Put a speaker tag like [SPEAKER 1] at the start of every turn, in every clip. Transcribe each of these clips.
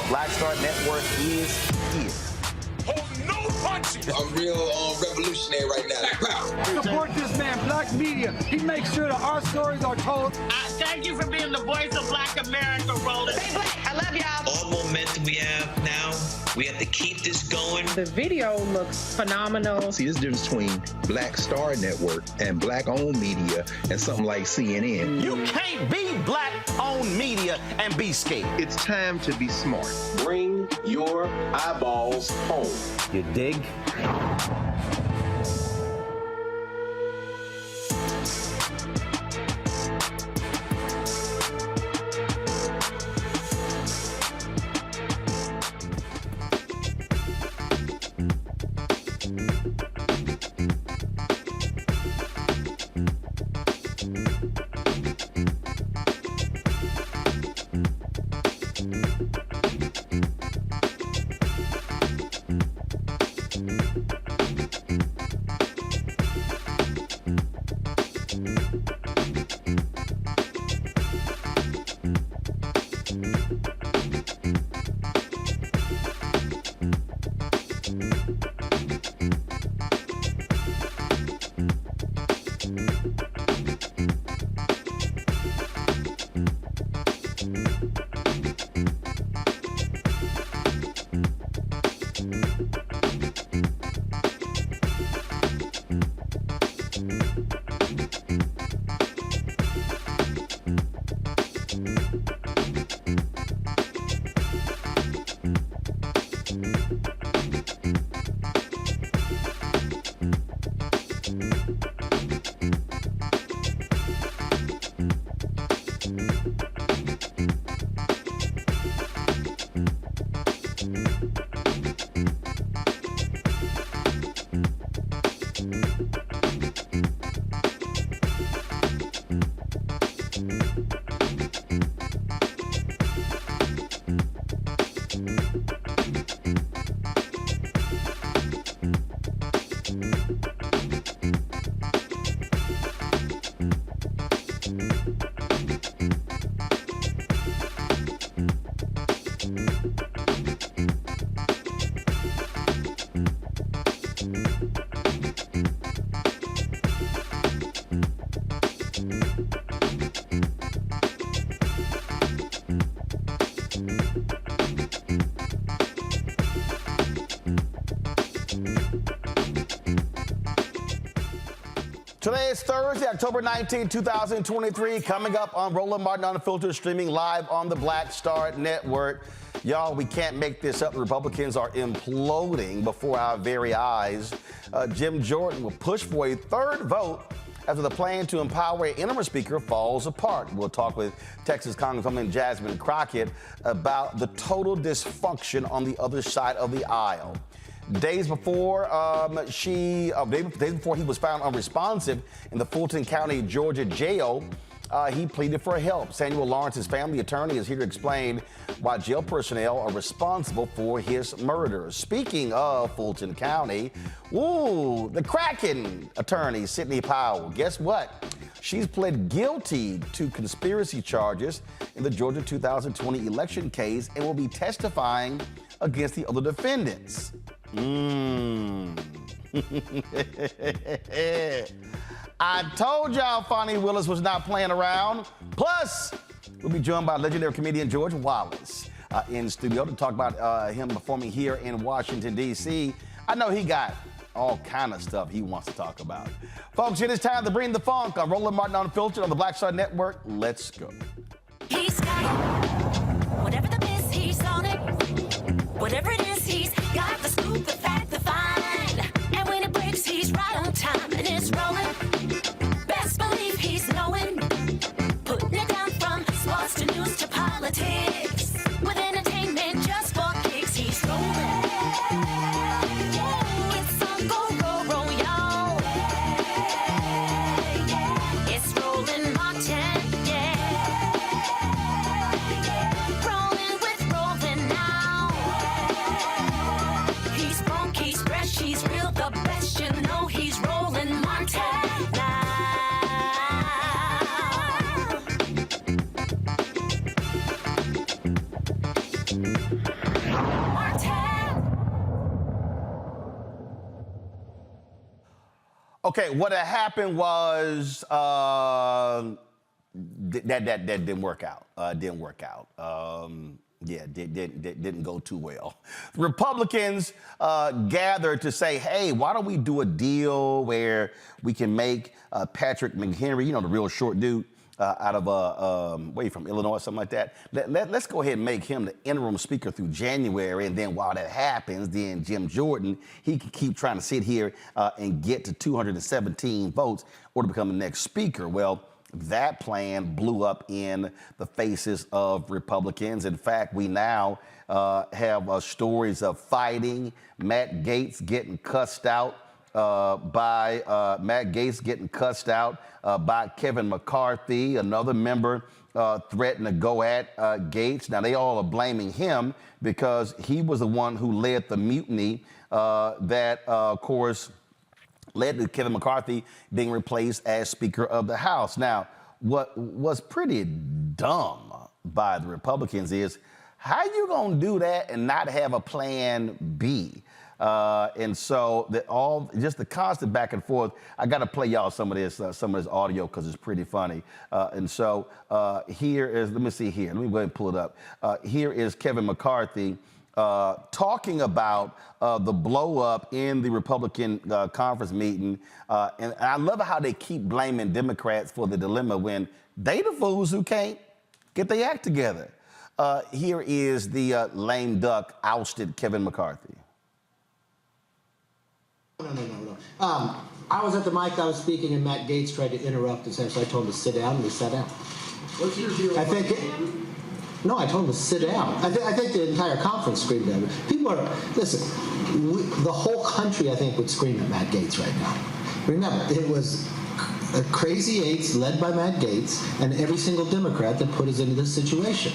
[SPEAKER 1] Black Star Network is here.
[SPEAKER 2] Hold no punches.
[SPEAKER 3] I'm real revolutionary right now.
[SPEAKER 4] Support this man, Black Media. He makes sure that our stories are told.
[SPEAKER 5] Thank you for being the voice of Black America, Roland.
[SPEAKER 6] Stay black. I love y'all.
[SPEAKER 7] All momentum we have now, we have to keep this going.
[SPEAKER 8] The video looks phenomenal.
[SPEAKER 9] See, there's a difference between Black Star Network and Black-owned media and something like CNN.
[SPEAKER 1] You can't be Black-owned media and be scared.
[SPEAKER 9] It's time to be smart.
[SPEAKER 10] Bring your eyeballs home.
[SPEAKER 1] You dig? Today is Thursday, October 19, 2023. Coming up on Roland Martin Unfiltered, streaming live on the Black Star Network. Y'all, we can't make this up. The Republicans are imploding before our very eyes. Jim Jordan will push for a third vote after the plan to empower an interim speaker falls apart. We'll talk with Texas Congresswoman Jasmine Crockett about the total dysfunction on the other side of the aisle. Days before he was found unresponsive in the Fulton County, Georgia jail, he pleaded for help. Samuel Lawrence's family attorney is here to explain why jail personnel are responsible for his murder. Speaking of Fulton County, the Kraken attorney, Sidney Powell, guess what? She's pled guilty to conspiracy charges in the Georgia 2020 election case and will be testifying against the other defendants. I told y'all Fonnie Willis was not playing around. Plus, we'll be joined by legendary comedian George Wallace in studio to talk about him performing here in Washington, D.C. I know he got all kind of stuff he wants to talk about. Folks, it is time to bring the funk on Roland Martin Unfiltered on the Black Star Network. Let's go.
[SPEAKER 11] He's got it. Whatever the miss, he's on it. Whatever it is, he's got the scoop, the fact, the find. And when it breaks, he's right on time and it's rolling. Best believe he's knowing. Putting it down from sports to news to politics. With entertainment just for kicks, he's rolling. It's on go, roll, y'all. It's Roland Martin, yeah. Rolling with Roland now.
[SPEAKER 1] Okay, what had happened was that didn't work out. Didn't go too well. Republicans gathered to say, hey, why don't we do a deal where we can make Patrick McHenry, you know, the real short dude, out of from Illinois or something like that. Let's go ahead and make him the interim speaker through January, and then while that happens, then Jim Jordan, he can keep trying to sit here and get to 217 votes or to become the next speaker. Well, that plan blew up in the faces of Republicans. In fact, we now have stories of fighting, Matt Gaetz getting cussed out by Kevin McCarthy. Another member threatened to go at Gaetz. Now, they all are blaming him because he was the one who led the mutiny that, of course, led to Kevin McCarthy being replaced as Speaker of the House. Now, what was pretty dumb by the Republicans is, how you gonna do that and not have a plan B? And so just the constant back and forth. I got to play y'all some of this audio because it's pretty funny. And so here is, let me see here. Let me go ahead and pull it up. Here is Kevin McCarthy talking about the blow up in the Republican conference meeting. And I love how they keep blaming Democrats for the dilemma when they the fools who can't get their act together. Here is the lame duck ousted Kevin McCarthy.
[SPEAKER 6] No. I was at the mic, I was speaking, and Matt Gaetz tried to interrupt us, so I told him to sit down, and he sat down.
[SPEAKER 12] What's your view?
[SPEAKER 6] I told him to sit down. I think the entire conference screamed at him. People are, listen, the whole country, I think, would scream at Matt Gaetz right now. Remember, it was a crazy eights led by Matt Gaetz and every single Democrat that put us into this situation.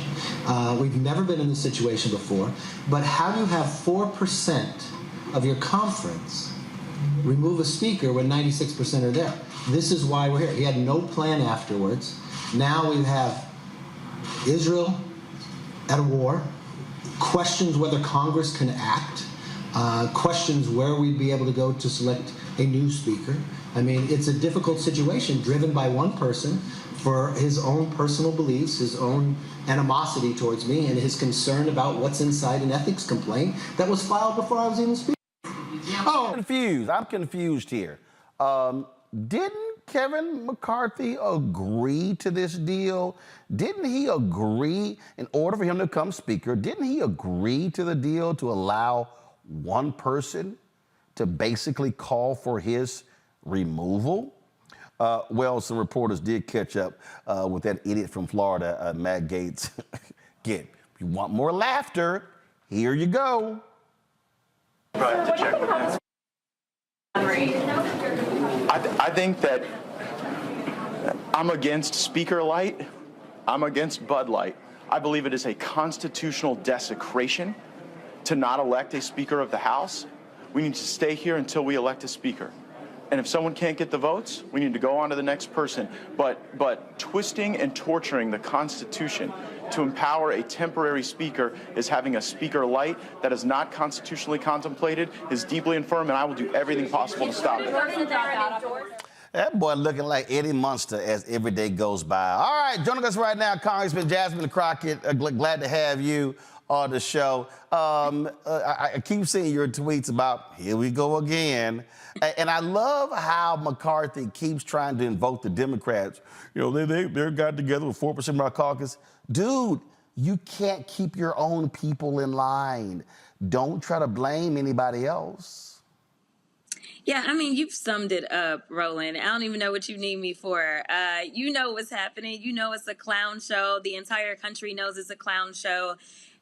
[SPEAKER 6] We've never been in this situation before, but how do you have 4% of your conference remove a speaker when 96% are there? This is why we're here. He had no plan afterwards. Now we have Israel at a war, questions whether Congress can act, questions where we'd be able to go to select a new speaker. I mean, it's a difficult situation driven by one person for his own personal beliefs, his own animosity towards me, and his concern about what's inside an ethics complaint that was filed before I was even speaking.
[SPEAKER 1] I'm confused here. Didn't Kevin McCarthy agree to this deal? Didn't he agree, in order for him to become speaker, didn't he agree to the deal to allow one person to basically call for his removal? Well, some reporters did catch up with that idiot from Florida, Matt Gaetz. Again, if you want more laughter, here you go.
[SPEAKER 13] I think that I'm against Speaker Light. I'm against Bud Light. I believe it is a constitutional desecration to not elect a Speaker of the House. We need to stay here until we elect a Speaker. And if someone can't get the votes, we need to go on to the next person. But twisting and torturing the Constitution to empower a temporary speaker is having a Speaker Light that is not constitutionally contemplated, is deeply infirm, and I will do everything possible to stop it.
[SPEAKER 1] That boy looking like Eddie Munster as every day goes by. All right, joining us right now, Congresswoman Jasmine Crockett. Glad to have you on the show. I keep seeing your tweets about, here we go again. And I love how McCarthy keeps trying to invoke the Democrats. You know, they got together with 4% of our caucus. Dude, you can't keep your own people in line. Don't try to blame anybody else.
[SPEAKER 14] Yeah, I mean, you've summed it up, Roland. I don't even know what you need me for. You know what's happening. You know it's a clown show. The entire country knows it's a clown show.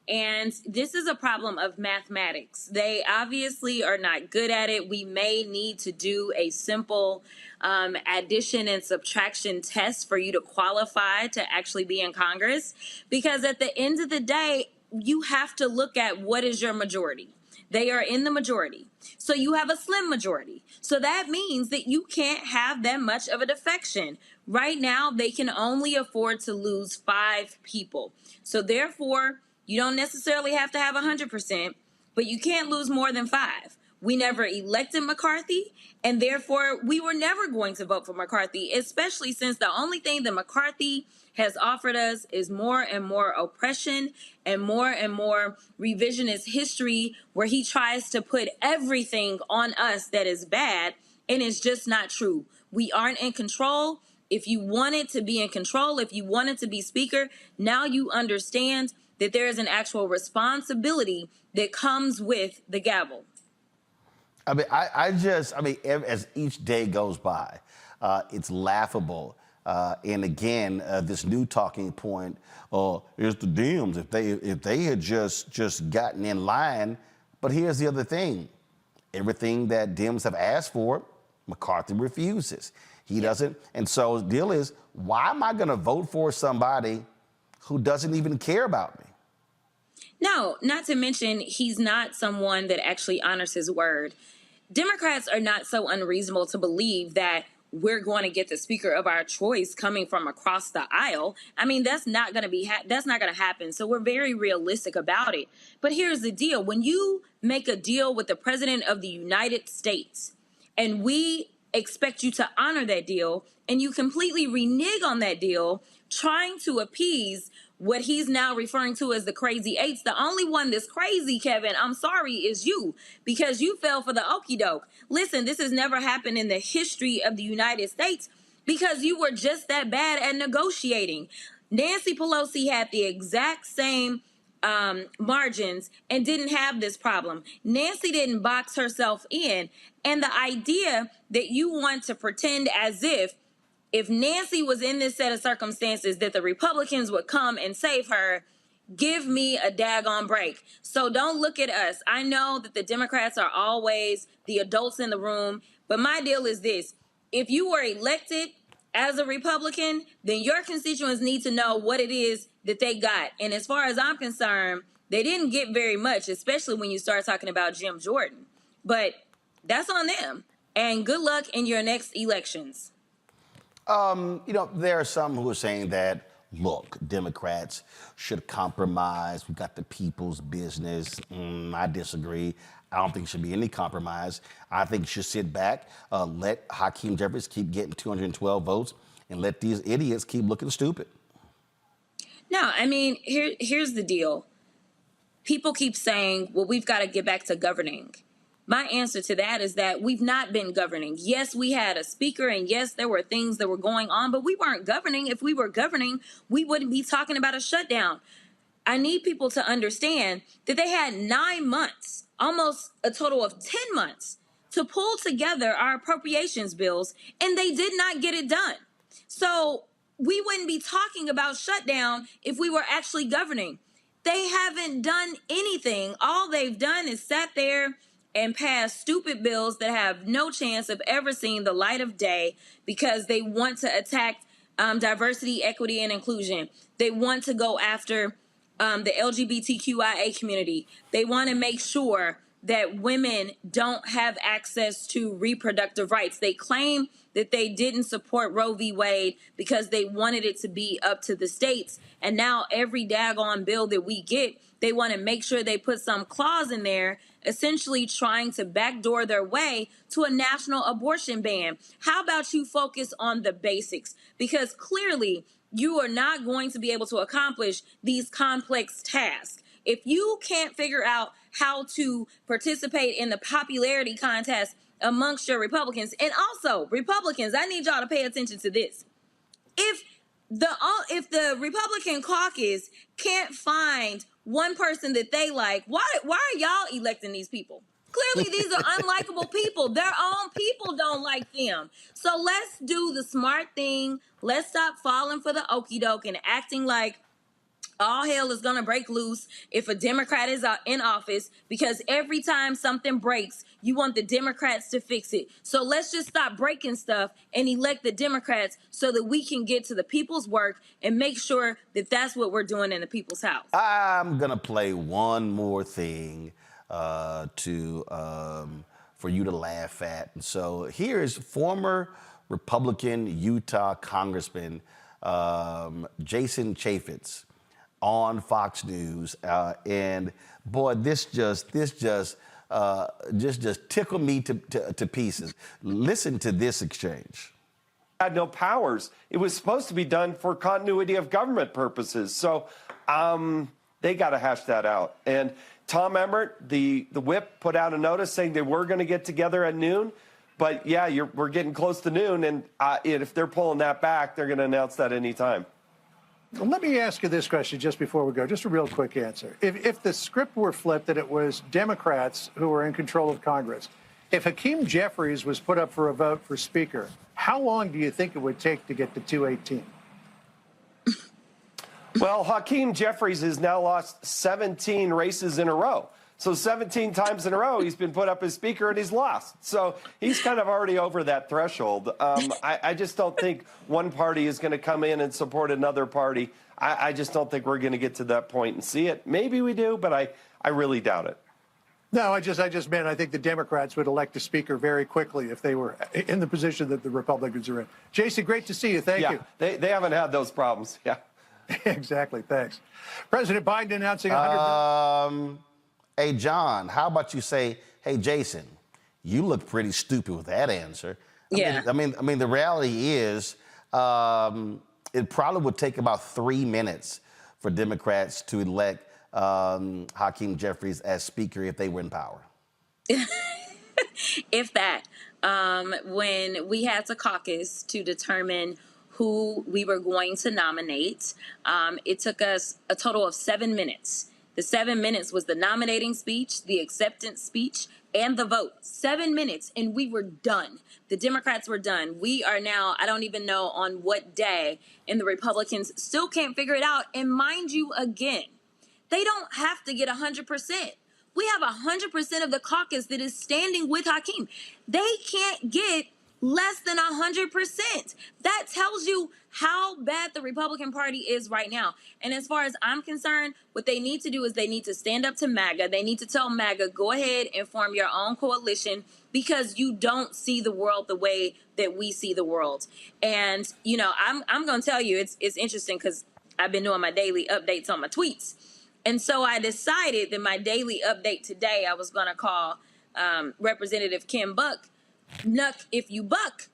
[SPEAKER 14] And this is a problem of mathematics. They obviously are not good at it. We may need to do a simple addition and subtraction test for you to qualify to actually be in Congress. Because at the end of the day, you have to look at what is your majority. They are in the majority. So you have a slim majority. So that means that you can't have that much of a defection. Right now, they can only afford to lose 5 people. So therefore, you don't necessarily have to have 100%, but you can't lose more than 5, We never elected McCarthy, and therefore we were never going to vote for McCarthy, especially since the only thing that McCarthy has offered us is more and more oppression and more revisionist history, where he tries to put everything on us that is bad, and it's just not true. We aren't in control. If you wanted to be in control, if you wanted to be speaker, now you understand that there is an actual responsibility that comes with the gavel.
[SPEAKER 1] I mean, as each day goes by, it's laughable. And again, this new talking point is the Dems. If they had just gotten in line. But here's the other thing: everything that Dems have asked for, McCarthy refuses. He doesn't. And so the deal is, why am I going to vote for somebody who doesn't even care about me?
[SPEAKER 14] No, not to mention he's not someone that actually honors his word. Democrats are not so unreasonable to believe that we're going to get the speaker of our choice coming from across the aisle. I mean, that's not going to happen. So we're very realistic about it. But here's the deal. When you make a deal with the president of the United States, and we expect you to honor that deal, and you completely renege on that deal, trying to appease what he's now referring to as the crazy eights. The only one that's crazy, Kevin, I'm sorry, is you, because you fell for the okie doke. Listen, this has never happened in the history of the United States, because you were just that bad at negotiating. Nancy Pelosi had the exact same margins and didn't have this problem. Nancy didn't box herself in. And the idea that you want to pretend as if Nancy was in this set of circumstances, that the Republicans would come and save her, give me a daggone break. So don't look at us. I know that the Democrats are always the adults in the room, but my deal is this: if you were elected as a Republican, then your constituents need to know what it is that they got. And as far as I'm concerned, they didn't get very much, especially when you start talking about Jim Jordan. But that's on them. And good luck in your next elections.
[SPEAKER 1] There are some who are saying that, look, Democrats should compromise. We've got the people's business. I disagree. I don't think there should be any compromise. I think you should sit back, let Hakeem Jeffries keep getting 212 votes, and let these idiots keep looking stupid.
[SPEAKER 14] No, I mean, here's the deal. People keep saying, well, we've got to get back to governing. My answer to that is that we've not been governing. Yes, we had a speaker, and yes, there were things that were going on, but we weren't governing. If we were governing, we wouldn't be talking about a shutdown. I need people to understand that they had 9 months, almost a total of 10 months, to pull together our appropriations bills, and they did not get it done. So we wouldn't be talking about shutdown if we were actually governing. They haven't done anything. All they've done is sat there and pass stupid bills that have no chance of ever seeing the light of day, because they want to attack diversity, equity, and inclusion. They want to go after the LGBTQIA community. They want to make sure that women don't have access to reproductive rights. They claim that they didn't support Roe v. Wade because they wanted it to be up to the states. And now every daggone bill that we get, they want to make sure they put some clause in there, essentially trying to backdoor their way to a national abortion ban. How about you focus on the basics? Because clearly you are not going to be able to accomplish these complex tasks. If you can't figure out how to participate in the popularity contest amongst your Republicans, and also Republicans, I need y'all to pay attention to this. If the Republican caucus can't find one person that they like, why are y'all electing these people? Clearly, these are unlikable people. Their own people don't like them. So let's do the smart thing. Let's stop falling for the okie doke and acting like all hell is going to break loose if a Democrat is in office, because every time something breaks, you want the Democrats to fix it. So let's just stop breaking stuff and elect the Democrats so that we can get to the people's work and make sure that that's what we're doing in the people's house.
[SPEAKER 1] I'm going to play one more thing for you to laugh at. And so here is former Republican Utah Congressman Jason Chaffetz on Fox News, and boy, this just just tickle me to pieces. Listen to this exchange.
[SPEAKER 12] Had no powers. It was supposed to be done for continuity of government purposes. So they got to hash that out. And Tom Emmert, the whip, put out a notice saying they were going to get together at noon. But yeah, we're getting close to noon, and if they're pulling that back, they're going to announce that any time.
[SPEAKER 15] Well, let me ask you this question just before we go, just a real quick answer. If the script were flipped that it was Democrats who were in control of Congress, if Hakeem Jeffries was put up for a vote for Speaker, how long do you think it would take to get to 218?
[SPEAKER 12] Well, Hakeem Jeffries has now lost 17 races in a row. So 17 times in a row, he's been put up as Speaker and he's lost. So he's kind of already over that threshold. I just don't think one party is going to come in and support another party. I just don't think we're going to get to that point and see it. Maybe we do, but I really doubt it.
[SPEAKER 15] No, I just meant I think the Democrats would elect a Speaker very quickly if they were in the position that the Republicans are in. Jason, great to see you. Thank you.
[SPEAKER 12] They haven't had those problems. Yeah.
[SPEAKER 15] Exactly. Thanks. President Biden announcing 100.
[SPEAKER 1] Hey, John, how about you say, hey, Jason, you look pretty stupid with that answer. I mean, the reality is it probably would take about 3 minutes for Democrats to elect Hakeem Jeffries as Speaker if they were in power.
[SPEAKER 14] If that. When we had to caucus to determine who we were going to nominate, it took us a total of 7 minutes. The 7 minutes was the nominating speech, the acceptance speech, and the vote. 7 minutes, and we were done. The Democrats were done. We are now, I don't even know on what day, and the Republicans still can't figure it out. And mind you, again, they don't have to get 100%. We have 100% of the caucus that is standing with Hakeem. They can't get less than 100%. That tells you how bad the Republican Party is right now. And as far as I'm concerned, what they need to do is they need to stand up to MAGA. They need to tell MAGA, go ahead and form your own coalition because you don't see the world the way that we see the world. And, you know, I'm going to tell you, it's interesting because I've been doing my daily updates on my tweets. And so I decided that my daily update today, I was going to call Representative Kim Buck, Nuck If You Buck,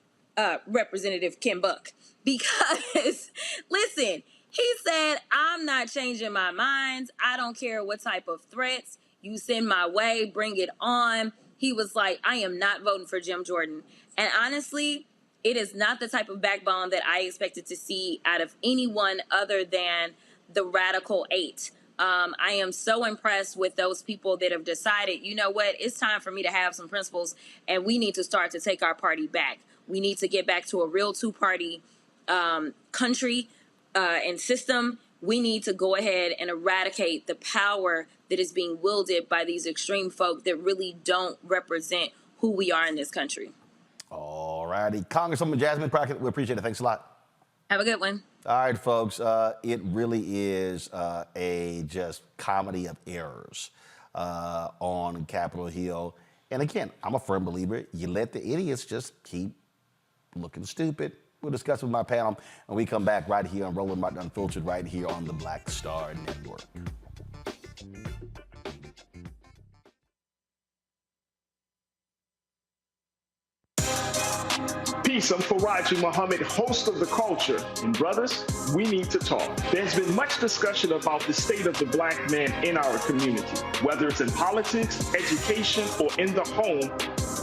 [SPEAKER 14] Representative Kim Buck. Because, listen, he said, I'm not changing my mind. I don't care what type of threats you send my way. Bring it on. He was like, I am not voting for Jim Jordan. And honestly, it is not the type of backbone that I expected to see out of anyone other than the Radical 8. I am so impressed with those people that have decided, you know what, it's time for me to have some principles, and we need to start to take our party back. We need to get back to a real two-party country and system. We need to go ahead and eradicate the power that is being wielded by these extreme folk that really don't represent who we are in this country.
[SPEAKER 1] All righty. Congresswoman Jasmine Crockett, we appreciate it. Thanks a lot.
[SPEAKER 14] Have a good one.
[SPEAKER 1] All right, folks. It really is a just comedy of errors on Capitol Hill. And again, I'm a firm believer. You let the idiots just keep looking stupid. We'll discuss with my panel when we come back right here on Roland Martin Unfiltered, right here on the Black Star Network.
[SPEAKER 10] Peace, I'm Faraji Muhammad, host of The Culture. And brothers, we need to talk. There's been much discussion about the state of the black man in our community. Whether it's in politics, education, or in the home,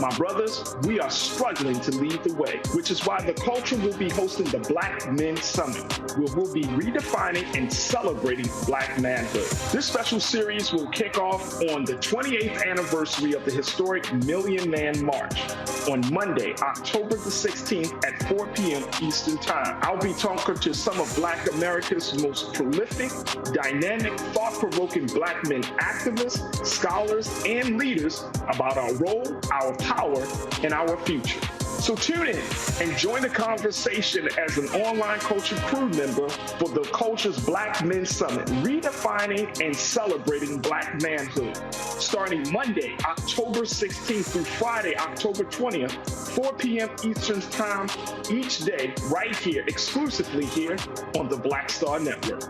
[SPEAKER 10] my brothers, we are struggling to lead the way, which is why The Culture will be hosting the Black Men Summit, where we'll be redefining and celebrating black manhood. This special series will kick off on the 28th anniversary of the historic Million Man March on Monday, October the 16th at 4 p.m. Eastern Time. I'll be talking to some of Black America's most prolific, dynamic, thought-provoking black men activists, scholars, and leaders about our role, our power, and our future. So tune in and join the conversation as an online culture crew member for The Culture's Black Men Summit, redefining and celebrating black manhood. Starting Monday, October 16th through Friday, October 20th, 4 p.m. Eastern Time each day, right here, exclusively here on the Black Star Network.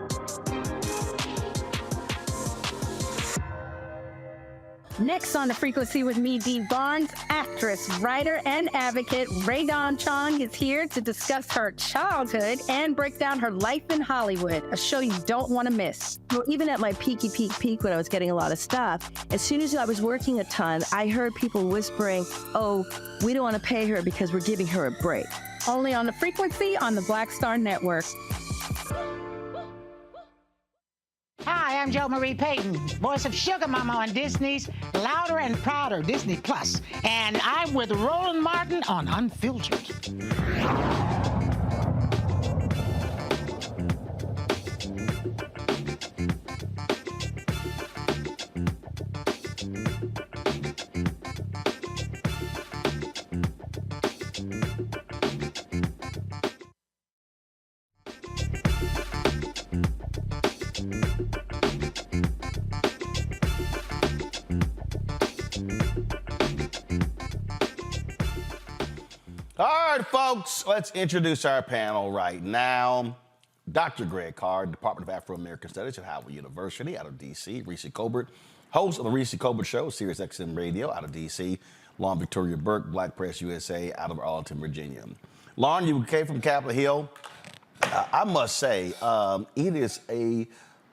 [SPEAKER 16] Next on The Frequency with me, Dee Barnes, actress, writer, and advocate Ray Dawn Chong is here to discuss her childhood and break down her life in Hollywood, a show you don't want to miss. Well, even at my peak when I was getting a lot of stuff, as soon as I was working a ton, I heard people whispering, oh, we don't want to pay her because we're giving her a break. Only on The Frequency on the Black Star Network.
[SPEAKER 17] Hi, I'm Jo Marie Payton, voice of Sugar Mama on Disney's Louder and Prouder Disney Plus, and I'm with Roland Martin on Unfiltered.
[SPEAKER 1] All right, folks, let's introduce our panel right now. Dr. Greg Carr, Department of Afro-American Studies at Howard University out of D.C. Reese Colbert, host of the Reese Colbert Show, Sirius XM Radio out of D.C. Lauren Victoria Burke, Black Press USA out of Arlington, Virginia. Lauren, you came from Capitol Hill. I must say, it is a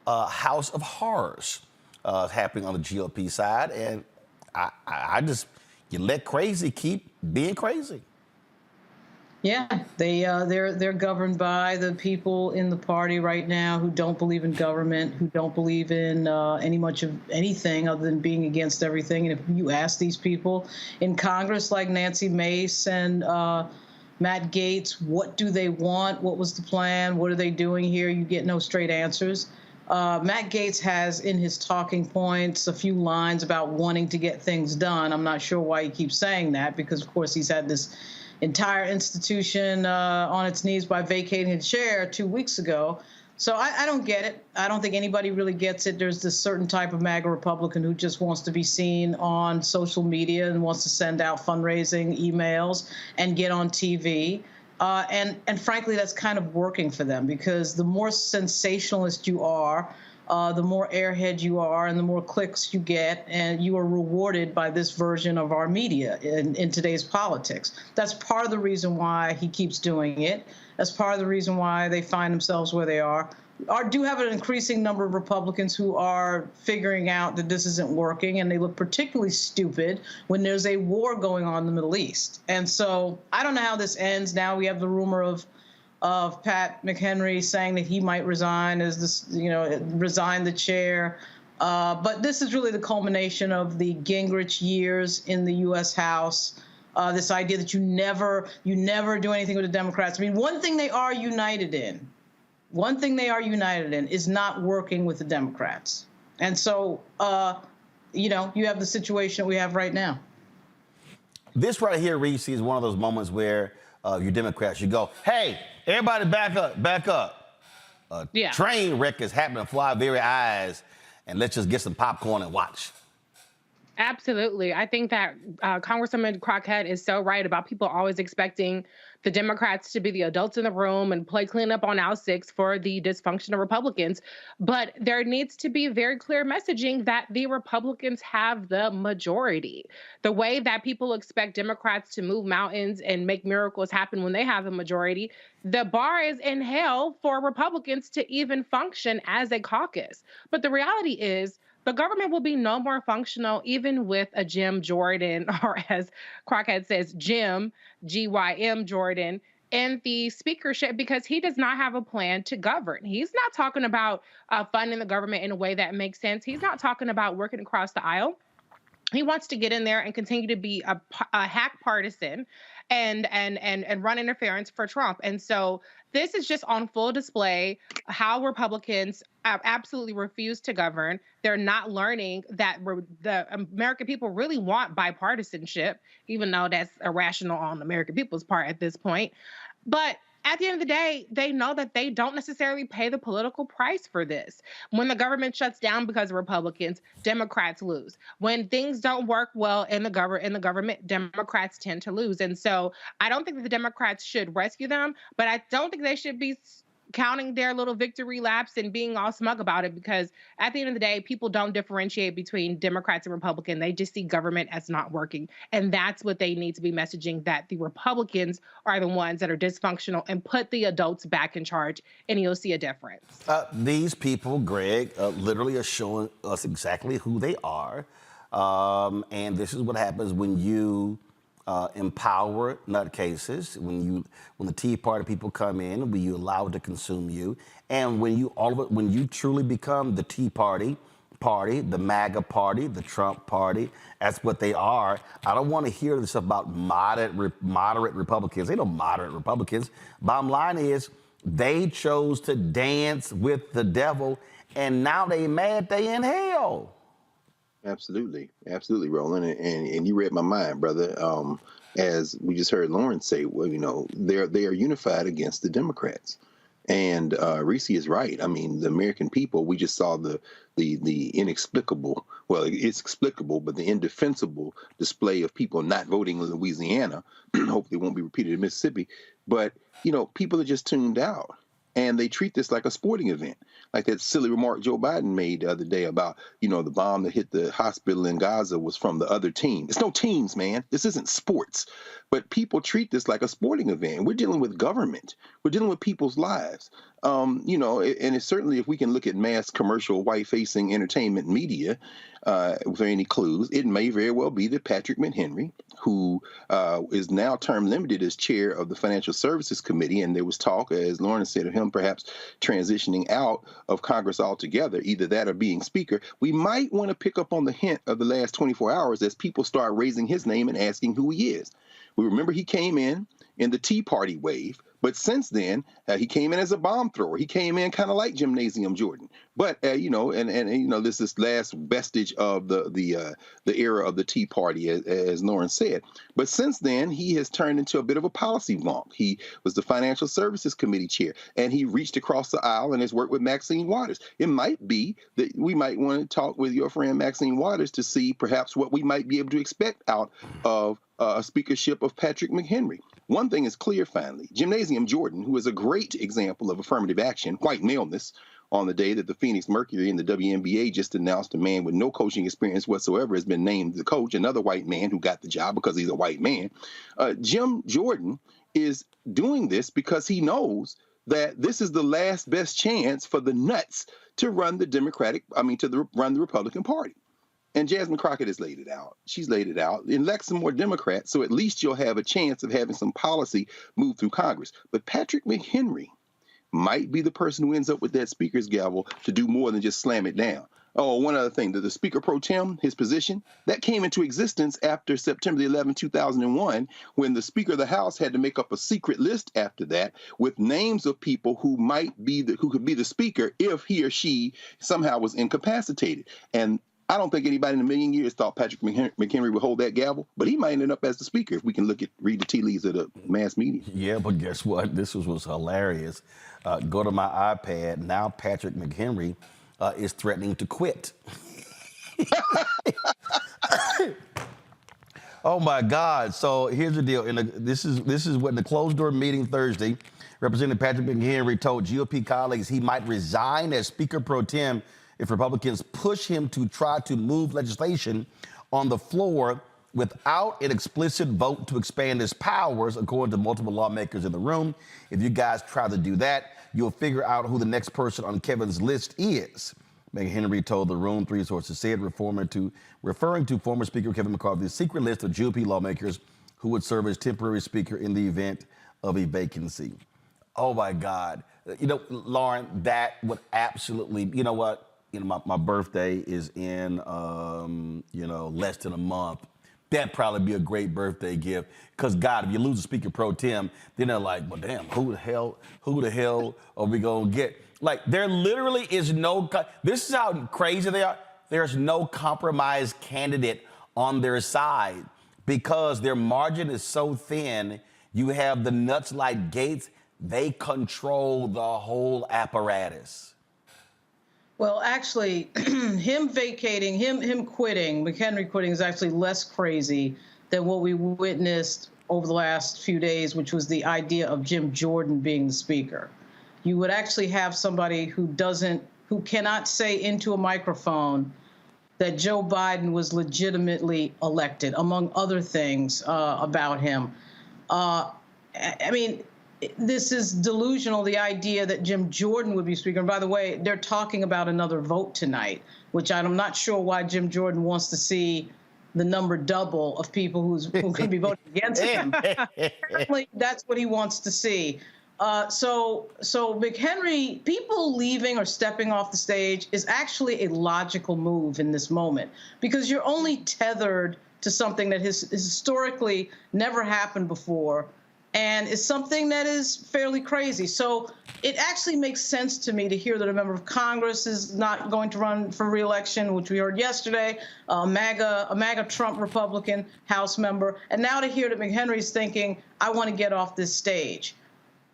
[SPEAKER 1] house of horrors happening on the GOP side, and I just, you let crazy keep being crazy.
[SPEAKER 8] Yeah, they're governed by the people in the party right now who don't believe in government, who don't believe in much of anything other than being against everything. And if you ask these people in Congress, like Nancy Mace and Matt Gaetz, what do they want? What was the plan? What are they doing here? You get no straight answers. Matt Gaetz has in his talking points a few lines about wanting to get things done. I'm not sure why he keeps saying that, because, of course, he's had this entire institution on its knees by vacating his chair 2 weeks ago. So I don't get it. I don't think anybody really gets it. There's this certain type of MAGA Republican who just wants to be seen on social media and wants to send out fundraising emails and get on TV. And frankly, that's kind of working for them, because the more sensationalist you are, the more airhead you are and the more clicks you get, and you are rewarded by this version of our media in today's politics. That's part of the reason why he keeps doing it. That's part of the reason why they find themselves where they are. Do have an increasing number of Republicans who are figuring out that this isn't working, and they look particularly stupid when there's a war going on in the Middle East. And so I don't know how this ends. Now we have the rumor of Pat McHenry saying that he might resign resign the chair. But this is really the culmination of the Gingrich years in the U.S. House. This idea that you never do anything with the Democrats. I mean, one thing they are united in is not working with the Democrats. And so, you have the situation that we have right now.
[SPEAKER 1] This right here, Reese, is one of those moments where you're Democrats, you go, hey, everybody back up. Train wreck is happening before our very eyes, and let's just get some popcorn and watch.
[SPEAKER 8] Absolutely. I think that Congresswoman Crockett is so right about people always expecting the Democrats to be the adults in the room and play cleanup on aisle 6 for the dysfunctional Republicans. But there needs to be very clear messaging that the Republicans have the majority. The way that people expect Democrats to move mountains and make miracles happen when they have the majority, the bar is in hell for Republicans to even function as a caucus. But the reality is, the government will be no more functional even with a Jim Jordan, or as Crockett says, Jim, G-Y-M Jordan, in the speakership, because he does not have a plan to govern. He's not talking about funding the government in a way that makes sense. He's not talking about working across the aisle. He wants to get in there and continue to be a hack partisan and run interference for Trump. And so this is just on full display how Republicans absolutely refuse to govern. They're not learning that the American people really want bipartisanship, even though that's irrational on the American people's part at this point. But at the end of the day, they know that they don't necessarily pay the political price for this. When the government shuts down because of Republicans, Democrats lose. When things don't work well in the government, Democrats tend to lose. And so I don't think that the Democrats should rescue them, but I don't think they should be
[SPEAKER 18] counting their little victory laps and being all smug about it, because at the end of the day, people don't differentiate between Democrats and Republicans. They just see government as not working. And that's what they need to be messaging, that the Republicans are the ones that are dysfunctional, and put the adults back in charge, and you'll see a difference.
[SPEAKER 1] These people, Greg, literally are showing us exactly who they are. And this is what happens when you empower nutcases, when the Tea Party people come in, when you allow it to consume you, and when you truly become the Tea Party, the MAGA party, the Trump party. That's what they are. I don't want to hear this about moderate Republicans. They don't moderate Republicans. Bottom line is, they chose to dance with the devil, and now they mad they in hell.
[SPEAKER 19] Absolutely, Roland, and you read my mind, brother. As we just heard Lauren say, well, you know, they are unified against the Democrats, and Reese is right. I mean, the American people. We just saw the inexplicable. Well, it's explicable, but the indefensible display of people not voting in Louisiana. Hopefully, it won't be repeated in Mississippi. But you know, people are just tuned out. And they treat this like a sporting event, like that silly remark Joe Biden made the other day about, you know, the bomb that hit the hospital in Gaza was from the other team. It's no teams, man. This isn't sports. But people treat this like a sporting event. We're dealing with government. We're dealing with people's lives. You know, and it's certainly, if we can look at mass commercial white-facing entertainment media for any clues, it may very well be that Patrick McHenry, who is now term limited as chair of the Financial Services Committee, and there was talk, as Lauren said, of him perhaps transitioning out of Congress altogether, either that or being speaker. We might want to pick up on the hint of the last 24 hours as people start raising his name and asking who he is. We remember he came in the Tea Party wave, but since then, he came in as a bomb thrower. He came in kind of like Gymnasium Jordan. But, you know, and you know, this last vestige of the era of the Tea Party, as Lauren said. But since then, he has turned into a bit of a policy wonk. He was the Financial Services Committee chair, and he reached across the aisle and has worked with Maxine Waters. It might be that we might want to talk with your friend Maxine Waters to see perhaps what we might be able to expect out of a speakership of Patrick McHenry. One thing is clear, finally. Gymnasium Jordan, who is a great example of affirmative action, white maleness, on the day that the Phoenix Mercury and the WNBA just announced a man with no coaching experience whatsoever has been named the coach, another white man who got the job because he's a white man. Jim Jordan is doing this because he knows that this is the last best chance for the nuts to run run the Republican Party. And Jasmine Crockett has laid it out. She's laid it out. Elect some more Democrats, so at least you'll have a chance of having some policy move through Congress. But Patrick McHenry might be the person who ends up with that speaker's gavel to do more than just slam it down. Oh, one other thing, the Speaker Pro Tem, his position, that came into existence after September 11, 2001, when the Speaker of the House had to make up a secret list after that with names of people who could be the Speaker if he or she somehow was incapacitated. And I don't think anybody in a million years thought Patrick McHenry would hold that gavel, but he might end up as the speaker if we can read the tea leaves of the mass media.
[SPEAKER 1] Yeah, but guess what? This was hilarious. Go to my iPad. Now Patrick McHenry is threatening to quit. Oh my God! So here's the deal. This is what in the closed door meeting Thursday, Representative Patrick McHenry told GOP colleagues he might resign as Speaker Pro Tem if Republicans push him to try to move legislation on the floor without an explicit vote to expand his powers, according to multiple lawmakers in the room. If you guys try to do that, you'll figure out who the next person on Kevin's list is. McHenry told the room, three sources said, referring to former Speaker Kevin McCarthy's secret list of GOP lawmakers who would serve as temporary speaker in the event of a vacancy. Oh my God. You know, Lauren, that would absolutely, you know what? You know, my birthday is in, less than a month. That'd probably be a great birthday gift. Because, God, if you lose a Speaker Pro Tem, then they're like, well, damn, who the hell are we going to get? Like, there literally is this is how crazy they are. There's no compromise candidate on their side because their margin is so thin. You have the nuts like Gates. They control the whole apparatus.
[SPEAKER 8] Well, actually, him quitting, McHenry quitting is actually less crazy than what we witnessed over the last few days, which was the idea of Jim Jordan being the speaker. you would actually have somebody who cannot say into a microphone that Joe Biden was legitimately elected, among other things about him. I mean, this is delusional, the idea that Jim Jordan would be speaker. And by the way, they're talking about another vote tonight, which I'm not sure why Jim Jordan wants to see the number double of people who could be voting against him. Apparently, that's what he wants to see. So McHenry, people leaving or stepping off the stage is actually a logical move in this moment, because you're only tethered to something that has historically never happened before, and is something that is fairly crazy. So it actually makes sense to me to hear that a member of Congress is not going to run for re-election, which we heard yesterday, a MAGA Trump Republican House member, and now to hear that McHenry's thinking, I want to get off this stage.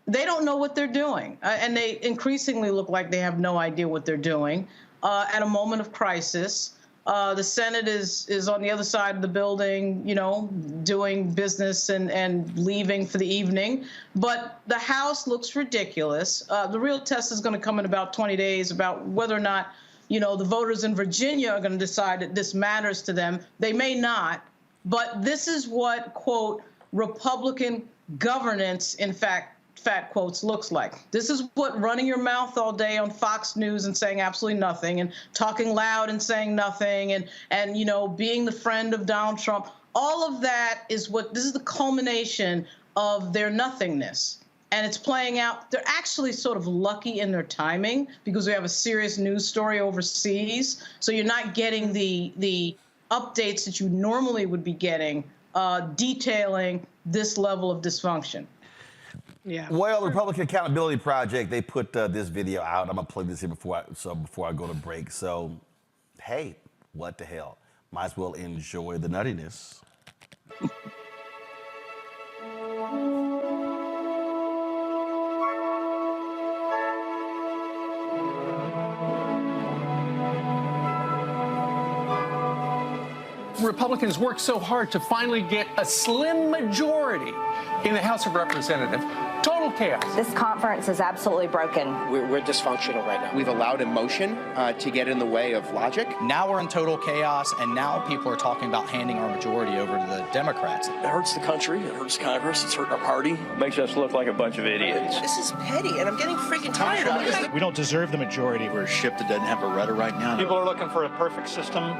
[SPEAKER 8] They don't know what they're doing, and they increasingly look like they have no idea what they're doing at a moment of crisis. The Senate is on the other side of the building, you know, doing business and leaving for the evening. But the House looks ridiculous. The real test is going to come in about 20 days about whether or not, you know, the voters in Virginia are going to decide that this matters to them. They may not, but this is what, quote, Republican governance, in fact, fat quotes, looks like. This is what running your mouth all day on Fox News and saying absolutely nothing, and talking loud and saying nothing, and you know, being the friend of Donald Trump, all of that is what, this is the culmination of their nothingness. And it's playing out. They're actually sort of lucky in their timing, because we have a serious news story overseas. So you're not getting the updates that you normally would be getting detailing this level of dysfunction.
[SPEAKER 18] Yeah.
[SPEAKER 1] Well, the Republican Accountability Project, they put this video out. I'm gonna play this here before I go to break. So, hey, what the hell? Might as well enjoy the nuttiness.
[SPEAKER 20] Republicans worked so hard to finally get a slim majority in the House of Representatives. Total chaos.
[SPEAKER 21] This conference is absolutely broken.
[SPEAKER 22] We're dysfunctional right now. We've allowed emotion to get in the way of logic.
[SPEAKER 23] Now we're in total chaos, and now people are talking about handing our majority over to the Democrats.
[SPEAKER 24] It hurts the country, it hurts Congress, it's hurting our party.
[SPEAKER 25] Makes us look like a bunch of idiots.
[SPEAKER 24] This is petty, and I'm getting freaking tired of it.
[SPEAKER 26] We don't deserve the majority. We're a ship that doesn't have a rudder right now.
[SPEAKER 27] People are looking for a perfect system.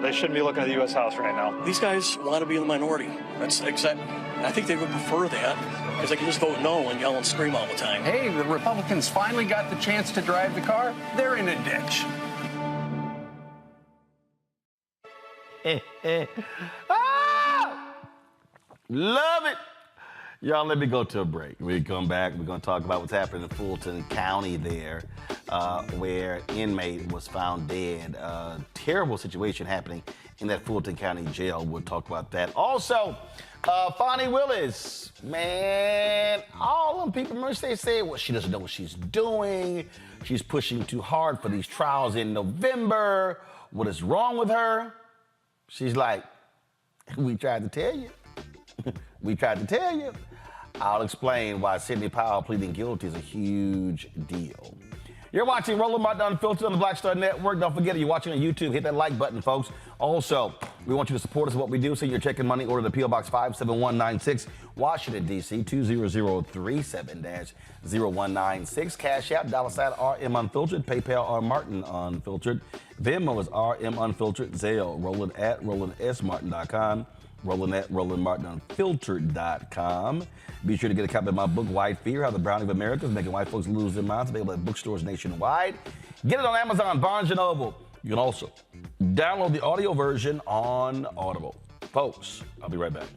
[SPEAKER 27] They shouldn't be looking at the U.S. House right now.
[SPEAKER 24] These guys want to be in the minority. That's exactly. I think they would prefer that, because they can just vote no and yell and scream all the time.
[SPEAKER 20] Hey, the Republicans finally got the chance to drive the car. They're in a ditch.
[SPEAKER 1] Love it. Y'all, let me go to a break. When we come back, we're going to talk about what's happening in Fulton County there, where an inmate was found dead. Terrible situation happening in that Fulton County jail. We'll talk about that. Also, Fonnie Willis, man, all them people, remember they say, well, she doesn't know what she's doing. She's pushing too hard for these trials in November. What is wrong with her? She's like, we tried to tell you. We tried to tell you. I'll explain why Sidney Powell pleading guilty is a huge deal. You're watching Roland Martin Unfiltered on the Black Star Network. Don't forget, if you're watching on YouTube, hit that like button, folks. Also, we want you to support us in what we do. Send your check and money order to P.O. Box 57196, Washington, D.C. 20037-0196. Cash App, $RM Unfiltered. PayPal, R Martin Unfiltered. Venmo is RM Unfiltered. Zelle, Roland at RolandSMartin.com. Roland at RolandMartinUnfiltered.com. Be sure to get a copy of my book, White Fear, How the Browning of America is Making White Folks Lose Their Minds, available at bookstores nationwide. Get it on Amazon, Barnes & Noble. You can also download the audio version on Audible. Folks, I'll be right back.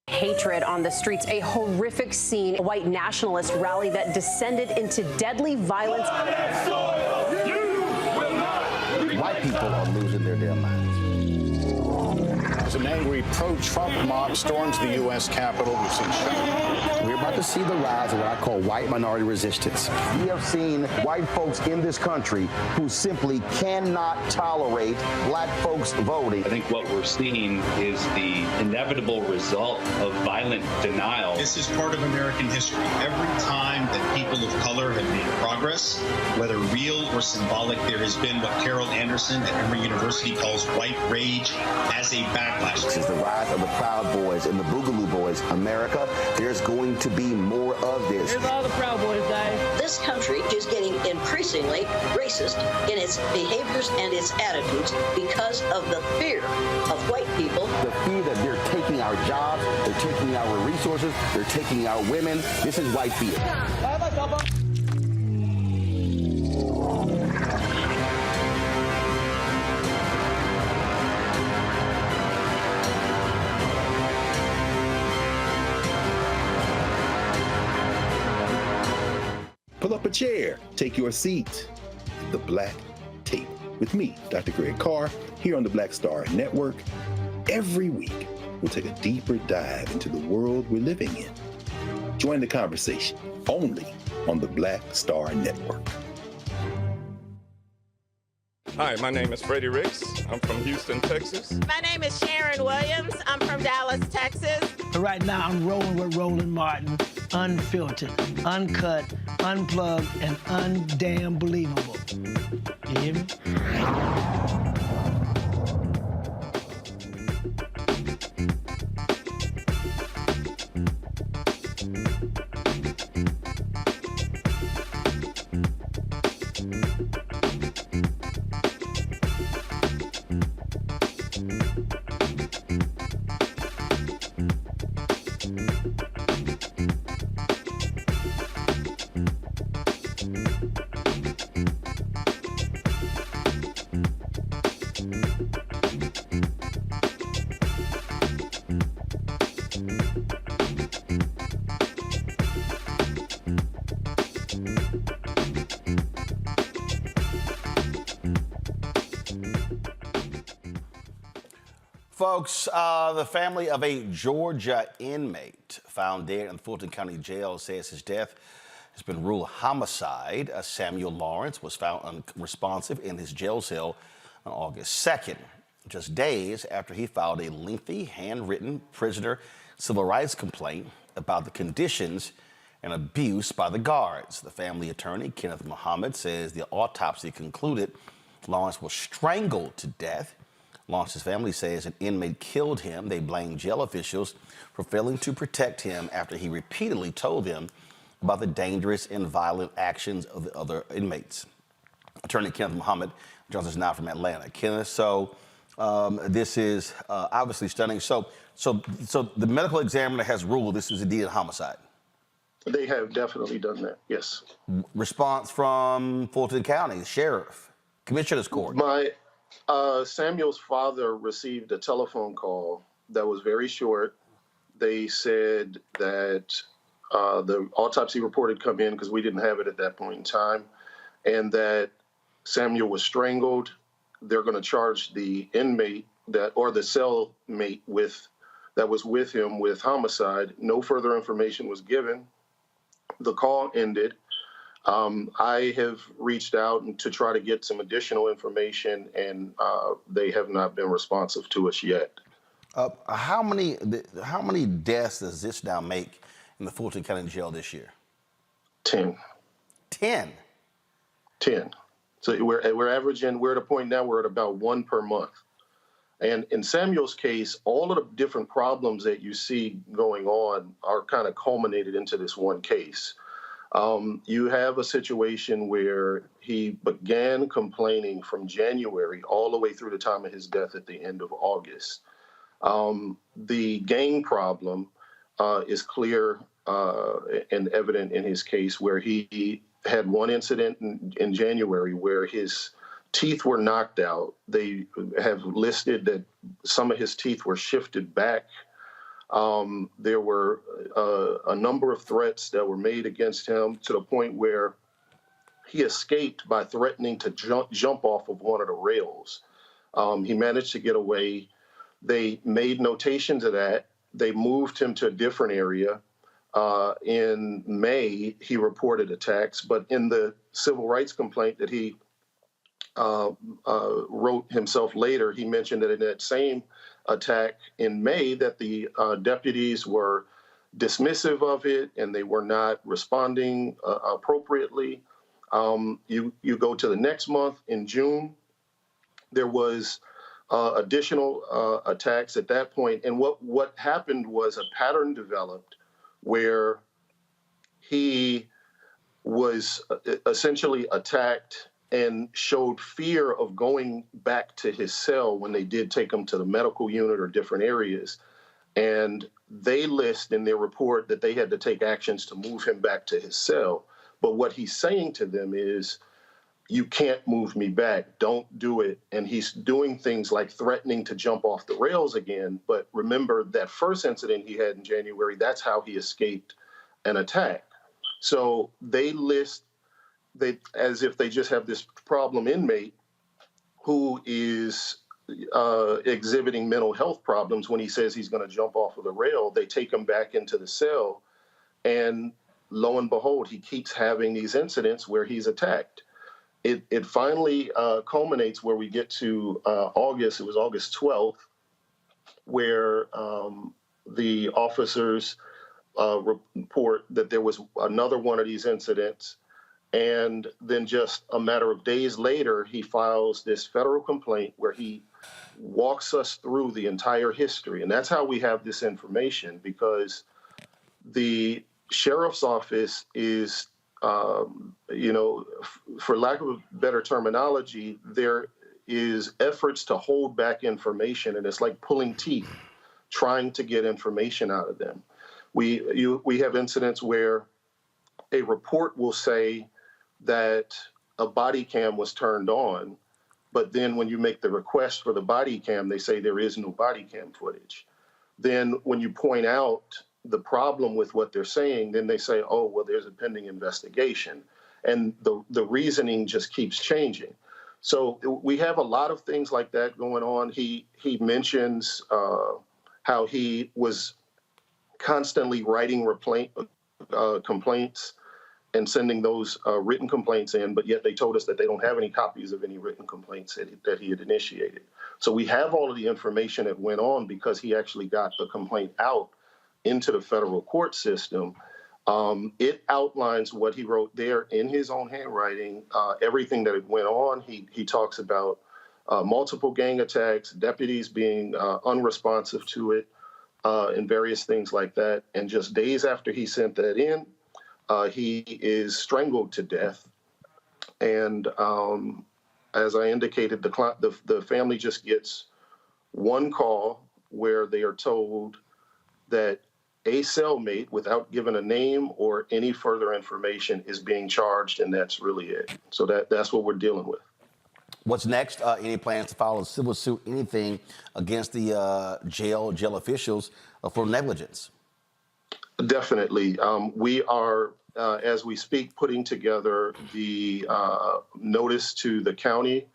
[SPEAKER 28] Hatred on the streets, a horrific scene, a white nationalist rally that descended into deadly violence.
[SPEAKER 1] White people are losing their damn minds.
[SPEAKER 29] As an angry pro-Trump mob storms the U.S. Capitol, we've seen shooting. We're
[SPEAKER 1] about to see the rise of what I call white minority resistance. We have seen white folks in this country who simply cannot tolerate black folks voting.
[SPEAKER 2] I think what we're seeing is the inevitable result of violent denial.
[SPEAKER 3] This is part of American history. Every time that people of color have made progress, whether real or symbolic, there has been what Carol Anderson at Emory University calls white rage as a backlash.
[SPEAKER 1] This is the rise of the Proud Boys and the Boogaloo Boys. America, there's going to be more of this.
[SPEAKER 4] Here's all the Proud Boys, guys.
[SPEAKER 5] This country is getting increasingly racist in its behaviors and its attitudes because of the fear of white people.
[SPEAKER 1] The fear that they're taking our jobs, they're taking our resources, they're taking our women. This is white fear.
[SPEAKER 6] Pull up a chair, take your seat. The Black Tape with me, Dr. Greg Carr, here on the Black Star Network. Every week, we'll take a deeper dive into the world we're living in. Join the conversation only on the Black Star Network.
[SPEAKER 7] Hi, my name is Freddie Ricks. I'm from Houston, Texas.
[SPEAKER 9] My name is Sharon Williams. I'm from Dallas, Texas.
[SPEAKER 11] Right now, I'm rolling with Roland Martin, unfiltered, uncut, unplugged, and undamn believable. You hear me?
[SPEAKER 1] Folks, the family of a Georgia inmate found dead in the Fulton County jail says his death has been ruled homicide. Samuel Lawrence was found unresponsive in his jail cell on August 2nd, just days after he filed a lengthy, handwritten prisoner civil rights complaint about the conditions and abuse by the guards. The family attorney, Kenneth Muhammad, says the autopsy concluded Lawrence was strangled to death. Lawrence's family says an inmate killed him. They blame jail officials for failing to protect him after he repeatedly told them about the dangerous and violent actions of the other inmates. Attorney Kenneth Muhammad joins us now from Atlanta. Kenneth, so this is obviously stunning. So the medical examiner has ruled this is indeed a homicide.
[SPEAKER 29] They have definitely done that, yes.
[SPEAKER 1] Response from Fulton County, the sheriff, commissioner's court.
[SPEAKER 29] Samuel's father received a telephone call that was very short. They said that the autopsy report had come in because we didn't have it at that point in time, and that Samuel was strangled. They're going to charge the inmate or the cellmate that was with him with homicide. No further information was given. The call ended. I have reached out to try to get some additional information, and they have not been responsive to us yet.
[SPEAKER 1] How many deaths does this now make in the Fulton County Jail this year?
[SPEAKER 29] 10.
[SPEAKER 1] 10?
[SPEAKER 29] 10. So we're averaging, we're at a point now we're at about 1 per month. And in Samuel's case, all of the different problems that you see going on are kind of culminated into this one case. You have a situation where he began complaining from January all the way through the time of his death at the end of August. The gang problem is clear and evident in his case, where he had one incident in January where his teeth were knocked out. They have listed that some of his teeth were shifted back. There were a number of threats that were made against him to the point where he escaped by threatening to jump off of one of the rails. He managed to get away. They made notations of that. They moved him to a different area. In May, he reported attacks, but in the civil rights complaint that he wrote himself later, he mentioned that in that same attack in May that the deputies were dismissive of it and they were not responding appropriately. You go to the next month in June, there was additional attacks at that point. And what happened was a pattern developed where he was essentially attacked and showed fear of going back to his cell when they did take him to the medical unit or different areas. And they list in their report that they had to take actions to move him back to his cell. But what he's saying to them is, you can't move me back, don't do it. And he's doing things like threatening to jump off the rails again. But remember that first incident he had in January, that's how he escaped an attack. So they list as if they just have this problem inmate who is exhibiting mental health problems. When he says he's going to jump off of the rail, they take him back into the cell, and lo and behold, he keeps having these incidents where he's attacked. It finally culminates where we get to August. It was August 12th, where the officers report that there was another one of these incidents. And then just a matter of days later, he files this federal complaint where he walks us through the entire history. And that's how we have this information, because the sheriff's office is, for lack of a better terminology, there is efforts to hold back information, and it's like pulling teeth, trying to get information out of them. We have incidents where a report will say that a body cam was turned on, but then when you make the request for the body cam, they say there is no body cam footage. Then when you point out the problem with what they're saying, then they say, oh, well, there's a pending investigation. And the reasoning just keeps changing. So we have a lot of things like that going on. He mentions how he was constantly writing complaints and sending those written complaints in, but yet they told us that they don't have any copies of any written complaints that he had initiated. So we have all of the information that went on because he actually got the complaint out into the federal court system. It outlines what he wrote there in his own handwriting, everything that went on. He talks about multiple gang attacks, deputies being unresponsive to it, and various things like that. And just days after he sent that in, he is strangled to death. And as I indicated, the family just gets one call where they are told that a cellmate, without giving a name or any further information, is being charged, and that's really it. So that's what we're dealing with.
[SPEAKER 1] What's next? Any plans to file a civil suit, anything against the jail officials for negligence?
[SPEAKER 29] Definitely. We are, as we speak, putting together the notice to the county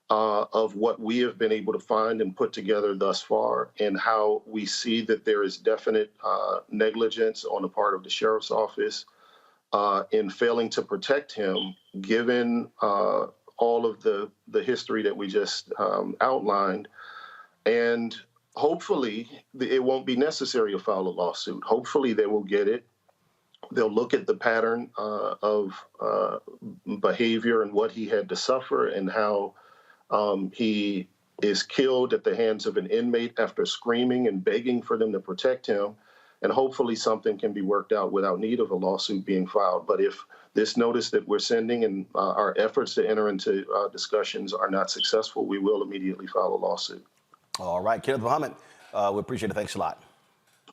[SPEAKER 29] of what we have been able to find and put together thus far, and how we see that there is definite negligence on the part of the sheriff's office in failing to protect him, given all of the history that we just outlined. And hopefully it won't be necessary to file a lawsuit. Hopefully they will get it. They'll look at the pattern of behavior and what he had to suffer, and how he is killed at the hands of an inmate after screaming and begging for them to protect him. And hopefully something can be worked out without need of a lawsuit being filed. But if this notice that we're sending and our efforts to enter into discussions are not successful, we will immediately file a lawsuit.
[SPEAKER 1] All right, Kenneth Muhammad, we appreciate it. Thanks a lot.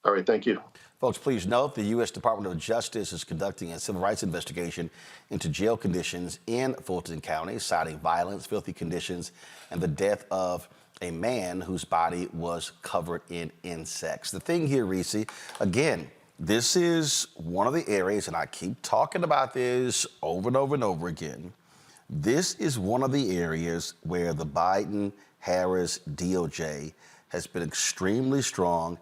[SPEAKER 29] All right, thank you.
[SPEAKER 1] Folks, please note the U.S. Department of Justice is conducting a civil rights investigation into jail conditions in Fulton County, citing violence, filthy conditions, and the death of a man whose body was covered in insects. The thing here, Reese, again, this is one of the areas, and I keep talking about this over and over and over again. This is one of the areas where the Biden-Harris DOJ has been extremely strong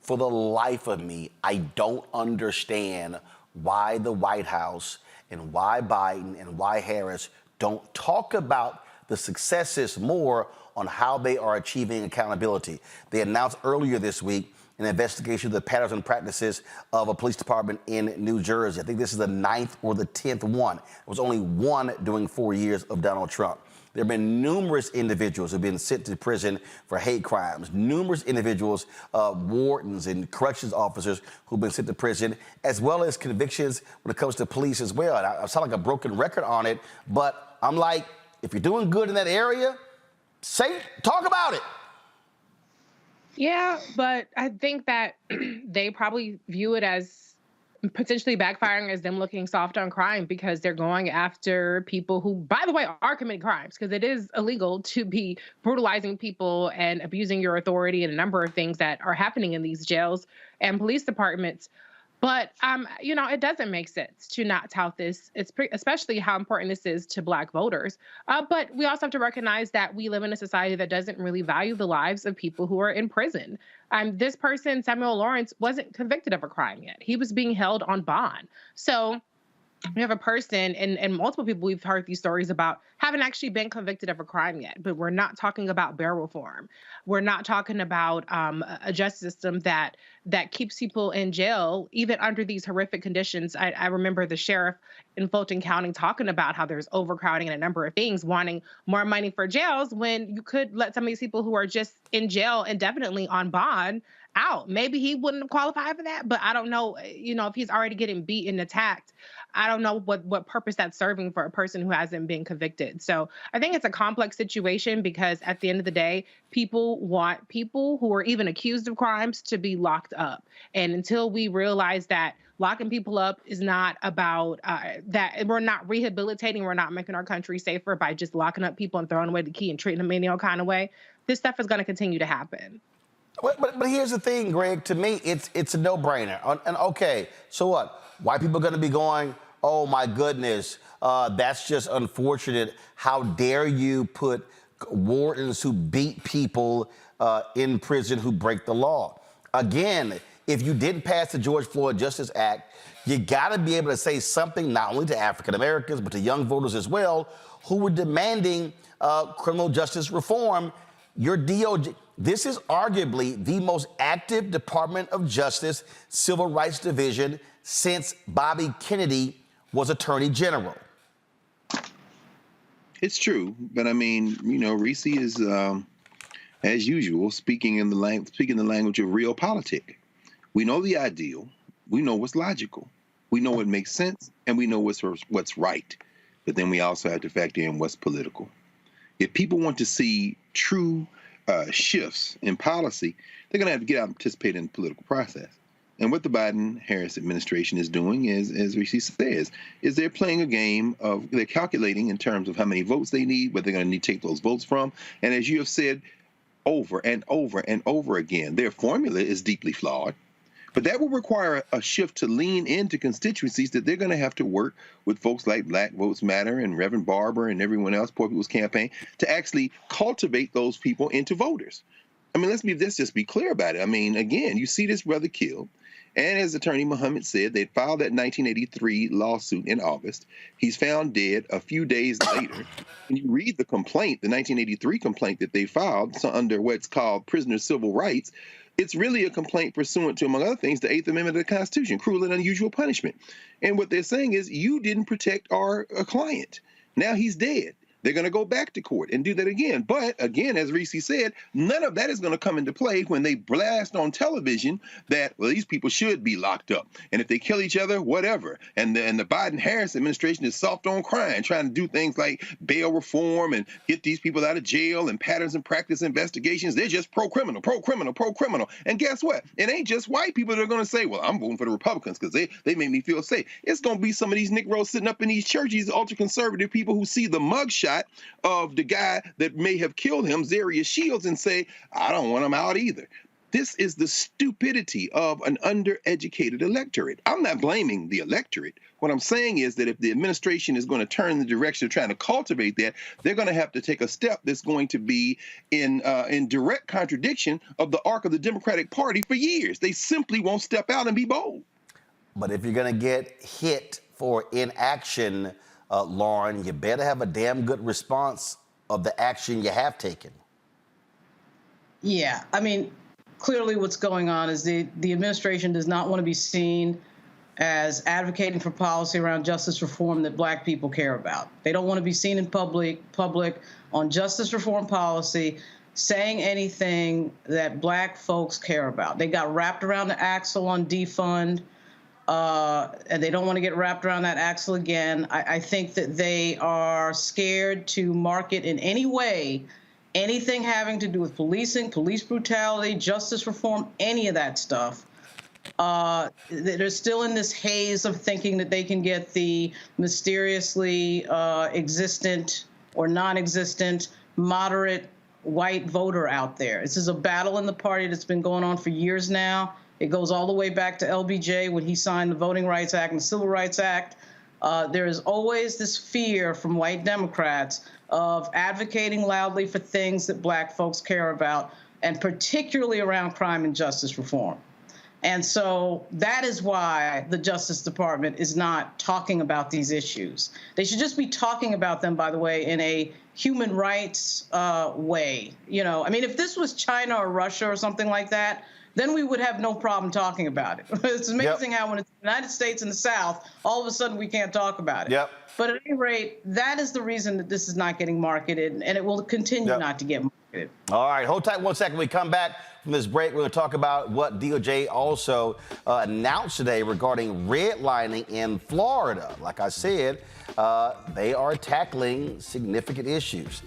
[SPEAKER 1] for the life of me, I don't understand why the White House and why Biden and why Harris don't talk about the successes more on how they are achieving accountability. They announced earlier this week an investigation of the patterns and practices of a police department in New Jersey. I think this is the 9th or the 10th one. There was only one during 4 years of Donald Trump. There have been numerous individuals who have been sent to prison for hate crimes, numerous individuals, wardens and corrections officers who've been sent to prison, as well as convictions when it comes to police as well. And I sound like a broken record on it, but I'm like, if you're doing good in that area, talk about it.
[SPEAKER 18] Yeah, but I think that they probably view it as potentially backfiring as them looking soft on crime because they're going after people who, by the way, are committing crimes, because it is illegal to be brutalizing people and abusing your authority and a number of things that are happening in these jails and police departments. But, you know, it doesn't make sense to not tout this, especially how important this is to Black voters. But we also have to recognize that we live in a society that doesn't really value the lives of people who are in prison. This person, Samuel Lawrence, wasn't convicted of a crime yet. He was being held on bond. So we have a person, and multiple people we've heard these stories about, haven't actually been convicted of a crime yet. But we're not talking about bail reform. We're not talking about a justice system that keeps people in jail, even under these horrific conditions. I remember the sheriff in Fulton County talking about how there's overcrowding and a number of things, wanting more money for jails when you could let some of these people who are just in jail indefinitely on bond out. Maybe he wouldn't qualify for that, but I don't know, you know, if he's already getting beat and attacked, I don't know what purpose that's serving for a person who hasn't been convicted. So I think it's a complex situation because at the end of the day, people want people who are even accused of crimes to be locked up. And until we realize that locking people up is not about that, we're not rehabilitating, we're not making our country safer by just locking up people and throwing away the key and treating them any old kind of way, this stuff is going to continue to happen.
[SPEAKER 1] But here's the thing, Greg. To me, it's a no-brainer. And okay, so what? White people are going to be going, oh, my goodness, that's just unfortunate. How dare you put wardens who beat people in prison who break the law? Again, if you didn't pass the George Floyd Justice Act, you got to be able to say something not only to African Americans, but to young voters as well, who were demanding criminal justice reform. Your DOJ, this is arguably the most active Department of Justice Civil Rights Division since Bobby Kennedy was Attorney General.
[SPEAKER 6] It's true, but I mean, you know, Reese is, as usual, speaking the language of realpolitik. We know the ideal, we know what's logical, we know what makes sense, and we know what's right. But then we also have to factor in what's political. If people want to see true shifts in policy, they're going to have to get out and participate in the political process. And what the Biden-Harris administration is doing is, as Rishi says, is they're playing a game of, they're calculating in terms of how many votes they need, where they're going to need to take those votes from. And as you have said over and over and over again, their formula is deeply flawed. But that will require a shift to lean into constituencies that they're going to have to work with folks like Black Votes Matter and Reverend Barber and everyone else, Poor People's Campaign, to actually cultivate those people into voters. I mean, let's just be clear about it. I mean, again, you see this brother killed. And as Attorney Muhammad said, they filed that 1983 lawsuit in August. He's found dead a few days later. And you read the complaint, the 1983 complaint that they filed under what's called prisoner civil rights. It's really a complaint pursuant to, among other things, the 8th Amendment of the Constitution, cruel and unusual punishment. And what they're saying is you didn't protect our client. Now he's dead. They're going to go back to court and do that again. But again, as Reese said, none of that is going to come into play when they blast on television that, well, these people should be locked up. And if they kill each other, whatever. And the Biden-Harris administration is soft on crime, trying to do things like bail reform and get these people out of jail and patterns and practice investigations. They're just pro-criminal, pro-criminal, pro-criminal. And guess what? It ain't just white people that are going to say, well, I'm voting for the Republicans because they make me feel safe. It's going to be some of these Negroes sitting up in these churches, ultra-conservative people who see the mugshot of the guy that may have killed him, Zarius Shields, and say, I don't want him out either. This is the stupidity of an undereducated electorate. I'm not blaming the electorate. What I'm saying is that if the administration is going to turn in the direction of trying to cultivate that, they're going to have to take a step that's going to be in direct contradiction of the arc of the Democratic Party for years. They simply won't step out and be bold.
[SPEAKER 1] But if you're going to get hit for inaction, Lauren, you better have a damn good response of the action you have taken.
[SPEAKER 4] Yeah, I mean, clearly what's going on is the administration does not want to be seen as advocating for policy around justice reform that Black people care about. They don't want to be seen in public on justice reform policy saying anything that Black folks care about. They got wrapped around the axle on defund, and they don't want to get wrapped around that axle again. I think that they are scared to market in any way anything having to do with policing, police brutality, justice reform, any of that stuff. They're still in this haze of thinking that they can get the mysteriously existent or non-existent moderate white voter out there. This is a battle in the party that's been going on for years now. It goes all the way back to LBJ when he signed the Voting Rights Act and the Civil Rights Act. There is always this fear from white Democrats of advocating loudly for things that Black folks care about, and particularly around crime and justice reform. And so that is why the Justice Department is not talking about these issues. They should just be talking about them, by the way, in a human rights way. You know, I mean, if this was China or Russia or something like that, then we would have no problem talking about it. It's amazing how when it's the United States and the South, all of a sudden we can't talk about it. But at any rate, that is the reason that this is not getting marketed, and it will continue not to get marketed.
[SPEAKER 1] All right, hold tight 1 second. When we come back from this break, we're going to talk about what DOJ also announced today regarding redlining in Florida. Like I said, they are tackling significant issues.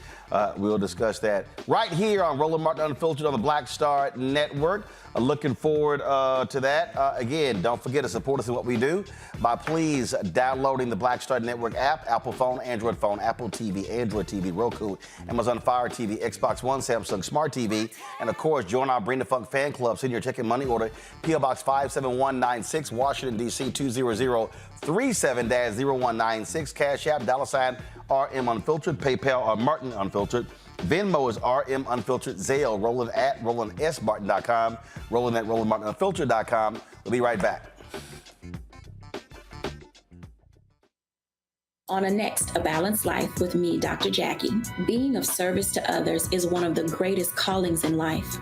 [SPEAKER 1] We'll discuss that right here on Roland Martin Unfiltered on the Black Star Network. Looking forward to that. Again, don't forget to support us in what we do by please downloading the Black Star Network app, Apple phone, Android phone, Apple TV, Android TV, Roku, Amazon Fire TV, Xbox One, Samsung Smart TV, and of course, join our Bring the Funk fan club. Send your check and money order, P.O. Box 57196, Washington, D.C. 20037-0196, Cash App, $RM Unfiltered, PayPal, Martin Unfiltered. Venmo is RM Unfiltered, Zelle, Roland at RolandSMartin.com, Roland at RolandMartinUnfiltered.com. We'll be right back.
[SPEAKER 8] On A Balanced Life with me, Dr. Jackie. Being of service to others is one of the greatest callings in life.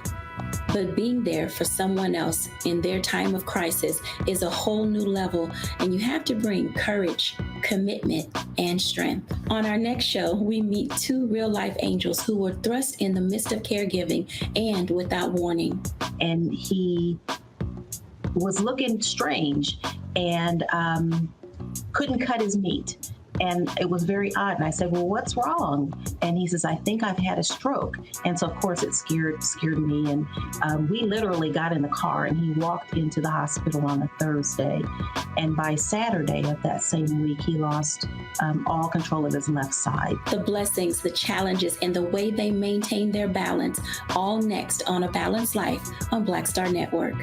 [SPEAKER 8] But being there for someone else in their time of crisis is a whole new level, and you have to bring courage, commitment, and strength. On our next show, we meet two real-life angels who were thrust in the midst of caregiving and without warning.
[SPEAKER 10] And he was looking strange and couldn't cut his meat. And it was very odd. And I said, well, what's wrong? And he says, I think I've had a stroke. And so, of course, it scared me. And we literally got in the car and he walked into the hospital on a Thursday. And by Saturday of that same week, he lost all control of his left side.
[SPEAKER 8] The blessings, the challenges, and the way they maintain their balance, all next on A Balanced Life on Black Star Network.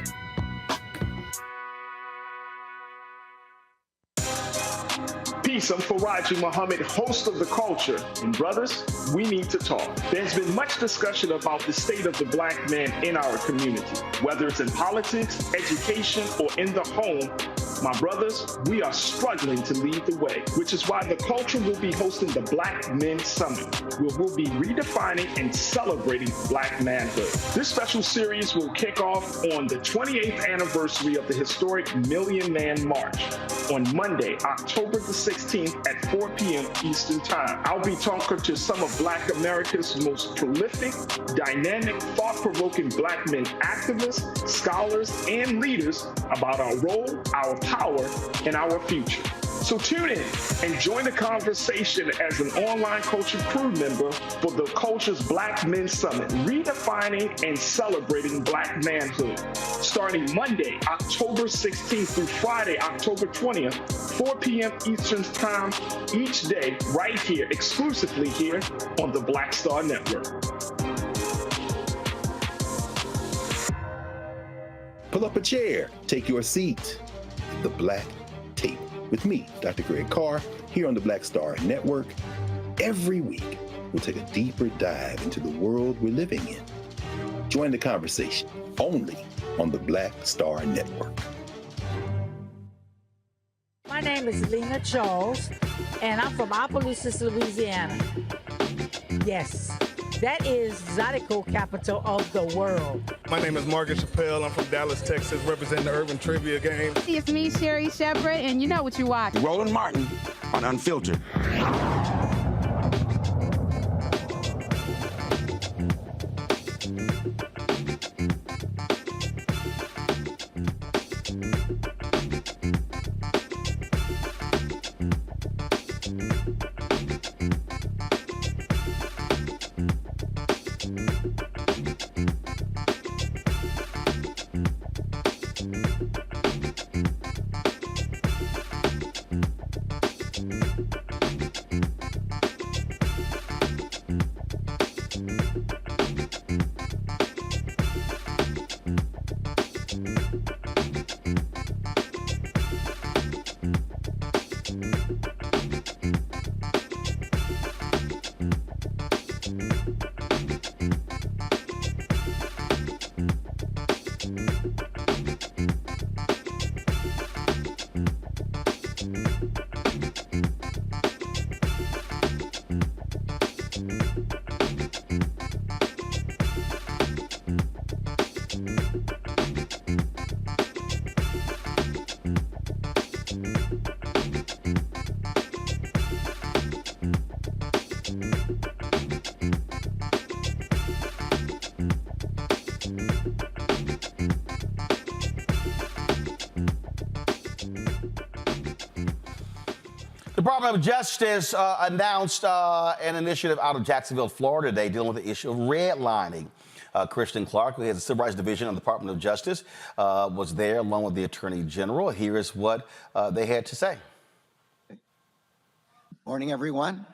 [SPEAKER 12] Peace, I'm Faraji Muhammad, host of The Culture. And brothers, we need to talk. There's been much discussion about the state of the Black man in our community, whether it's in politics, education, or in the home. My brothers, we are struggling to lead the way, which is why The Culture will be hosting the Black Men Summit, where we'll be redefining and celebrating Black manhood. This special series will kick off on the 28th anniversary of the historic Million Man March on Monday, October the 16th at 4 p.m. Eastern Time. I'll be talking to some of Black America's most prolific, dynamic, thought-provoking Black men activists, scholars, and leaders about our role, our power, and our future. So tune in and join the conversation as an online culture crew member for The Culture's Black Men Summit, redefining and celebrating Black manhood. Starting Monday, October 16th through Friday, October 20th, 4 p.m. Eastern Time each day, right here, exclusively here on the Black Star Network.
[SPEAKER 6] Pull up a chair, take your seat. The Black Tape with me, Dr. Greg Carr, here on the Black Star Network. Every week, we'll take a deeper dive into the world we're living in. Join the conversation only on the Black Star Network.
[SPEAKER 13] My name is Lena Charles, and I'm from Opelousas, Louisiana. Yes, that is Zydeco capital of the world.
[SPEAKER 7] My name is Margaret Chappelle. I'm from Dallas, Texas, representing the Urban Trivia Game.
[SPEAKER 14] It's me, Sherry Shepherd, and you know what you watch.
[SPEAKER 15] Roland Martin on Unfiltered.
[SPEAKER 1] Department of Justice announced an initiative out of Jacksonville, Florida today dealing with the issue of redlining. Kristen Clark, who heads the Civil Rights Division of the Department of Justice, was there along with the Attorney General. Here is what they had to say.
[SPEAKER 16] Morning, everyone.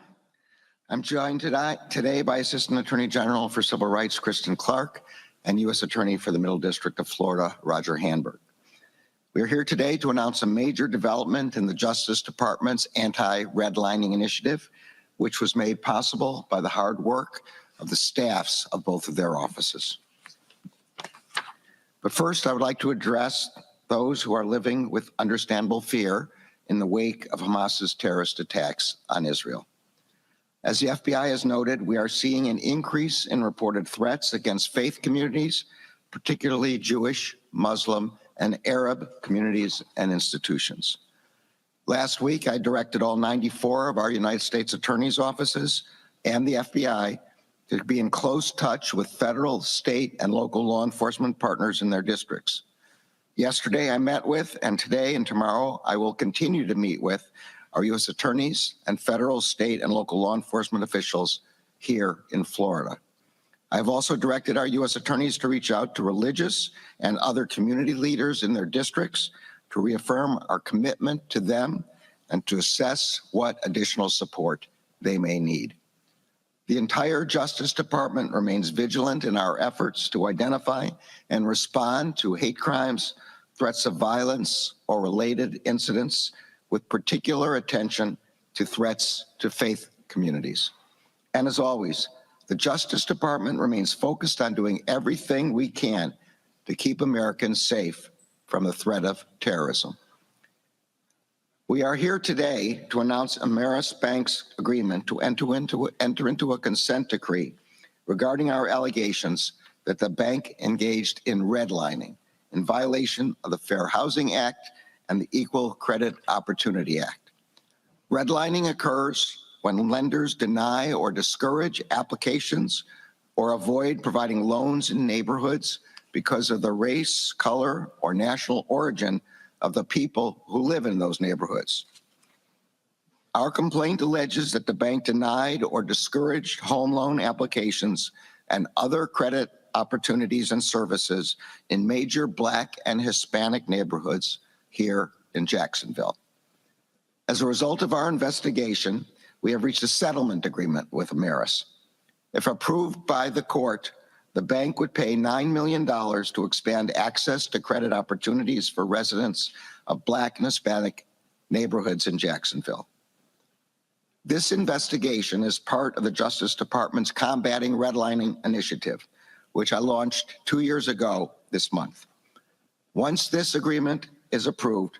[SPEAKER 16] I'm joined today by Assistant Attorney General for Civil Rights, Kristen Clark, and U.S. Attorney for the Middle District of Florida, Roger Handberg. We are here today to announce a major development in the Justice Department's anti-redlining initiative, which was made possible by the hard work of the staffs of both of their offices. But first, I would like to address those who are living with understandable fear in the wake of Hamas's terrorist attacks on Israel. As the FBI has noted, we are seeing an increase in reported threats against faith communities, particularly Jewish, Muslim, and Arab communities and institutions. Last week, I directed all 94 of our United States attorneys' offices and the FBI to be in close touch with federal, state, and local law enforcement partners in their districts. Yesterday, I met with, and today and tomorrow, I will continue to meet with our U.S. attorneys and federal, state, and local law enforcement officials here in Florida. I've also directed our U.S. attorneys to reach out to religious and other community leaders in their districts to reaffirm our commitment to them and to assess what additional support they may need. The entire Justice Department remains vigilant in our efforts to identify and respond to hate crimes, threats of violence, or related incidents, with particular attention to threats to faith communities. And as always, the Justice Department remains focused on doing everything we can to keep Americans safe from the threat of terrorism. We are here today to announce Ameris Bank's agreement to enter into a consent decree regarding our allegations that the bank engaged in redlining in violation of the Fair Housing Act and the Equal Credit Opportunity Act. Redlining occurs when lenders deny or discourage applications or avoid providing loans in neighborhoods because of the race, color, or national origin of the people who live in those neighborhoods. Our complaint alleges that the bank denied or discouraged home loan applications and other credit opportunities and services in major Black and Hispanic neighborhoods here in Jacksonville. As a result of our investigation, we have reached a settlement agreement with Ameris. If approved by the court, the bank would pay $9 million to expand access to credit opportunities for residents of Black and Hispanic neighborhoods in Jacksonville. This investigation is part of the Justice Department's Combating Redlining initiative, which I launched 2 years ago this month. Once this agreement is approved,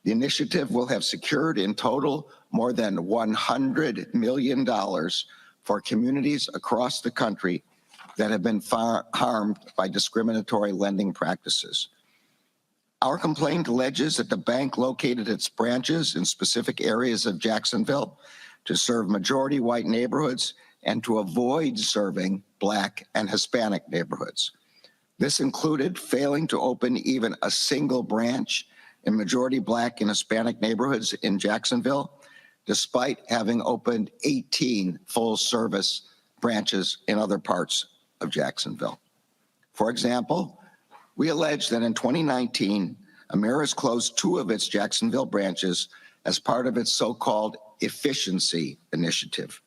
[SPEAKER 16] the initiative will have secured in total more than $100 million for communities across the country that have been harmed by discriminatory lending practices. Our complaint alleges that the bank located its branches in specific areas of Jacksonville to serve majority white neighborhoods and to avoid serving Black and Hispanic neighborhoods. This included failing to open even a single branch in majority Black and Hispanic neighborhoods in Jacksonville, despite having opened 18 full-service branches in other parts of Jacksonville. For example, we allege that in 2019, Ameris closed 2 of its Jacksonville branches as part of its so-called efficiency initiative.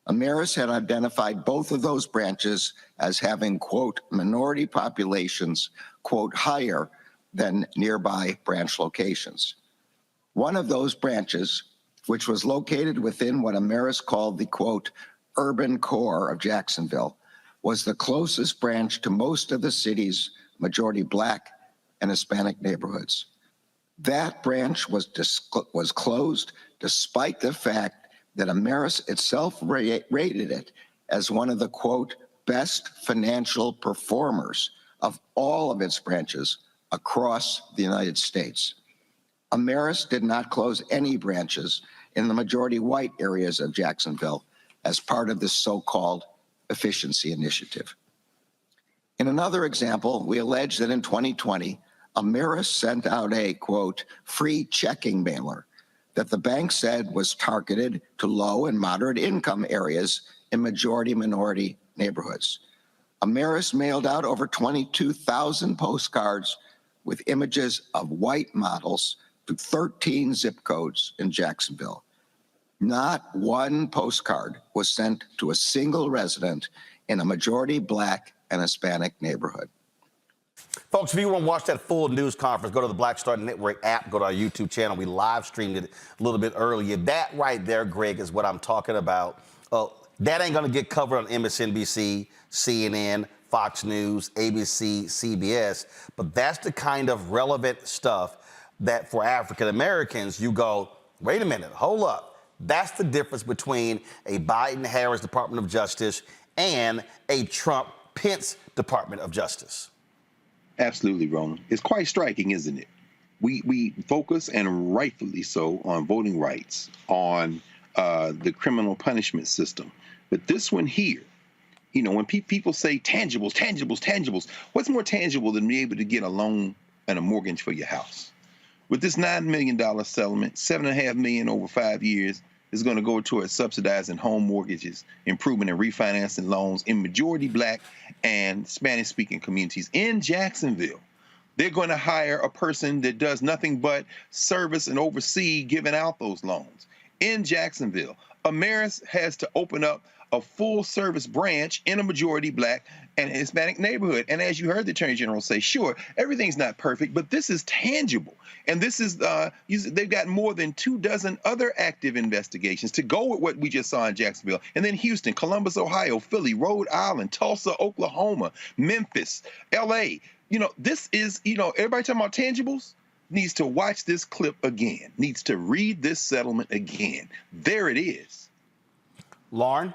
[SPEAKER 16] Ameris had identified both of those branches as having, quote, minority populations, quote, higher than nearby branch locations. One of those branches, which was located within what Ameris called the, quote, urban core of Jacksonville, was the closest branch to most of the city's majority Black and Hispanic neighborhoods. That branch was closed despite the fact that Ameris itself rated it as one of the, quote, best financial performers of all of its branches across the United States. Ameris did not close any branches in the majority white areas of Jacksonville as part of this so-called efficiency initiative. In another example, we allege that in 2020, Ameris sent out a, quote, free checking mailer that the bank said was targeted to low and moderate income areas in majority minority neighborhoods. Ameris mailed out over 22,000 postcards with images of white models to 13 zip codes in Jacksonville. Not one postcard was sent to a single resident in a majority Black and Hispanic neighborhood.
[SPEAKER 1] Folks, if you want to watch that full news conference, go to the Black Star Network app, go to our YouTube channel. We live streamed it a little bit earlier. That right there, Greg, is what I'm talking about. That ain't going to get covered on MSNBC, CNN, Fox News, ABC, CBS, but that's the kind of relevant stuff that for African Americans, you go, wait a minute, hold up. That's the difference between a Biden-Harris Department of Justice and a Trump-Pence Department of Justice.
[SPEAKER 6] Absolutely, Roland. It's quite striking, isn't it? We focus, and rightfully so, on voting rights, on the criminal punishment system. But this one here, you know, when people say tangibles, tangibles, tangibles, what's more tangible than being able to get a loan and a mortgage for your house? With this $9 million settlement, $7.5 million over 5 years is going to go towards subsidizing home mortgages, improving and refinancing loans in majority Black and Spanish-speaking communities in Jacksonville. They're going to hire a person that does nothing but service and oversee giving out those loans. In Jacksonville, Ameris has to open up a full-service branch in a majority Black and Hispanic neighborhood. And as you heard the Attorney General say, sure, everything's not perfect, but this is tangible. And this is, they've got more than 24 other active investigations to go with what we just saw in Jacksonville. And then Houston, Columbus, Ohio, Philly, Rhode Island, Tulsa, Oklahoma, Memphis, LA. You know, this is, you know, everybody talking about tangibles needs to watch this clip again, needs to read this settlement again. There it is.
[SPEAKER 1] Lauren?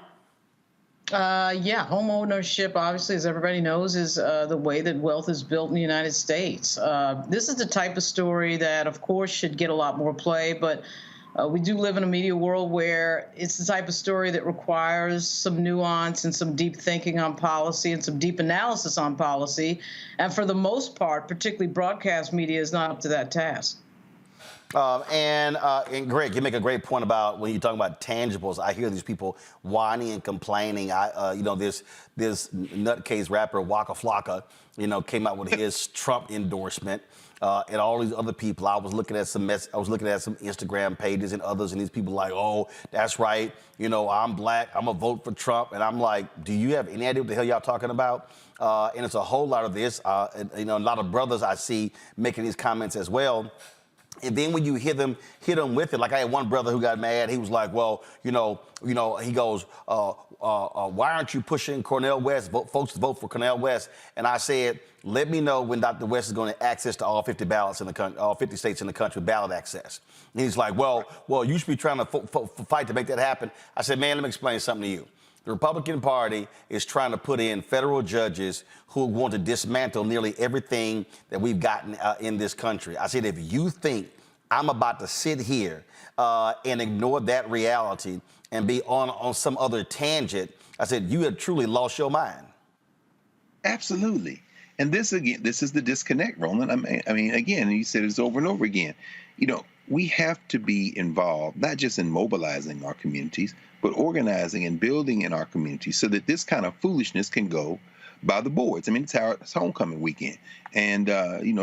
[SPEAKER 4] Yeah, home ownership, obviously, as everybody knows, is the way that wealth is built in the United States. This is the type of story that, of course, should get a lot more play, but we do live in a media world where it's the type of story that requires some nuance and some deep thinking on policy and some deep analysis on policy. And for the most part, particularly broadcast media, is not up to that task.
[SPEAKER 1] And Greg, you make a great point about when you're talking about tangibles. I hear these people whining and complaining. This nutcase rapper Waka Flocka, came out with his Trump endorsement, and all these other people. I was looking at some Instagram pages and others, and these people like, oh, that's right. I'm black. I'm gonna vote for Trump, and I'm like, do you have any idea what the hell y'all talking about? And it's a whole lot of this. A lot of brothers I see making these comments as well. And then when you hit them with it, like I had one brother who got mad. He was like, well, he goes, why aren't you pushing Cornel West, folks to vote for Cornel West? And I said, let me know when Dr. West is going to access to all 50 ballots in the country, all 50 states in the country, ballot access. And he's like, well, you should be trying to fight to make that happen. I said, man, let me explain something to you. The Republican Party is trying to put in federal judges who want to dismantle nearly everything that we've gotten in this country. I said, if you think I'm about to sit here and ignore that reality and be on some other tangent, I said, you have truly lost your mind.
[SPEAKER 6] Absolutely. And this is the disconnect, Roland. I mean, again, you said this over and over again. We have to be involved, not just in mobilizing our communities, but organizing and building in our communities so that this kind of foolishness can go by the boards. I mean, it's homecoming weekend. And,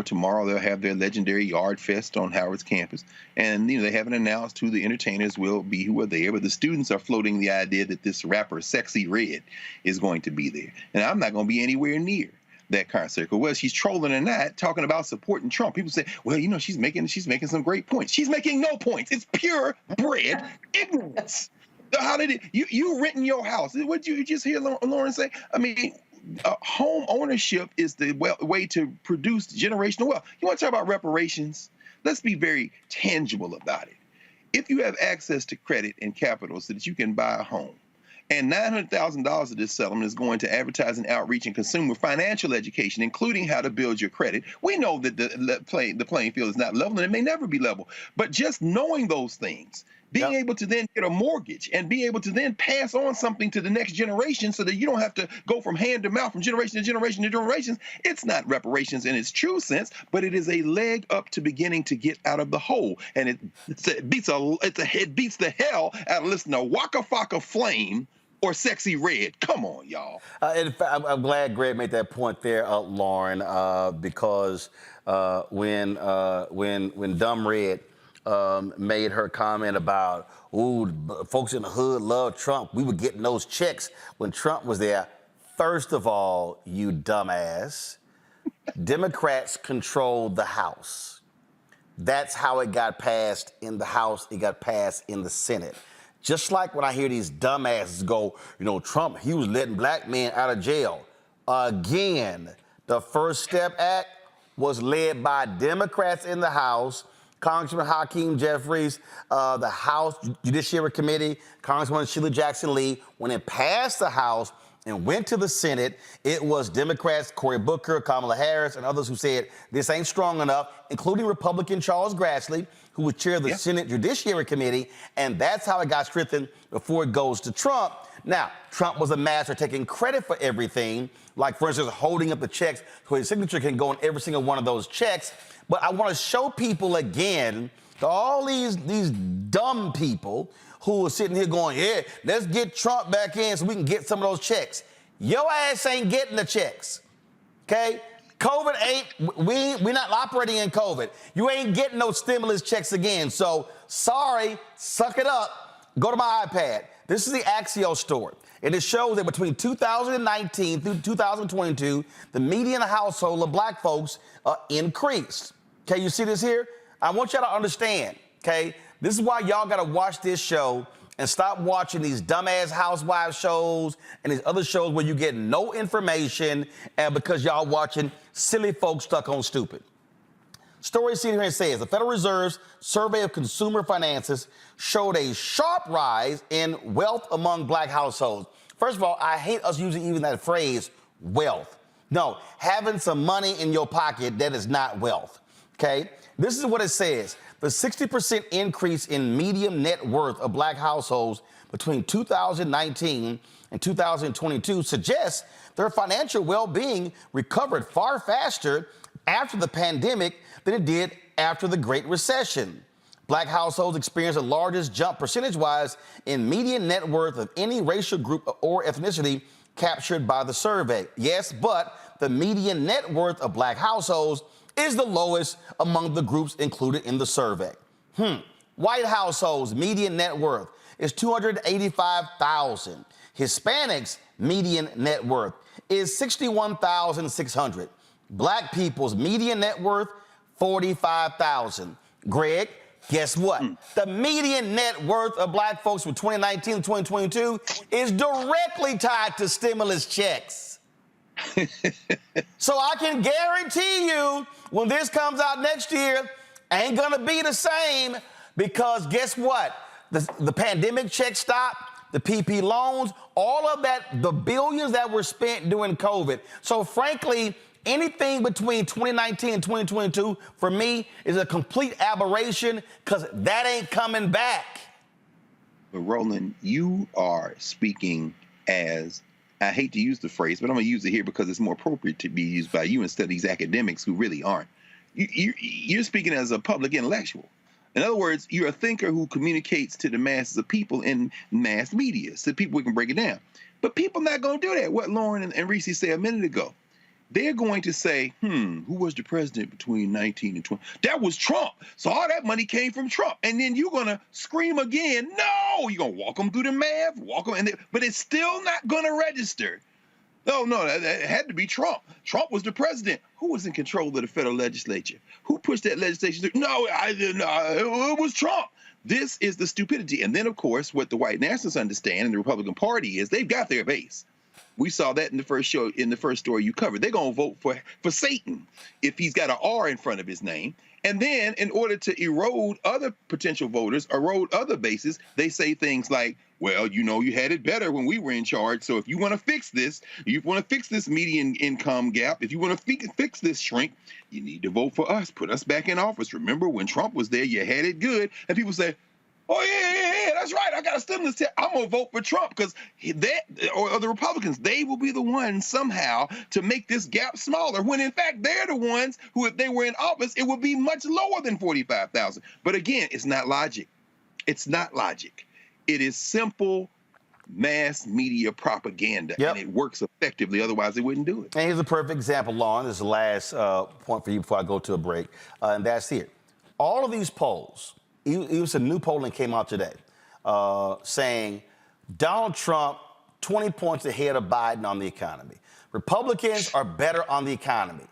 [SPEAKER 6] tomorrow they'll have their legendary Yard Fest on Howard's campus. And, they haven't announced who the entertainers will be who are there, but the students are floating the idea that this rapper, Sexy Red, is going to be there. And I'm not going to be anywhere near that concert. Well, she's trolling or not, talking about supporting Trump. People say, well, she's making some great points. She's making no points. It's purebred ignorance. How did you rent in your house? What did you just hear Lauren say? I mean, home ownership is the way to produce generational wealth. You want to talk about reparations? Let's be very tangible about it. If you have access to credit and capital so that you can buy a home, and $900,000 of this settlement is going to advertising, outreach, and consumer financial education, including how to build your credit. We know that the playing field is not level, and it may never be level. But just knowing those things, being able to then get a mortgage and be able to then pass on something to the next generation so that you don't have to go from hand to mouth, from generation to generation to generations, it's not reparations in its true sense, but it is a leg up to beginning to get out of the hole. And it beats the hell out of listening to Waka Flocka Flame or Sexy Red. Come on, y'all.
[SPEAKER 1] In fact, I'm glad Greg made that point there, Lauren, because when Dumb Red made her comment about, ooh, folks in the hood love Trump, we were getting those checks when Trump was there. First of all, you dumbass, Democrats controlled the House. That's how it got passed in the House. It got passed in the Senate. Just like when I hear these dumbasses go, Trump, he was letting black men out of jail. Again, the First Step Act was led by Democrats in the House, Congressman Hakeem Jeffries, the House Judiciary Committee, Congresswoman Sheila Jackson Lee. When it passed the House and went to the Senate, it was Democrats, Cory Booker, Kamala Harris, and others who said this ain't strong enough, including Republican Charles Grassley, who was chair of the Senate Judiciary Committee, and that's how it got strengthened before it goes to Trump. Now, Trump was a master taking credit for everything, like, for instance, holding up the checks so his signature can go on every single one of those checks. But I want to show people again, to all these dumb people who are sitting here going, yeah, let's get Trump back in so we can get some of those checks. Your ass ain't getting the checks, okay? COVID we're not operating in COVID. You ain't getting no stimulus checks again. So, sorry, suck it up. Go to my iPad. This is the Axios story. And it shows that between 2019 through 2022, the median household of black folks increased. Okay, you see this here? I want y'all to understand, okay? This is why y'all got to watch this show and stop watching these dumbass housewives shows and these other shows where you get no information and because y'all watching silly folks stuck on stupid. Story seen here and says the Federal Reserve's survey of consumer finances showed a sharp rise in wealth among black households. First of all, I hate us using even that phrase, wealth. No, having some money in your pocket, that is not wealth, okay? This is what it says. The 60% increase in median net worth of black households between 2019 and 2022 suggests their financial well-being recovered far faster after the pandemic than it did after the Great Recession. Black households experience the largest jump percentage-wise in median net worth of any racial group or ethnicity captured by the survey. Yes, but the median net worth of black households is the lowest among the groups included in the survey. White households' median net worth is $285,000. Hispanics' median net worth is $61,600. Black people's median net worth, $45,000. Greg, guess what? The median net worth of black folks from 2019 to 2022 is directly tied to stimulus checks. So I can guarantee you when this comes out next year, ain't gonna be the same, because guess what? The pandemic check stopped, the PP loans, all of that, the billions that were spent during COVID. So frankly, anything between 2019 and 2022 for me is a complete aberration, because that ain't coming back.
[SPEAKER 6] But Roland, you are speaking as, I hate to use the phrase, but I'm going to use it here because it's more appropriate to be used by you instead of these academics who really aren't. You're speaking as a public intellectual. In other words, you're a thinker who communicates to the masses of people in mass media, so people can break it down. But people not going to do that. What Lauren and Reese said a minute ago. They're going to say, who was the president between 19 and 20? That was Trump. So all that money came from Trump. And then you're going to scream again, no, you're going to walk them through the math, but it's still not going to register. No, that had to be Trump. Trump was the president. Who was in control of the federal legislature? Who pushed that legislation through? No, it was Trump. This is the stupidity. And then, of course, what the white nationalists understand and the Republican Party is they've got their base. We saw that in the first show, in the first story you covered. They're going to vote for Satan if he's got an R in front of his name. And then in order to erode other potential voters, erode other bases, they say things like, well, you had it better when we were in charge. So if you want to fix this, you want to fix this median income gap, if you want to fix this shrink, you need to vote for us. Put us back in office. Remember when Trump was there, you had it good. And people say, oh, yeah, that's right. I got a stimulus check. I'm going to vote for Trump because or the Republicans, they will be the ones somehow to make this gap smaller, when in fact they're the ones who, if they were in office, it would be much lower than 45,000. But again, it's not logic. It's not logic. It is simple mass media propaganda, and it works effectively. Otherwise, they wouldn't do it.
[SPEAKER 1] And here's a perfect example, Lauren. This is the last point for you before I go to a break, and that's here. All of these polls, even some new polling came out today saying Donald Trump 20 points ahead of Biden on the economy. Republicans are better on the economy.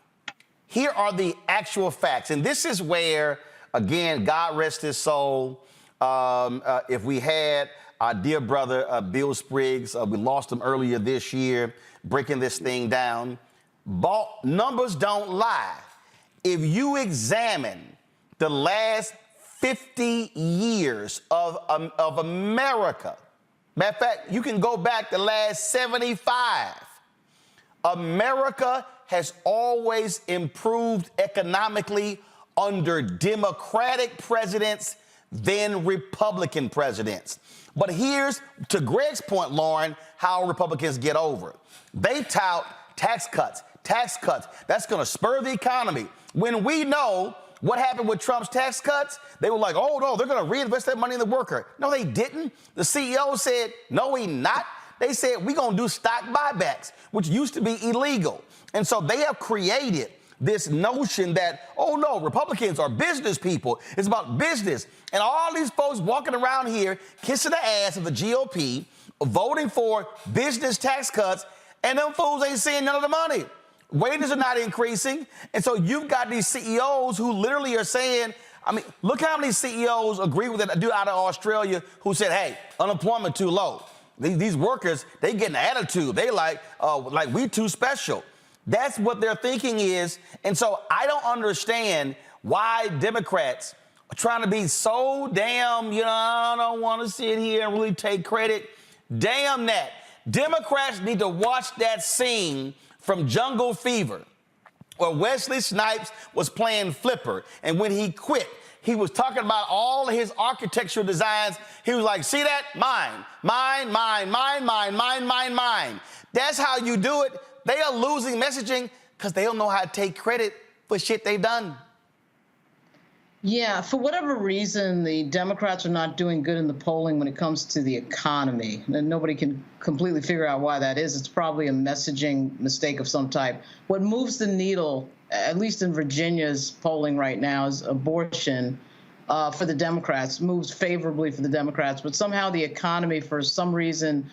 [SPEAKER 1] Here are the actual facts. And this is where, again, God rest his soul. If we had our dear brother, Bill Spriggs, we lost him earlier this year, breaking this thing down. Numbers don't lie. If you examine the last 50 years of America. Matter of fact, you can go back the last 75. America has always improved economically under Democratic presidents than Republican presidents. But here's, to Greg's point, Lauren, how Republicans get over it. They tout tax cuts. That's going to spur the economy. When we know what happened with Trump's tax cuts, they were like, oh, no, they're going to reinvest that money in the worker. No, they didn't. The CEO said, no, he not. They said, we're going to do stock buybacks, which used to be illegal. And so they have created this notion that, oh, no, Republicans are business people. It's about business. And all these folks walking around here kissing the ass of the GOP, voting for business tax cuts, and them fools ain't seeing none of the money. Wages are not increasing. And so you've got these CEOs who literally are saying, I mean, look how many CEOs agree with that dude out of Australia who said, hey, unemployment too low. These workers, they get an attitude. They like we too special. That's what their thinking is. And so I don't understand why Democrats are trying to be so damn, I don't want to sit here and really take credit. Damn that. Democrats need to watch that scene from Jungle Fever, where Wesley Snipes was playing flipper. And when he quit, he was talking about all of his architectural designs. He was like, see that? Mine. That's how you do it. They are losing messaging because they don't know how to take credit for shit they've done.
[SPEAKER 4] Yeah, for whatever reason, the Democrats are not doing good in the polling when it comes to the economy. And nobody can completely figure out why that is. It's probably a messaging mistake of some type. What moves the needle, at least in Virginia's polling right now, is abortion for the Democrats, moves favorably for the Democrats. But somehow the economy, for some reason,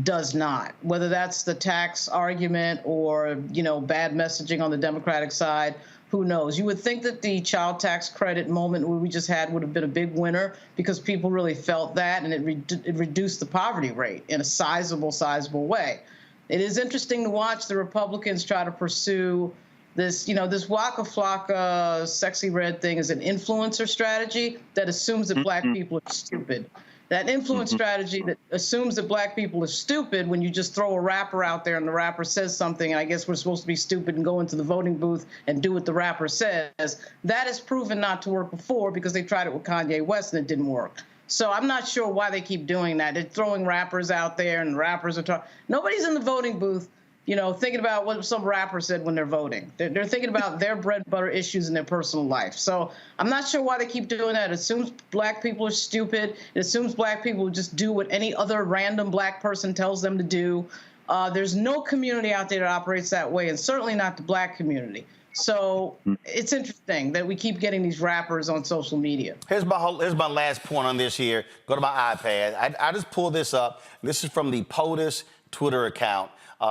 [SPEAKER 4] does not. Whether that's the tax argument or, bad messaging on the Democratic side, who knows? You would think that the child tax credit moment we just had would have been a big winner because people really felt that, and it reduced the poverty rate in a sizable way. It is interesting to watch the Republicans try to pursue this, this Waka Flocka sexy red thing as an influencer strategy that assumes that black people are stupid. That influence strategy that assumes that black people are stupid when you just throw a rapper out there and the rapper says something, and I guess we're supposed to be stupid and go into the voting booth and do what the rapper says. That is proven not to work before because they tried it with Kanye West and it didn't work. So I'm not sure why they keep doing that. They're throwing rappers out there and rappers are talking. Nobody's in the voting booth, thinking about what some rapper said when they're voting. They're thinking about their bread and butter issues in their personal life. So I'm not sure why they keep doing that. It assumes black people are stupid. It assumes black people just do what any other random black person tells them to do. There's no community out there that operates that way, and certainly not the black community. So it's interesting that we keep getting these rappers on social media.
[SPEAKER 1] Here's my last point on this here. Go to my iPad. I just pulled this up. This is from the POTUS Twitter account.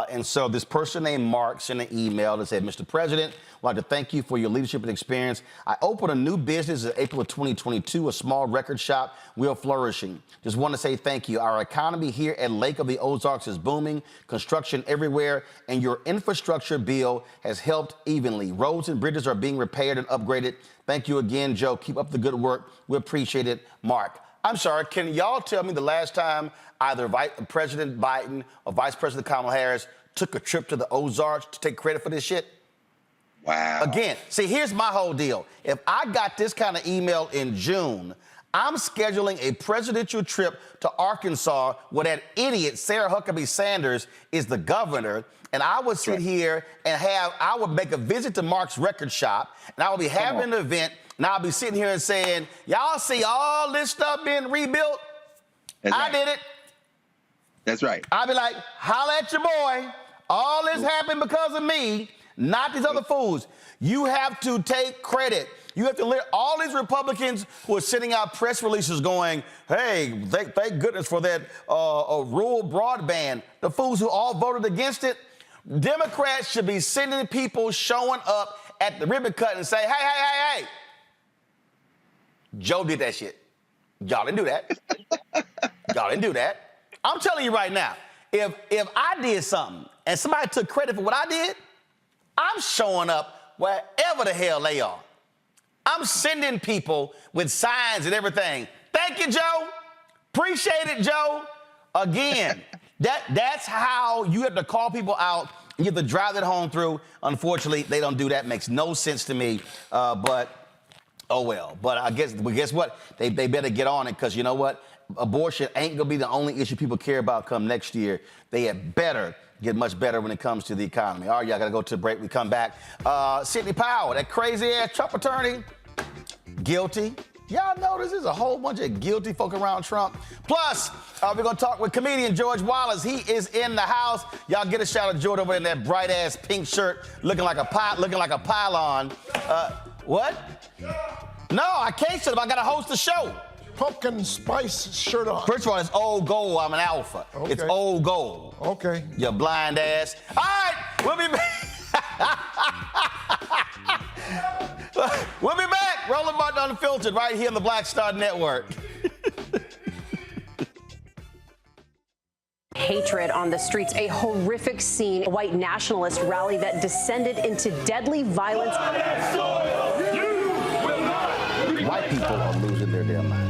[SPEAKER 1] And so this person named Mark sent an email that said, Mr. President, I'd like to thank you for your leadership and experience. I opened a new business in April of 2022, a small record shop. We are flourishing. Just want to say thank you. Our economy here at Lake of the Ozarks is booming, construction everywhere, and your infrastructure bill has helped evenly. Roads and bridges are being repaired and upgraded. Thank you again, Joe. Keep up the good work. We appreciate it, Mark. I'm sorry, can y'all tell me the last time either President Biden or Vice President Kamala Harris took a trip to the Ozarks to take credit for this shit?
[SPEAKER 17] Wow.
[SPEAKER 1] Again, see, here's my whole deal. If I got this kind of email in June, I'm scheduling a presidential trip to Arkansas where that idiot Sarah Huckabee Sanders is the governor, and I would sit here and I would make a visit to Mark's record shop, and I would be having an event, and I'll be sitting here and saying, y'all see all this stuff being rebuilt? I did it.
[SPEAKER 17] That's right.
[SPEAKER 1] I'll be like, holla at your boy. All this happened because of me, not these other fools. You have to take credit. You have to let all these Republicans who are sending out press releases going, hey, thank goodness for that rural broadband. The fools who all voted against it. Democrats should be sending people showing up at the ribbon cut and say, hey. Joe did that shit. Y'all didn't do that. Y'all didn't do that. I'm telling you right now, if I did something and somebody took credit for what I did, I'm showing up wherever the hell they are. I'm sending people with signs and everything. Thank you, Joe. Appreciate it, Joe. Again, that's how you have to call people out. You have to drive that home through. Unfortunately, they don't do that. Makes no sense to me. But oh well. But guess what? They better get on it, because you know what? Abortion ain't gonna be the only issue people care about come next year. They had better get much better when it comes to the economy. All right, y'all gotta go to the break. We come back. Sidney Powell, that crazy ass Trump attorney, guilty. Y'all notice there's a whole bunch of guilty folk around Trump. Plus, we're gonna talk with comedian George Wallace. He is in the house. Y'all get a shot of George over in that bright ass pink shirt, looking like a pylon. What? No, I can't shut up. I gotta host the show.
[SPEAKER 19] Pumpkin spice shirt on.
[SPEAKER 1] First of all, it's old gold. I'm an alpha. Okay. It's old gold.
[SPEAKER 19] Okay.
[SPEAKER 1] You blind ass. All right, we'll be back. We'll be back. Roland Martin Unfiltered right here on the Black Star Network.
[SPEAKER 28] Hatred on the streets, a horrific scene, a white nationalist rally that descended into deadly violence.
[SPEAKER 1] White people are losing their damn minds.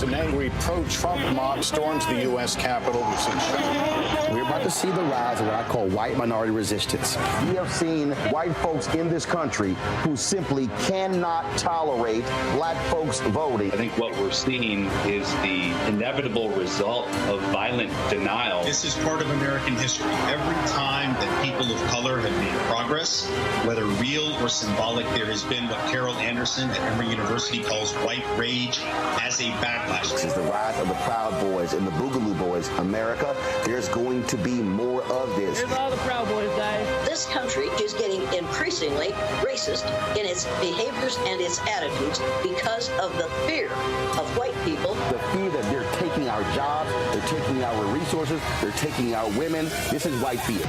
[SPEAKER 21] An angry pro-Trump mob storms the U.S. Capitol. We've seen
[SPEAKER 1] about to see the rise of what I call white minority resistance. We have seen white folks in this country who simply cannot tolerate black folks voting.
[SPEAKER 2] I think what we're seeing is the inevitable result of violent denial.
[SPEAKER 3] This is part of American history. Every time that people of color have made progress, whether real or symbolic, there has been what Carol Anderson at Emory University calls white rage as a backlash.
[SPEAKER 1] This is the rise of the Proud Boys and the Boogaloo Boys. America, there's going to be more of this.
[SPEAKER 13] Here's all the Proud Boys, guys.
[SPEAKER 5] This country is getting increasingly racist in its behaviors and its attitudes because of the fear of white people.
[SPEAKER 1] The fear that they're taking our jobs, they're taking our resources, they're taking our women. This is white fear.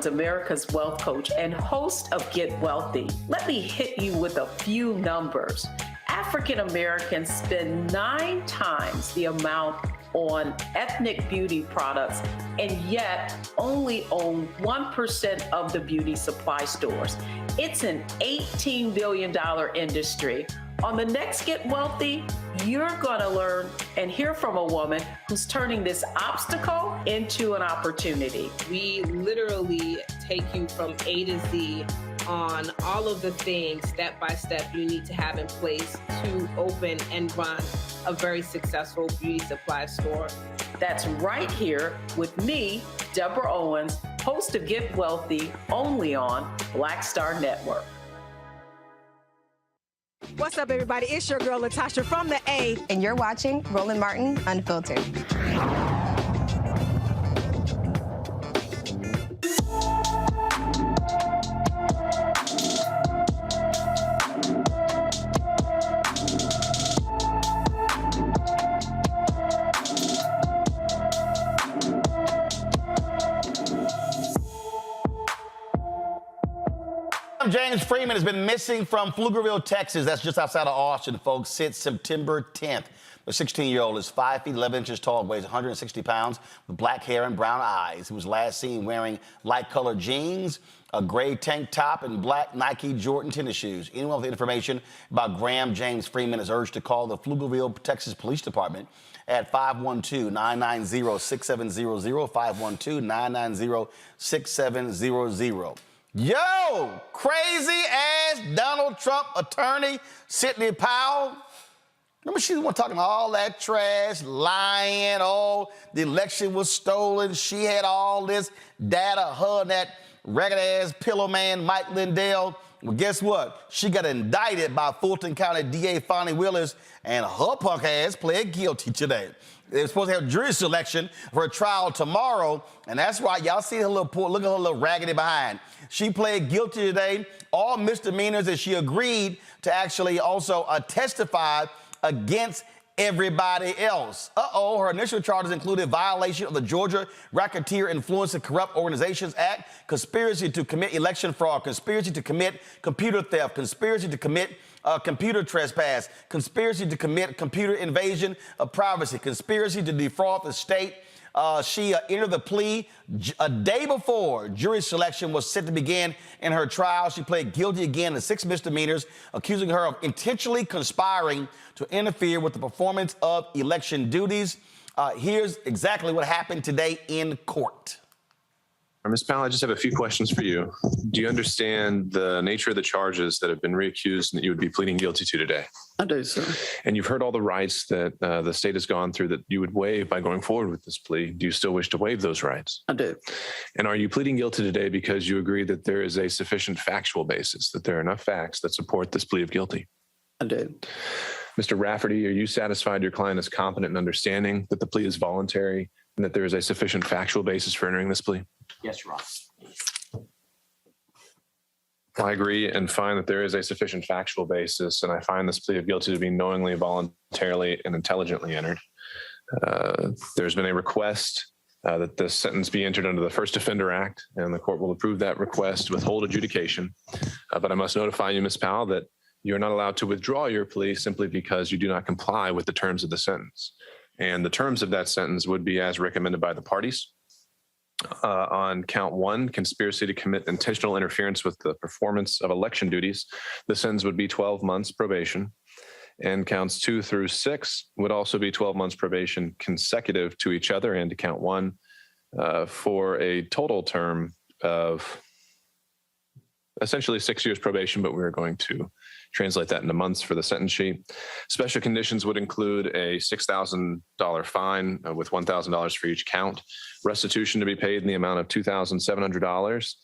[SPEAKER 20] America's wealth coach and host of Get Wealthy. Let me hit you with a few numbers. African Americans spend 9 times the amount on ethnic beauty products and yet only own 1% of the beauty supply stores. It's an $18 billion industry. On the next Get Wealthy, you're going to learn and hear from a woman who's turning this obstacle into an opportunity.
[SPEAKER 18] We literally take you from A to Z on all of the things step by step you need to have in place to open and run a very successful beauty supply store.
[SPEAKER 20] That's right here with me, Deborah Owens, host of Get Wealthy, only on Black Star Network.
[SPEAKER 21] What's up, everybody? It's your girl, Latasha from the A.
[SPEAKER 22] And you're watching Roland Martin Unfiltered.
[SPEAKER 1] James Freeman has been missing from Pflugerville, Texas. That's just outside of Austin, folks, since September 10th. The 16-year-old is 5 feet 11 inches tall, weighs 160 pounds, with black hair and brown eyes. He was last seen wearing light-colored jeans, a gray tank top, and black Nike Jordan tennis shoes. Anyone with information about Graham James Freeman is urged to call the Pflugerville, Texas Police Department at 512-990-6700, 512-990-6700. Yo, crazy ass Donald Trump attorney Sidney Powell. Remember, she's the one talking all that trash, lying, oh, the election was stolen. She had all this data, her and that ragged-ass pillow man, Mike Lindell. Well, guess what? She got indicted by Fulton County DA Fonnie Willis, and her punk ass pled guilty today. They're supposed to have jury selection for a trial tomorrow, and that's why y'all see her little poor, look at her little raggedy behind. She pled guilty today, all misdemeanors, and she agreed to actually also testify against everybody else. Her initial charges included violation of the Georgia Racketeer Influence and Corrupt Organizations Act, conspiracy to commit election fraud, conspiracy to commit computer theft, conspiracy to commit computer trespass, conspiracy to commit computer invasion of privacy, conspiracy to defraud the state. She entered the plea a day before jury selection was set to begin in her trial. She pled guilty again to 6 misdemeanors, accusing her of intentionally conspiring to interfere with the performance of election duties. Here's exactly what happened today in court.
[SPEAKER 23] Ms. Powell, I just have a few questions for you. Do you understand the nature of the charges that have been reaccused and that you would be pleading guilty to today?
[SPEAKER 24] I do, sir.
[SPEAKER 23] And you've heard all the rights that the state has gone through that you would waive by going forward with this plea. Do you still wish to waive those rights?
[SPEAKER 24] I do.
[SPEAKER 23] And are you pleading guilty today because you agree that there is a sufficient factual basis, that there are enough facts that support this plea of guilty?
[SPEAKER 24] I do.
[SPEAKER 23] Mr. Rafferty, are you satisfied your client is competent in understanding that the plea is voluntary and that there is a sufficient factual basis for entering this plea?
[SPEAKER 24] Yes, Your Honor.
[SPEAKER 23] I agree and find that there is a sufficient factual basis, and I find this plea of guilty to be knowingly, voluntarily, and intelligently entered. There's been a request that this sentence be entered under the First Offender Act, and the court will approve that request, withhold adjudication. But I must notify you, Ms. Powell, that you're not allowed to withdraw your plea simply because you do not comply with the terms of the sentence. And the terms of that sentence would be as recommended by the parties. On count 1, conspiracy to commit intentional interference with the performance of election duties, the sentence would be 12 months probation. And counts 2 through 6 would also be 12 months probation consecutive to each other and to count 1 for a total term of essentially 6 years probation, but we're going to translate that into months for the sentence sheet. Special conditions would include a $6,000 fine with $1,000 for each count, restitution to be paid in the amount of $2,700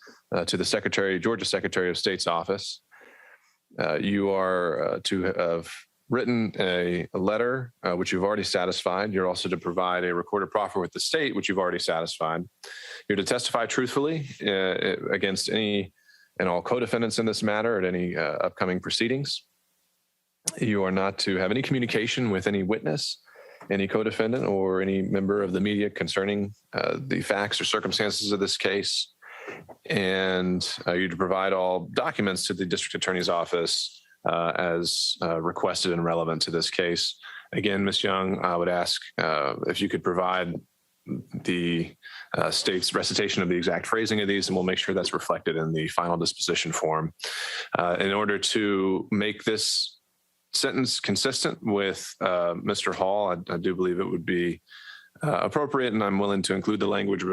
[SPEAKER 23] to the Georgia Secretary of State's office. You are to have written a letter, which you've already satisfied. You're also to provide a recorded proffer with the state, which you've already satisfied. You're to testify truthfully against any and all co-defendants in this matter at any upcoming proceedings. You are not to have any communication with any witness, any co-defendant, or any member of the media concerning the facts or circumstances of this case. And you're to provide all documents to the district attorney's office as requested and relevant to this case. Again, Ms. Young, I would ask if you could provide the state's recitation of the exact phrasing of these, and we'll make sure that's reflected in the final disposition form. In order to make this sentence consistent with Mr. Hall, I do believe it would be appropriate, and I'm willing to include the language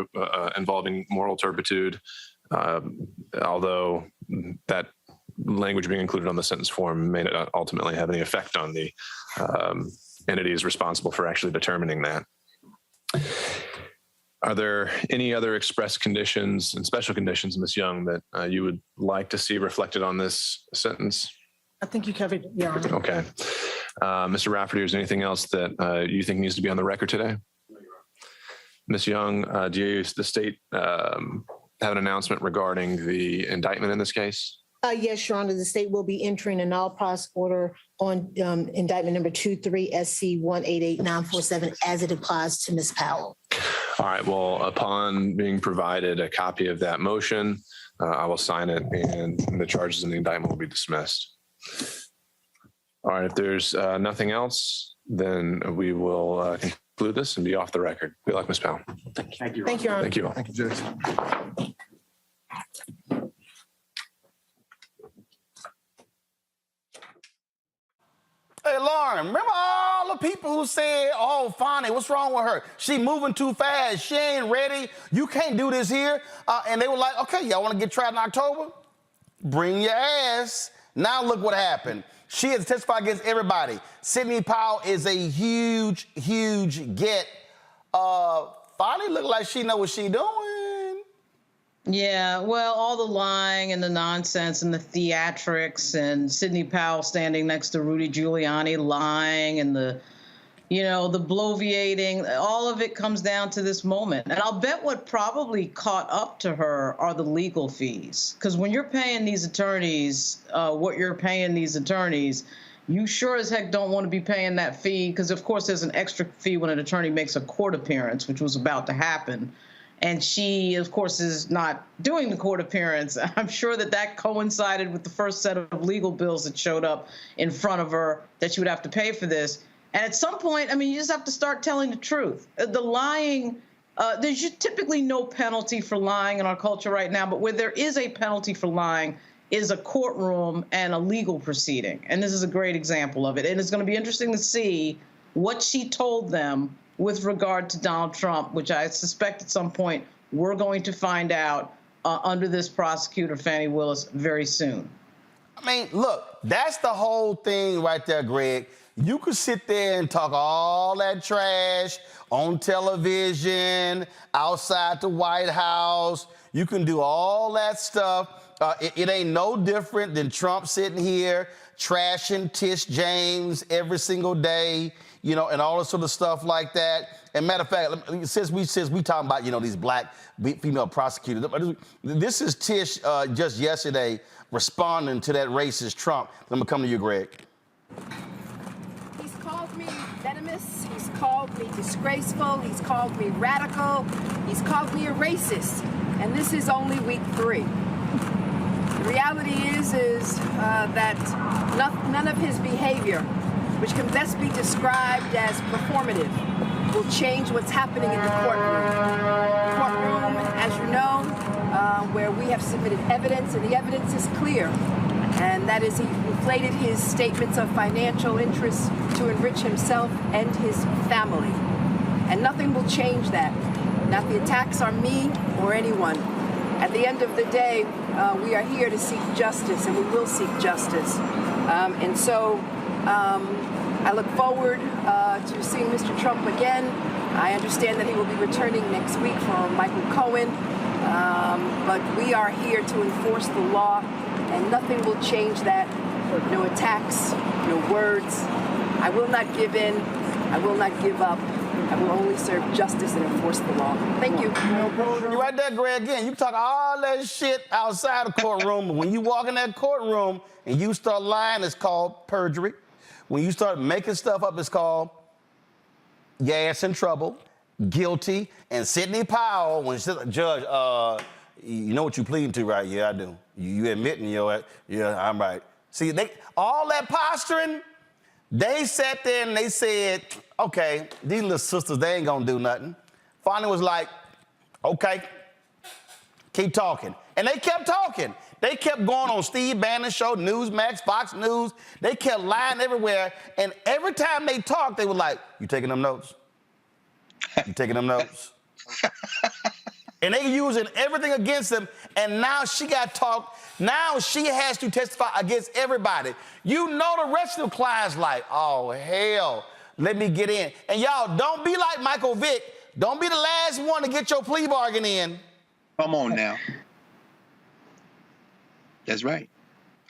[SPEAKER 23] involving moral turpitude, although that language being included on the sentence form may not ultimately have any effect on the entities responsible for actually determining that. Are there any other express conditions and special conditions, Ms. Young, that you would like to see reflected on this sentence?
[SPEAKER 21] I think you covered, Your Honor.
[SPEAKER 23] Okay. Mr. Rafferty, is there anything else that you think needs to be on the record today? Ms. Young, do the state have an announcement regarding the indictment in this case?
[SPEAKER 21] Yes, Your Honor, the state will be entering an all-pros order on indictment number 23 SC 188947 as it applies to Ms. Powell.
[SPEAKER 23] All right. Well, upon being provided a copy of that motion, I will sign it and the charges in the indictment will be dismissed. All right. If there's nothing else, then we will conclude this and be off the record. Good luck, Ms. Powell.
[SPEAKER 21] Thank you. Thank you, Your Honor.
[SPEAKER 23] Thank you all.
[SPEAKER 19] Thank you, Judge.
[SPEAKER 1] Hey, Lauren, remember all the people who said, oh, Fonnie, what's wrong with her? She moving too fast. She ain't ready. You can't do this here. And they were like, okay, y'all want to get tried in October? Bring your ass. Now look what happened. She has testified against everybody. Sidney Powell is a huge, huge get. Fonnie look like she know what she doing.
[SPEAKER 4] Yeah, well, all the lying and the nonsense and the theatrics and Sidney Powell standing next to Rudy Giuliani lying and the bloviating, all of it comes down to this moment. And I'll bet what probably caught up to her are the legal fees. Because when you're paying these attorneys what you're paying these attorneys, you sure as heck don't want to be paying that fee because, of course, there's an extra fee when an attorney makes a court appearance, which was about to happen. And she, of course, is not doing the court appearance. I'm sure that coincided with the first set of legal bills that showed up in front of her that she would have to pay for this. And at some point, I mean, you just have to start telling the truth. The lying, there's typically no penalty for lying in our culture right now, but where there is a penalty for lying is a courtroom and a legal proceeding. And this is a great example of it. And it's going to be interesting to see what she told them with regard to Donald Trump, which I suspect at some point we're going to find out under this prosecutor, Fani Willis, very soon.
[SPEAKER 1] I mean, look, that's the whole thing right there, Greg. You could sit there and talk all that trash on television, outside the White House. You can do all that stuff. It ain't no different than Trump sitting here trashing Tish James every single day, and all this sort of stuff like that. And matter of fact, since we talking about, these black female prosecutors, this is Tish just yesterday responding to that racist Trump. I'm gonna come to you, Greg.
[SPEAKER 8] He's called me venomous. He's called me disgraceful. He's called me radical. He's called me a racist. And this is only week 3. The reality is that none of his behavior, which can best be described as performative, will change what's happening in the courtroom. The courtroom, as you know, where we have submitted evidence, and the evidence is clear, and that is he inflated his statements of financial interests to enrich himself and his family. And nothing will change that. Not the attacks on me or anyone. At the end of the day, we are here to seek justice, and we will seek justice. And so I look forward to seeing Mr. Trump again. I understand that he will be returning next week for Michael Cohen. But we are here to enforce the law, and nothing will change that. No attacks, no words. I will not give in. I will not give up. I will only serve justice and enforce the law. Thank you.
[SPEAKER 1] You right there, Greg, again. You talk all that shit outside the courtroom, but when you walk in that courtroom and you start lying, it's called perjury. When you start making stuff up, it's called your ass in trouble, guilty. And Sidney Powell, when she said, Judge, you know what you pleading to, right? Yeah, I do. You admitting yeah, I'm right. See, all that posturing, they sat there and they said, okay, these little sisters, they ain't gonna do nothing. Finally was like, okay, keep talking. And they kept talking. They kept going on Steve Bannon's show, Newsmax, Fox News. They kept lying everywhere. And every time they talked, they were like, you taking them notes? You taking them notes? And they using everything against them. And now she got talked. Now she has to testify against everybody. You know the rest of the clients like, oh, hell, let me get in. And y'all, don't be like Michael Vick. Don't be the last one to get your plea bargain in.
[SPEAKER 17] Come on now. That's right.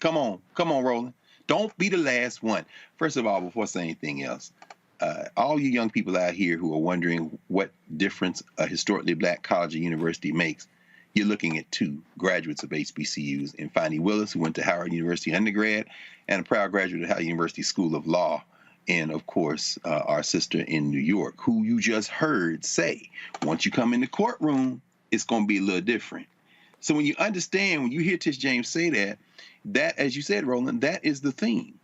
[SPEAKER 17] Come on, Roland. Don't be the last one. First of all, before I say anything else, all you young people out here who are wondering what difference a historically black college or university makes, you're looking at two graduates of HBCUs, and Fannie Willis, who went to Howard University undergrad, and a proud graduate of Howard University School of Law, and of course, our sister in New York, who you just heard say, once you come in the courtroom, it's going to be a little different. So when you understand, when you hear Tish James say that, as you said, Roland, that is the theme.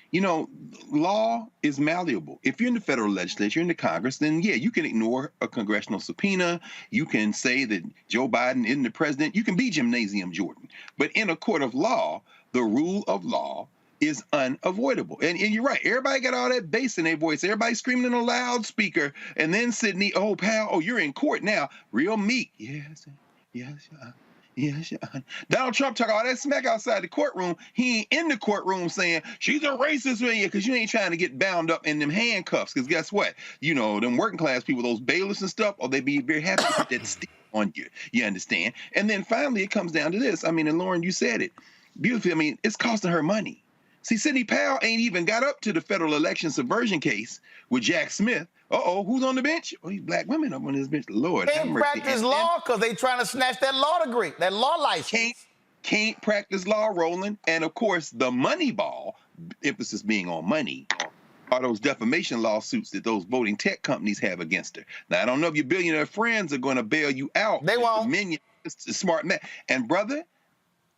[SPEAKER 17] You know, law is malleable. If you're in the federal legislature, in the Congress, then yeah, you can ignore a congressional subpoena. You can say that Joe Biden isn't the president. You can be Gymnasium Jordan. But in a court of law, the rule of law is unavoidable. And you're right. Everybody got all that bass in their voice. Everybody screaming in a loudspeaker. And then Sidney, oh, pal, oh, you're in court now. Real meek. Yes. Donald Trump talk all that smack outside the courtroom. He ain't in the courtroom saying, she's a racist with you, because you ain't trying to get bound up in them handcuffs. Because guess what? You know, them working class people, those bailiffs and stuff, or they be very happy to put that stick on you. You understand? And then finally, it comes down to this. I mean, and Lauren, you said it beautifully. I mean, it's costing her money. See, Sidney Powell ain't even got up to the federal election subversion case with Jack Smith. Who's on the bench? Oh, these black women up on this bench. Lord,
[SPEAKER 1] can't practice law because they trying to snatch that law degree, that law license.
[SPEAKER 17] Can't practice law, Roland. And of course, the money ball, emphasis being on money, are those defamation lawsuits that those voting tech companies have against her. Now, I don't know if your billionaire friends are going to bail you out.
[SPEAKER 1] They won't.
[SPEAKER 17] Minion, smart man. And brother,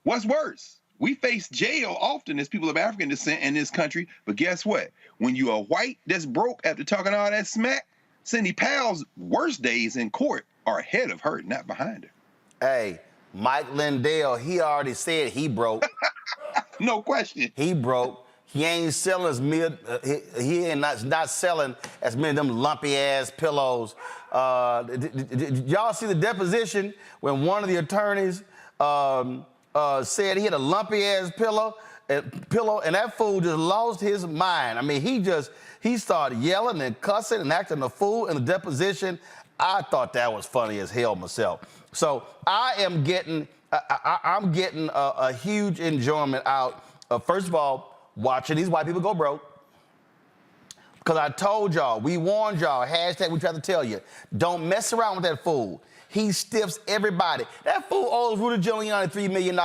[SPEAKER 17] what's worse? We face jail often as people of African descent in this country, but guess what? When you are white that's broke after talking all that smack, Sidney Powell's worst days in court are ahead of her, not behind her.
[SPEAKER 1] Hey, Mike Lindell, he already said he broke.
[SPEAKER 17] No question.
[SPEAKER 1] He broke. He ain't selling as he ain't not selling as many of them lumpy ass pillows. Did y'all see the deposition when one of the attorneys said he had a lumpy ass pillow, and that fool just lost his mind. I mean, he started yelling and cussing and acting a fool in the deposition. I thought that was funny as hell myself. So I'm getting a huge enjoyment out of, first of all, watching these white people go broke. Because I told y'all, we warned y'all, hashtag we tried to tell you, don't mess around with that fool. He stiffs everybody. That fool owes Rudy Giuliani $3 million.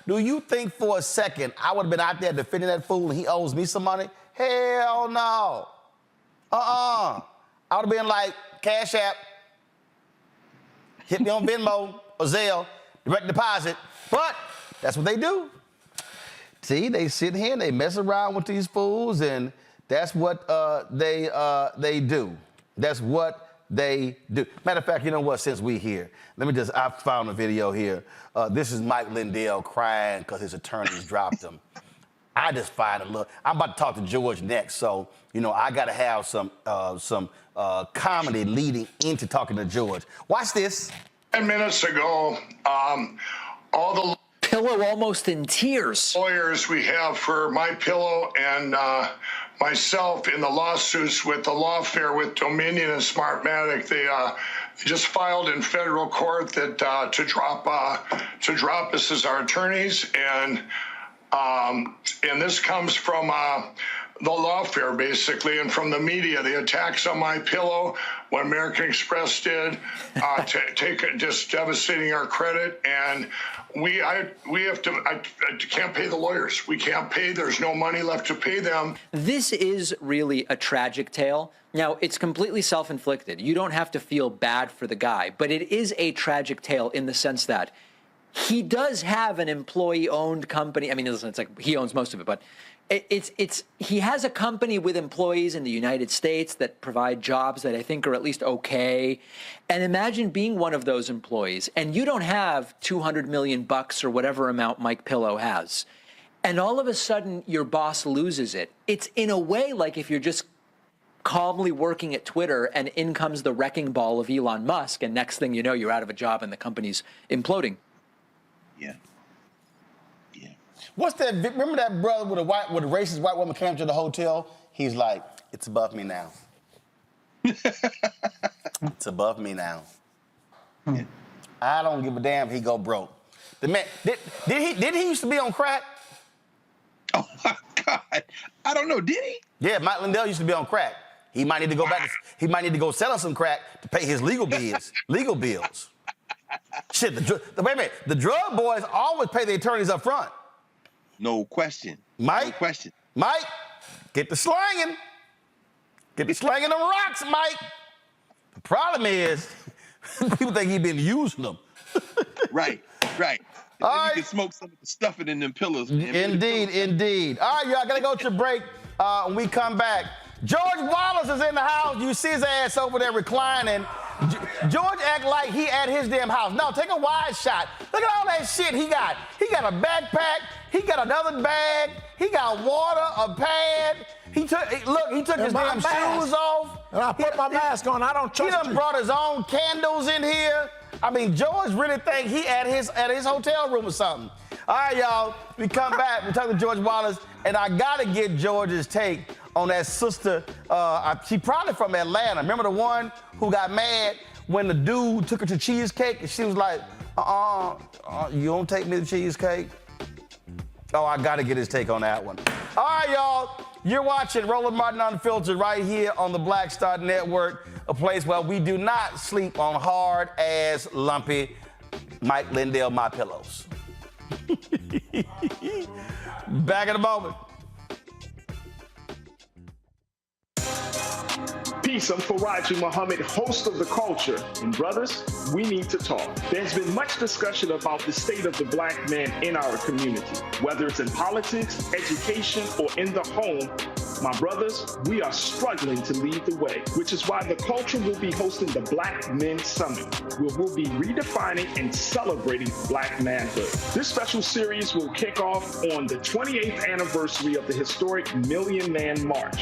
[SPEAKER 1] Do you think for a second I would have been out there defending that fool and he owes me some money? Hell no. I would have been like, Cash App, hit me on Venmo or Zelle, direct deposit. But that's what they do. See, they sit here and they mess around with these fools, and that's what they do. That's what they do. Matter of fact, you know what, since we here, I found a video here. This is Mike Lindell crying because his attorneys dropped him. I just find a little, I'm about to talk to George next, so, you know, I gotta have some comedy leading into talking to George. Watch this.
[SPEAKER 9] 10 minutes ago, all the
[SPEAKER 10] Pillow almost in tears.
[SPEAKER 9] Lawyers we have for My Pillow and myself in the lawsuits with the lawfare with Dominion and Smartmatic, they just filed in federal court that to drop us as our attorneys, and this comes from the lawfare basically, and from the media, the attacks on My Pillow, what American Express did, just devastating our credit, and we can't pay the lawyers. We can't pay. There's no money left to pay them.
[SPEAKER 10] This is really a tragic tale. Now, it's completely self-inflicted. You don't have to feel bad for the guy, but it is a tragic tale in the sense that he does have an employee-owned company. I mean, listen, it's like he owns most of it, but he has a company with employees in the United States that provide jobs that I think are at least okay. And imagine being one of those employees and you don't have $200 million or whatever amount Mike Pillow has. And all of a sudden your boss loses it. It's in a way like if you're just calmly working at Twitter and in comes the wrecking ball of Elon Musk, and next thing you know, you're out of a job and the company's imploding.
[SPEAKER 17] Yeah.
[SPEAKER 1] What's that? Remember that brother with a racist white woman came to the hotel? He's like, it's above me now. It's above me now. I don't give a damn if he go broke. The man, did he used to be on crack?
[SPEAKER 17] Oh my God. I don't know. Did he?
[SPEAKER 1] Yeah, Mike Lindell used to be on crack. He might need to go back. He might need to go sell him some crack to pay his legal bills. Shit, wait a minute. The drug boys always pay the attorneys up front.
[SPEAKER 17] No question.
[SPEAKER 1] Mike?
[SPEAKER 17] No question.
[SPEAKER 1] Mike, get the slanging. Get the slanging them rocks, Mike. The problem is, people think he been using them.
[SPEAKER 17] Right.
[SPEAKER 1] All right.
[SPEAKER 17] You can smoke some of the stuffing in them pillows.
[SPEAKER 1] Indeed. All right, y'all, gotta go to a break. When we come back, George Wallace is in the house. You see his ass over there reclining. George act like he at his damn house. No, take a wide shot. Look at all that shit he got. He got a backpack. He got another bag. He got water, a pad. He took his damn shoes off.
[SPEAKER 19] And I put my mask on. I don't trust you.
[SPEAKER 1] He done brought his own candles in here. I mean, George really think he at his hotel room or something. All right, y'all. We come back. We talk to George Wallace, and I gotta get George's take on that sister. She probably from Atlanta. Remember the one who got mad when the dude took her to cheesecake, and she was like, you don't take me to cheesecake? Oh, I gotta get his take on that one. All right, y'all. You're watching Roland Martin Unfiltered right here on the Black Star Network, a place where we do not sleep on hard-ass, lumpy Mike Lindell My Pillows. Back in a moment.
[SPEAKER 11] Peace, I'm Faraji Muhammad, host of The Culture. And brothers, we need to talk. There's been much discussion about the state of the black man in our community, whether it's in politics, education, or in the home. My brothers, we are struggling to lead the way, which is why The Culture will be hosting the Black Men Summit, where we'll be redefining and celebrating black manhood. This special series will kick off on the 28th anniversary of the historic Million Man March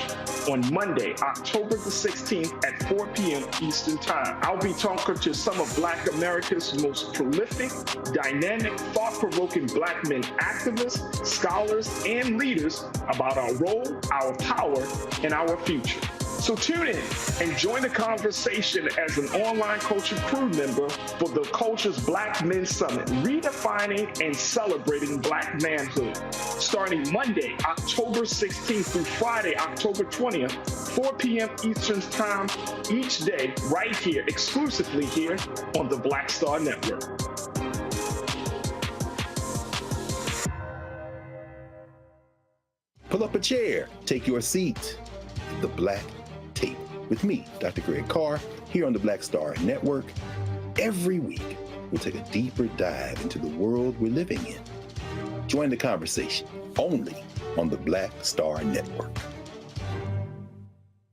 [SPEAKER 11] on Monday, October the 16th at 4 p.m. Eastern Time. I'll be talking to some of Black America's most prolific, dynamic, thought-provoking black men activists, scholars, and leaders about our role, our power, and our future. So tune in and join the conversation as an online culture crew member for The Culture's Black Men Summit, redefining and celebrating black manhood. Starting Monday, October 16th through Friday, October 20th, 4 p.m. Eastern Time each day, right here, exclusively here on the Black Star Network.
[SPEAKER 6] Pull up a chair, take your seat. The Black Tape with me, Dr. Greg Carr, here on the Black Star Network. Every week, we'll take a deeper dive into the world we're living in. Join the conversation only on the Black Star Network.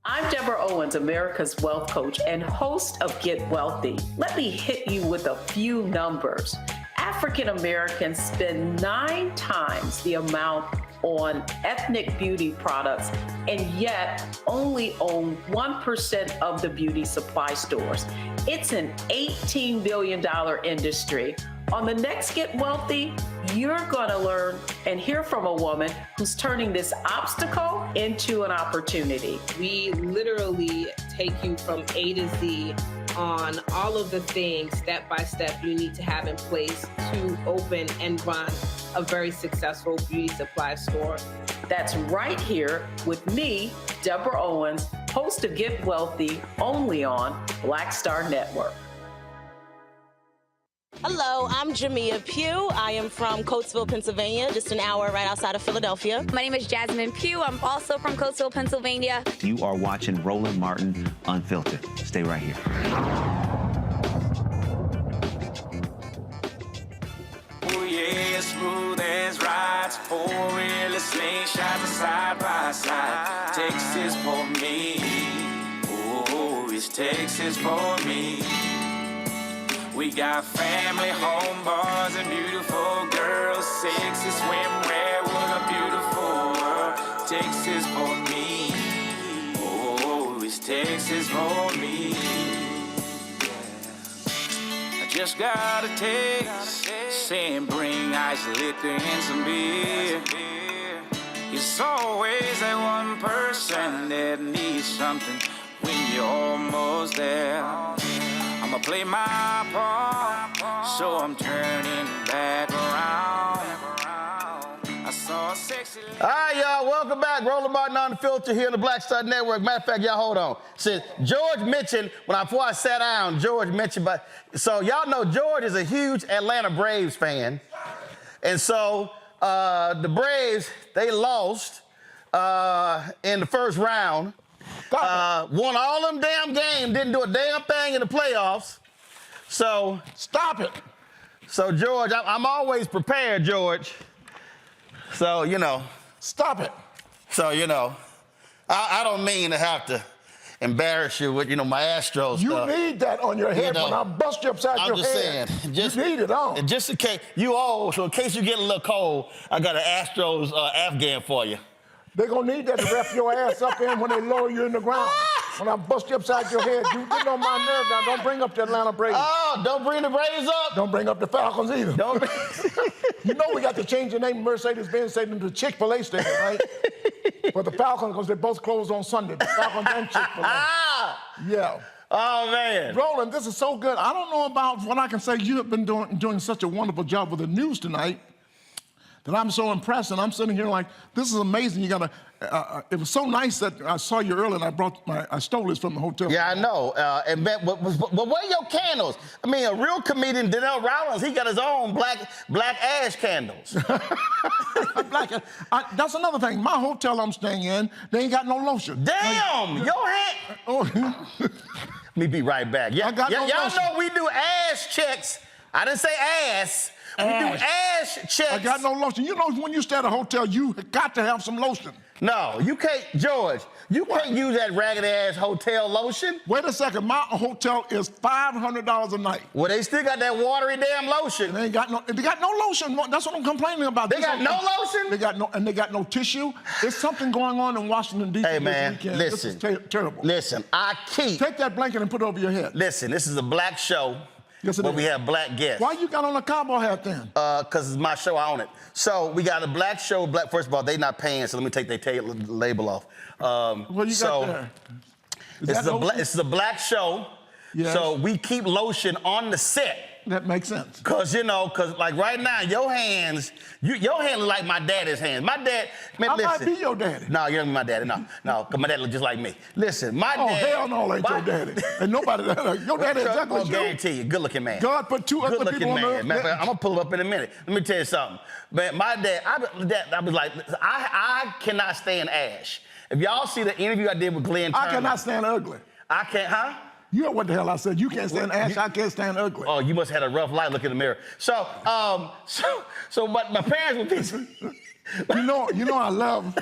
[SPEAKER 20] I'm Deborah Owens, America's Wealth Coach and host of Get Wealthy. Let me hit you with a few numbers. African Americans spend 9 times the amount on ethnic beauty products and yet only own 1% of the beauty supply stores. It's an $18 billion industry. On the next Get Wealthy, you're gonna learn and hear from a woman who's turning this obstacle into an opportunity.
[SPEAKER 7] We literally take you from A to Z on all of the things step by step you need to have in place to open and run a very successful beauty supply store.
[SPEAKER 20] That's right here with me, Deborah Owens, host of Get Wealthy, only on Black Star Network.
[SPEAKER 12] Hello, I'm Jamia Pugh. I am from Coatesville, Pennsylvania, just an hour right outside of Philadelphia.
[SPEAKER 14] My name is Jasmine Pugh. I'm also from Coatesville, Pennsylvania.
[SPEAKER 15] You are watching Roland Martin Unfiltered. Stay right here.
[SPEAKER 24] Oh yeah, smooth as rides, four-wheeler slingshots side by side. Texas for me. Oh, it's Texas for me. We got family, home bars, and beautiful girls. Sexy swimwear, what a beautiful world. Texas for me. Oh, it's Texas for me. I just got a text saying bring ice, liquor, and some beer. It's always that one person that needs something when you're almost there. I'ma play my part, so I'm turning back around. I saw a sexy lady.
[SPEAKER 1] All right, y'all, welcome back. Roland Martin Unfiltered here on the Black Star Network. Matter of fact, y'all, hold on. Since George mentioned, before I sat down, George mentioned, so y'all know George is a huge Atlanta Braves fan. And so the Braves, they lost in the first round. Won all them damn games, didn't do a damn thing in the playoffs. So
[SPEAKER 19] stop it.
[SPEAKER 1] So George, I'm always prepared, George. So
[SPEAKER 19] stop it.
[SPEAKER 1] So I don't mean to have to embarrass you with my Astros stuff.
[SPEAKER 19] You need that on your head when I bust you upside your head.
[SPEAKER 1] I'm just saying,
[SPEAKER 19] you need it on.
[SPEAKER 1] Just in case so in case you get a little cold, I got an Astros Afghan for you.
[SPEAKER 19] They're going to need that to wrap your ass up in when they lower you in the ground. When I bust you upside your head, you get on my nerve now. Don't bring up the Atlanta Braves.
[SPEAKER 1] Oh, don't bring the Braves up?
[SPEAKER 19] Don't bring up the Falcons either. You know we got to change the name of Mercedes-Benz Stadium to Chick-fil-A Stadium, right? For the Falcons, because they both close on Sunday. The Falcons and Chick-fil-A. Yeah.
[SPEAKER 1] Oh, man.
[SPEAKER 19] Roland, this is so good. I don't know about what I can say. You have been doing such a wonderful job with the news tonight that I'm so impressed, and I'm sitting here like, this is amazing. You gotta. It was so nice that I saw you earlier, and I stole this from the hotel.
[SPEAKER 1] Yeah, I know. But where your candles? I mean, a real comedian, Denell Rollins, he got his own black ash candles.
[SPEAKER 19] That's another thing. My hotel I'm staying in, they ain't got no lotion.
[SPEAKER 1] Damn, your hand.
[SPEAKER 19] Oh.
[SPEAKER 1] Let me be right back. Y'all know we do ass checks. I didn't say ass. We do ass checks.
[SPEAKER 19] I got no lotion. You know, when you stay at a hotel, you got to have some lotion.
[SPEAKER 1] No, you can't, George. You can't use that ragged ass hotel lotion.
[SPEAKER 19] Wait a second. My hotel is $500 a night.
[SPEAKER 1] Well, they still got that watery damn lotion.
[SPEAKER 19] They got no lotion. That's what I'm complaining about.
[SPEAKER 1] They got no lotion.
[SPEAKER 19] They got no tissue. There's something going on in Washington D.C.
[SPEAKER 1] Hey man,
[SPEAKER 19] this weekend.
[SPEAKER 1] Listen.
[SPEAKER 19] This is terrible.
[SPEAKER 1] Listen,
[SPEAKER 19] take that blanket and put it over your head.
[SPEAKER 1] Listen, this is a black show.
[SPEAKER 19] Yes,
[SPEAKER 1] but we have black guests.
[SPEAKER 19] Why you got on a cowboy hat then?
[SPEAKER 1] Because it's my show, I own it. So we got a black show. First of all, they not paying, so let me take their label off.
[SPEAKER 19] What you got there?
[SPEAKER 1] This is a black show.
[SPEAKER 19] Yes.
[SPEAKER 1] So we keep lotion on the set.
[SPEAKER 19] That makes sense.
[SPEAKER 1] Because like right now, your hands look like my daddy's hands. My dad, man,
[SPEAKER 19] I
[SPEAKER 1] listen.
[SPEAKER 19] might be your daddy.
[SPEAKER 1] No, you don't be my daddy. No, because my dad look just like me. Listen, my dad.
[SPEAKER 19] Oh, hell no, ain't your daddy. Ain't nobody that. Your daddy exactly
[SPEAKER 1] I'll guarantee you, good looking man.
[SPEAKER 19] God put two other people on earth.
[SPEAKER 1] I'm going to pull him up in a minute. Let me tell you something. Man, my dad, I was like, I cannot stand ash. If y'all see the interview I did with Glenn Turmoil.
[SPEAKER 19] I cannot stand ugly.
[SPEAKER 1] I can't, huh?
[SPEAKER 19] You know what the hell I said? You can't stand ash. I can't stand ugly.
[SPEAKER 1] Oh, you must have had a rough life. Look in the mirror. So, but my parents would be.
[SPEAKER 19] You know I love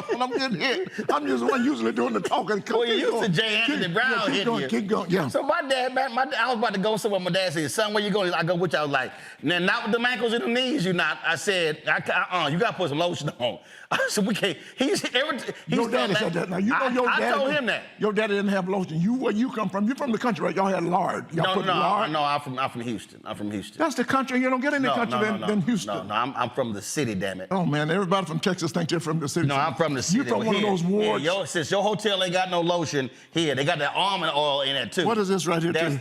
[SPEAKER 19] when I'm getting hit. I'm just the one usually doing the talking.
[SPEAKER 1] Well, you used to J. Anthony Brown hitting you.
[SPEAKER 19] Keep going, yeah.
[SPEAKER 1] So my dad, I was about to go somewhere. My dad said, son, where you going? I go with you. I was like, nah, not with the ankles and the knees, you not. I said, you got to put some lotion on. I said, we can't.
[SPEAKER 19] Your daddy said that. Now, you know your daddy.
[SPEAKER 1] I told him that.
[SPEAKER 19] Your daddy didn't have lotion. Where you come from? You're from the country, right? Y'all had lard. Y'all put lard?
[SPEAKER 1] No, I'm from Houston. I'm from Houston.
[SPEAKER 19] That's the country. You don't get any country than Houston.
[SPEAKER 1] No, I'm from the city, damn it.
[SPEAKER 19] Oh, man, everybody from Texas thinks they're from the city.
[SPEAKER 1] No, I'm from the city.
[SPEAKER 19] You from one of those wards?
[SPEAKER 1] Since your hotel ain't got no lotion, here, they got that almond oil in it, too.
[SPEAKER 19] What is this right here, too?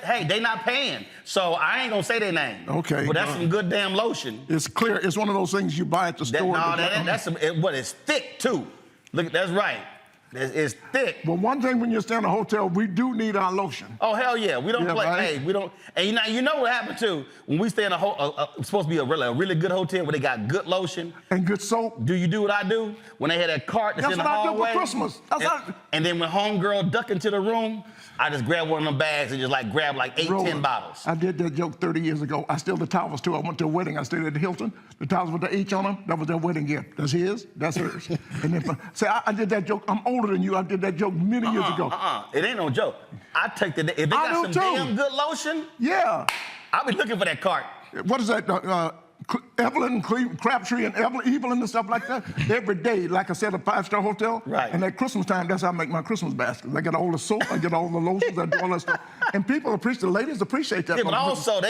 [SPEAKER 1] Hey, they not paying, so I ain't gonna say their name.
[SPEAKER 19] Okay.
[SPEAKER 1] But that's some good damn lotion.
[SPEAKER 19] It's clear. It's one of those things you buy at the store.
[SPEAKER 1] It's thick, too. Look, that's right. It's thick.
[SPEAKER 19] But one thing when you stay in a hotel, we do need our lotion.
[SPEAKER 1] Oh, hell yeah. We don't play. Right? Hey, we don't. And you know what happened, too? When we stay in it's supposed to be a really good hotel where they got good lotion.
[SPEAKER 19] And good soap.
[SPEAKER 1] Do you do what I do? When they had that cart that's in the hallway.
[SPEAKER 19] That's what I do for Christmas.
[SPEAKER 1] And then when homegirl duck into the room, I just grab one of them bags and just grab 10 bottles.
[SPEAKER 19] I did that joke 30 years ago. I still the towels too. I went to a wedding. I stayed at the Hilton. The towels with the H on them, that was their wedding gift. That's his, that's hers. And then I did that joke. I'm older than you. I did that joke many years ago.
[SPEAKER 1] It ain't no joke. I take if they got some damn good lotion,
[SPEAKER 19] yeah,
[SPEAKER 1] I'll be looking for that cart.
[SPEAKER 19] What is that? Evelyn, Crabtree, and Evelyn and stuff like that. Every day, like I said, a 5-star hotel.
[SPEAKER 1] Right.
[SPEAKER 19] And at Christmas time, that's how I make my Christmas baskets. I get all the soap, I get all the lotions, I do all that stuff. And people appreciate, the ladies appreciate that.
[SPEAKER 1] Yeah, but also,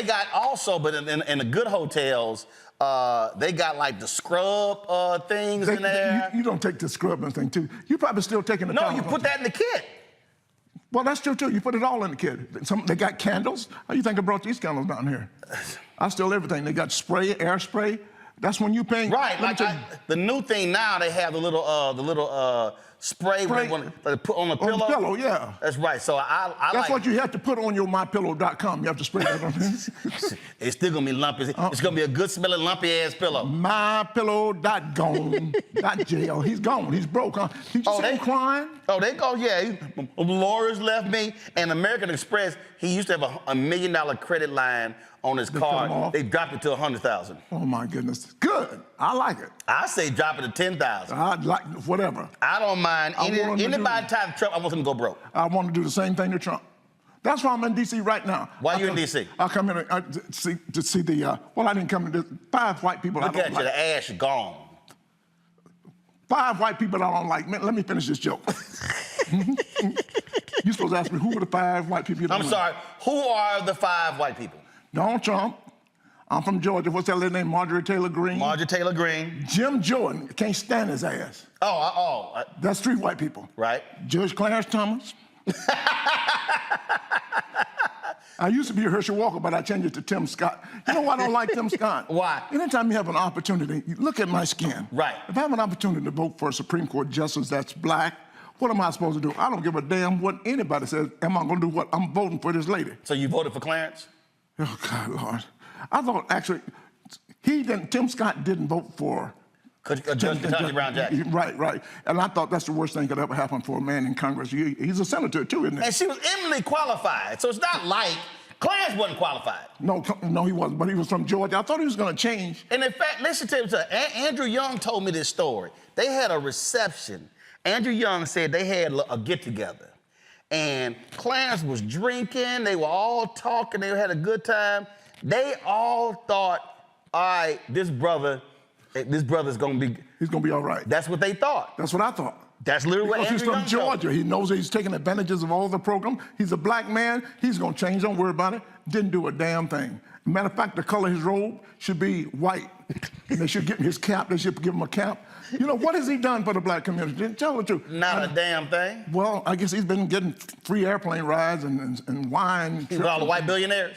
[SPEAKER 1] but in the good hotels, they got the scrub things in there.
[SPEAKER 19] You don't take the scrub and thing, too. You probably still taking the
[SPEAKER 1] No, you put that in the kit.
[SPEAKER 19] Well, that's true, too. You put it all in the kit. They got candles. How do you think I brought these candles down here? I steal everything. They got spray, air spray. That's when you paying.
[SPEAKER 1] Right. The new thing now, they have the little spray they put on the pillow.
[SPEAKER 19] On the pillow, yeah.
[SPEAKER 1] That's right. So
[SPEAKER 19] that's what you have to put on your mypillow.com. You have to spray that on there.
[SPEAKER 1] It's still gonna be lumpy. It's gonna be a good smelling lumpy ass pillow.
[SPEAKER 19] Mypillow.gone. Not jail. He's gone. He's broke, huh? Did you see him crying?
[SPEAKER 1] Oh, they go, yeah. Laura's left me. And American Express, he used to have a $1 million credit line on his card. They dropped it to $100,000.
[SPEAKER 19] Oh my goodness. Good. I like it.
[SPEAKER 1] I say drop it to $10,000.
[SPEAKER 19] I'd like whatever.
[SPEAKER 1] I don't mind. Anybody type Trump, I want him to go broke.
[SPEAKER 19] I want to do the same thing to Trump. That's why I'm in D.C. right now.
[SPEAKER 1] Why are you in D.C.?
[SPEAKER 19] I come in to see the, I didn't come to 5 white people
[SPEAKER 1] Look at you, the ash gone.
[SPEAKER 19] 5 white people I don't like. Man, let me finish this joke. You're supposed to ask me, who are the 5 white people you don't like?
[SPEAKER 1] I'm sorry, who are the 5 white people?
[SPEAKER 19] Donald Trump. I'm from Georgia. What's that little name? Marjorie Taylor Greene.
[SPEAKER 1] Marjorie Taylor Greene.
[SPEAKER 19] Jim Jordan. Can't stand his ass. That's 3 white people.
[SPEAKER 1] Right.
[SPEAKER 19] Judge Clarence Thomas. I used to be a Herschel Walker, but I changed it to Tim Scott. You know why I don't like Tim Scott?
[SPEAKER 1] Why?
[SPEAKER 19] Anytime you have an opportunity, look at my skin.
[SPEAKER 1] Right.
[SPEAKER 19] If I have an opportunity to vote for a Supreme Court justice that's black, what am I supposed to do? I don't give a damn what anybody says. Am I going to do what? I'm voting for this lady.
[SPEAKER 1] So you voted for Clarence?
[SPEAKER 19] Oh, God, Lord. I thought, actually, Tim Scott didn't vote for
[SPEAKER 1] Judge Brown Jackson.
[SPEAKER 19] Right. And I thought that's the worst thing could ever happen for a man in Congress. He's a senator, too, isn't he?
[SPEAKER 1] And she was eminently qualified. So it's not like Clarence wasn't qualified.
[SPEAKER 19] No, he wasn't, but he was from Georgia. I thought he was going to change.
[SPEAKER 1] And in fact, listen to him. Andrew Young told me this story. They had a reception. Andrew Young said they had a get-together. And Clarence was drinking. They were all talking. They had a good time. They all thought, all right, this brother's going to be...
[SPEAKER 19] He's going to be all right.
[SPEAKER 1] That's what they thought.
[SPEAKER 19] That's what I thought.
[SPEAKER 1] That's literally what Andrew Young
[SPEAKER 19] he's from Georgia. He knows he's taking advantages of all the program. He's a black man. He's going to change. Don't worry about it. Didn't do a damn thing. Matter of fact, the color of his robe should be white. And they should give him his cap. They should give him a cap. You know, what has he done for the black community? Tell the truth.
[SPEAKER 1] Not a damn thing.
[SPEAKER 19] Well, I guess he's been getting free airplane rides and wine.
[SPEAKER 1] He's all the white billionaires.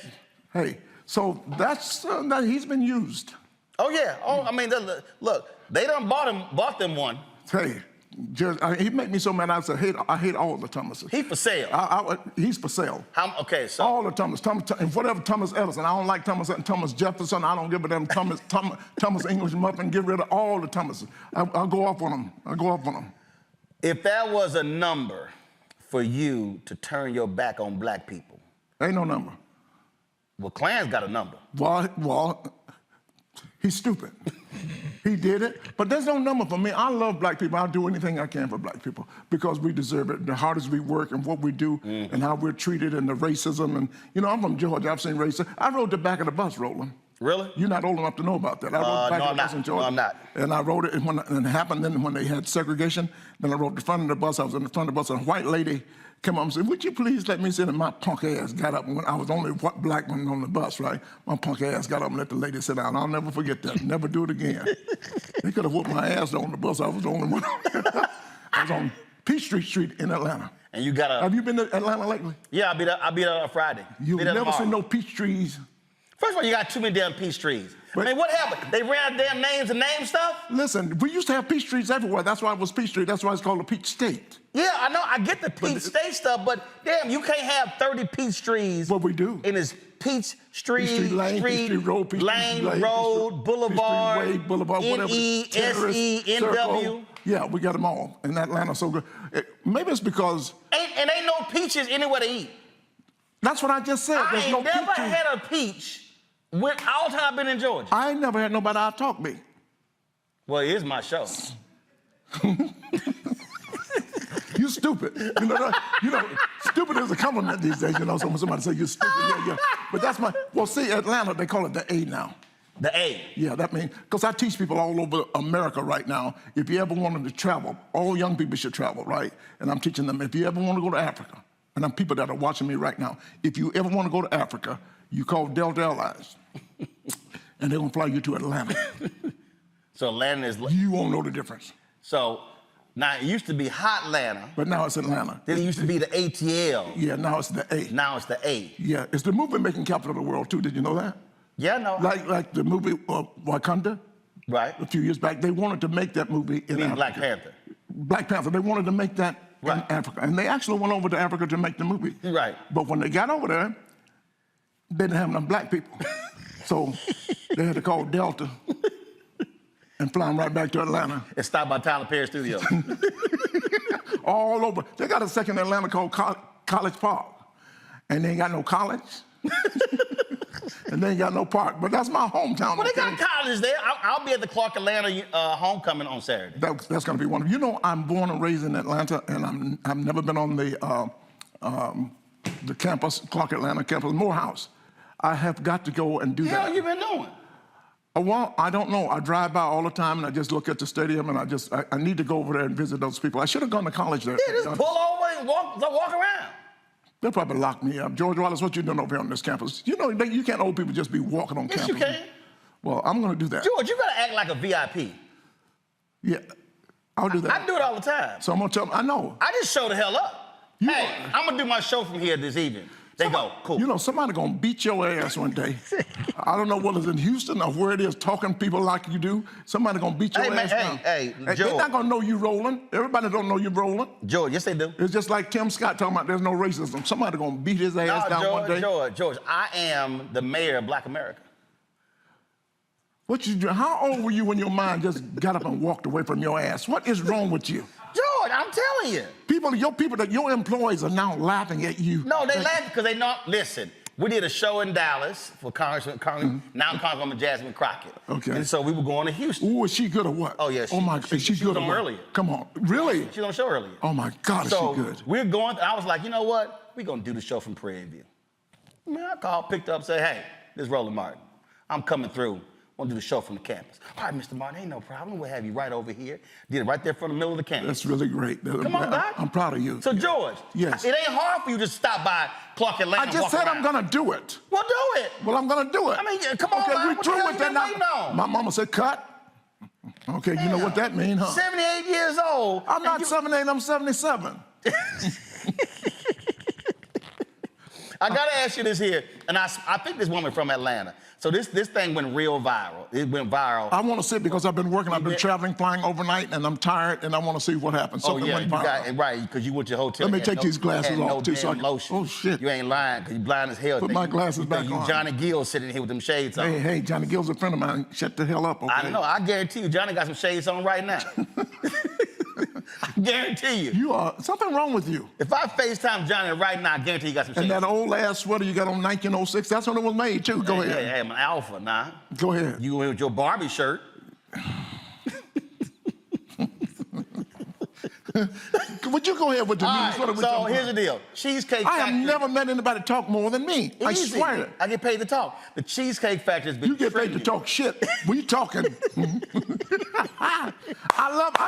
[SPEAKER 19] Hey, so that's he's been used.
[SPEAKER 1] Oh, yeah. Oh, I mean, look, they done bought them one.
[SPEAKER 19] Hey, he make me so mad. I hate all the Thomases.
[SPEAKER 1] He for sale.
[SPEAKER 19] He's for sale.
[SPEAKER 1] Okay, so
[SPEAKER 19] all the Thomas, and whatever Thomas Edison. I don't like Thomas Jefferson. I don't give a damn Thomas English muffin. Get rid of all the Thomases. I'll go off on them.
[SPEAKER 1] If that was a number for you to turn your back on black people,
[SPEAKER 19] ain't no number.
[SPEAKER 1] Well, Clarence got a number.
[SPEAKER 19] Well, he's stupid. He did it, but there's no number for me. I love black people. I'll do anything I can for black people because we deserve it. The hardest we work and what we do and how we're treated and the racism. And, you know, I'm from Georgia. I've seen racism. I rode the back of the bus, Roland.
[SPEAKER 1] Really?
[SPEAKER 19] You're not old enough to know about that. I rode the back of the bus in Georgia.
[SPEAKER 1] No, I'm not.
[SPEAKER 19] And I rode it, and when it happened, then when they had segregation, then I rode the front of the bus. I was in the front of the bus, and a white lady came up and said, would you please let me sit? And my punk ass got up. When I was the only black one on the bus, right? My punk ass got up and let the lady sit down. I'll never forget that. Never do it again. They could have whooped my ass on the bus. I was the only one. I was on Peachtree Street in Atlanta.
[SPEAKER 1] And you got
[SPEAKER 19] Have you been to Atlanta lately?
[SPEAKER 1] Yeah, I'll be there on Friday.
[SPEAKER 19] You've never seen no peach trees.
[SPEAKER 1] First of all, you got too many damn peach trees. I mean, what happened? They ran out of damn names and name stuff?
[SPEAKER 19] Listen, we used to have peach trees everywhere. That's why it was Peachtree. That's why it's called the Peach State.
[SPEAKER 1] Yeah, I know. I get the Peach State stuff, but damn, you can't have 30 peach trees.
[SPEAKER 19] What we do?
[SPEAKER 1] And it's Peach Street,
[SPEAKER 19] Lane, Peachtree Road,
[SPEAKER 1] Boulevard,
[SPEAKER 19] Way, Boulevard, whatever.
[SPEAKER 1] N-E-S-E, N-W.
[SPEAKER 19] Yeah, we got them all. And Atlanta's so good. Maybe it's because...
[SPEAKER 1] Ain't no peaches anywhere to eat.
[SPEAKER 19] That's what I just said.
[SPEAKER 1] I ain't never had a peach when all time I've been in Georgia.
[SPEAKER 19] I ain't never had nobody outtalk me.
[SPEAKER 1] Well, here's my show.
[SPEAKER 19] You stupid. You know, stupid is a compliment these days, you know, so when somebody say you're stupid, yeah. But that's my, well, see, Atlanta, they call it the A now.
[SPEAKER 1] The A?
[SPEAKER 19] Yeah, that means, because I teach people all over America right now, if you ever wanted to travel, all young people should travel, right? And I'm teaching them, if you ever want to go to Africa, and I'm people that are watching me right now, if you ever want to go to Africa, you call Delta Airlines, and they're going to fly you to Atlanta.
[SPEAKER 1] So Atlanta is...
[SPEAKER 19] You won't know the difference.
[SPEAKER 1] So... Now, it used to be Hotlanta.
[SPEAKER 19] But now it's Atlanta.
[SPEAKER 1] Then it used to be the ATL.
[SPEAKER 19] Yeah, now it's the A.
[SPEAKER 1] Now it's the A.
[SPEAKER 19] Yeah, it's the movie-making capital of the world, too. Did you know that?
[SPEAKER 1] Yeah, no.
[SPEAKER 19] Like the movie Wakanda?
[SPEAKER 1] Right.
[SPEAKER 19] A few years back, they wanted to make that movie in Africa.
[SPEAKER 1] Black Panther.
[SPEAKER 19] Black Panther. They wanted to make that in Africa. And they actually went over to Africa to make the movie.
[SPEAKER 1] Right.
[SPEAKER 19] But when they got over there, they didn't have enough black people. So they had to call Delta and fly them right back to Atlanta.
[SPEAKER 1] And stop by Tyler Perry Studios.
[SPEAKER 19] All over. They got a second Atlanta called College Park. And they ain't got no college. And they ain't got no park. But that's my hometown.
[SPEAKER 1] Well, they got colleges there. I'll be at the Clark Atlanta homecoming on Saturday.
[SPEAKER 19] That's going to be wonderful. You know, I'm born and raised in Atlanta, and I've never been on the campus, Clark Atlanta campus, Morehouse. I have got to go and do that.
[SPEAKER 1] What the hell you been doing?
[SPEAKER 19] Well, I don't know. I drive by all the time, and I just look at the stadium, and I need to go over there and visit those people. I should have gone to college there.
[SPEAKER 1] Yeah, just pull over and walk around.
[SPEAKER 19] They'll probably lock me up. George Wallace, what you doing over here on this campus? You know, you can't old people just be walking on campus.
[SPEAKER 1] Yes, you can.
[SPEAKER 19] Well, I'm going to do that.
[SPEAKER 1] George, you got to act like a VIP.
[SPEAKER 19] Yeah, I'll do that.
[SPEAKER 1] I do it all the time.
[SPEAKER 19] So I'm going to tell them, I know.
[SPEAKER 1] I just show the hell up. Hey, I'm going to do my show from here this evening. They go, cool.
[SPEAKER 19] You know, somebody gonna beat your ass one day. I don't know whether it's in Houston or where it is, talking people like you do. Somebody gonna beat your ass down.
[SPEAKER 1] Hey, George.
[SPEAKER 19] They're not gonna know you Roland. Everybody don't know you Roland.
[SPEAKER 1] George, yes they do.
[SPEAKER 19] It's just like Tim Scott talking about there's no racism. Somebody gonna beat his ass down one day.
[SPEAKER 1] George, I am the mayor of Black America.
[SPEAKER 19] What you do? How old were you when your mind just got up and walked away from your ass? What is wrong with you?
[SPEAKER 1] George, I'm telling you.
[SPEAKER 19] Your employees are now laughing at you.
[SPEAKER 1] No, they laugh because they know. Listen, we did a show in Dallas for now Congresswoman Jasmine Crockett.
[SPEAKER 19] Okay.
[SPEAKER 1] And so we were going to Houston.
[SPEAKER 19] Ooh, is she good or what?
[SPEAKER 1] Oh, yeah.
[SPEAKER 19] Oh, my God. She good
[SPEAKER 1] was on earlier.
[SPEAKER 19] Come on. Really?
[SPEAKER 1] She was on the show earlier.
[SPEAKER 19] Oh, my God, is she good?
[SPEAKER 1] We're going, I was like, you know what? We're going to do the show from Prairie View. I called, picked up, said, hey, this is Roland Martin. I'm coming through. Want to do the show from the campus. All right, Mr. Martin, ain't no problem. We'll have you right over here. Did it right there from the middle of the campus.
[SPEAKER 19] That's really great.
[SPEAKER 1] Come on, Doc.
[SPEAKER 19] I'm proud of you.
[SPEAKER 1] So, George,
[SPEAKER 19] yes.
[SPEAKER 1] It ain't hard for you to stop by Clark Atlanta.
[SPEAKER 19] I just said I'm going to do it.
[SPEAKER 1] Well, do it.
[SPEAKER 19] Well, I'm going to do it.
[SPEAKER 1] I mean, come on,
[SPEAKER 19] okay,
[SPEAKER 1] man.
[SPEAKER 19] We through with that now. My mama said cut. Okay, you know what that means, huh?
[SPEAKER 1] 78 years old.
[SPEAKER 19] I'm not 78, I'm 77.
[SPEAKER 1] I got to ask you this here, and I think this woman from Atlanta. So this thing went real viral. It went viral.
[SPEAKER 19] I want to see it because I've been working. I've been traveling, flying overnight, and I'm tired, and I want to see what happens.
[SPEAKER 1] Something went viral. Right, because you went to your hotel.
[SPEAKER 19] Let me take these glasses off, too.
[SPEAKER 1] Lotion.
[SPEAKER 19] Oh, shit.
[SPEAKER 1] You ain't lying, because you blind as hell.
[SPEAKER 19] Put my glasses back on.
[SPEAKER 1] Johnny Gill sitting here with them shades on.
[SPEAKER 19] Hey, Johnny Gill's a friend of mine. Shut the hell up, okay?
[SPEAKER 1] I know. I guarantee you, Johnny got some shades on right now. I guarantee you.
[SPEAKER 19] You are something wrong with you.
[SPEAKER 1] If I FaceTime Johnny right now, I guarantee you got some shades.
[SPEAKER 19] And that old ass sweater you got on 1906, that's when it was made too. Go ahead.
[SPEAKER 1] Hey, I'm an alpha now.
[SPEAKER 19] Go ahead.
[SPEAKER 1] You with your Barbie shirt.
[SPEAKER 19] Would you go ahead with the news?
[SPEAKER 1] All right, so here's the deal. Cheesecake Factory.
[SPEAKER 19] I have never met anybody talk more than me. I
[SPEAKER 1] Easy.
[SPEAKER 19] swear it.
[SPEAKER 1] I get paid to talk. The Cheesecake Factory has been
[SPEAKER 19] You get paid to talk shit. We talking. I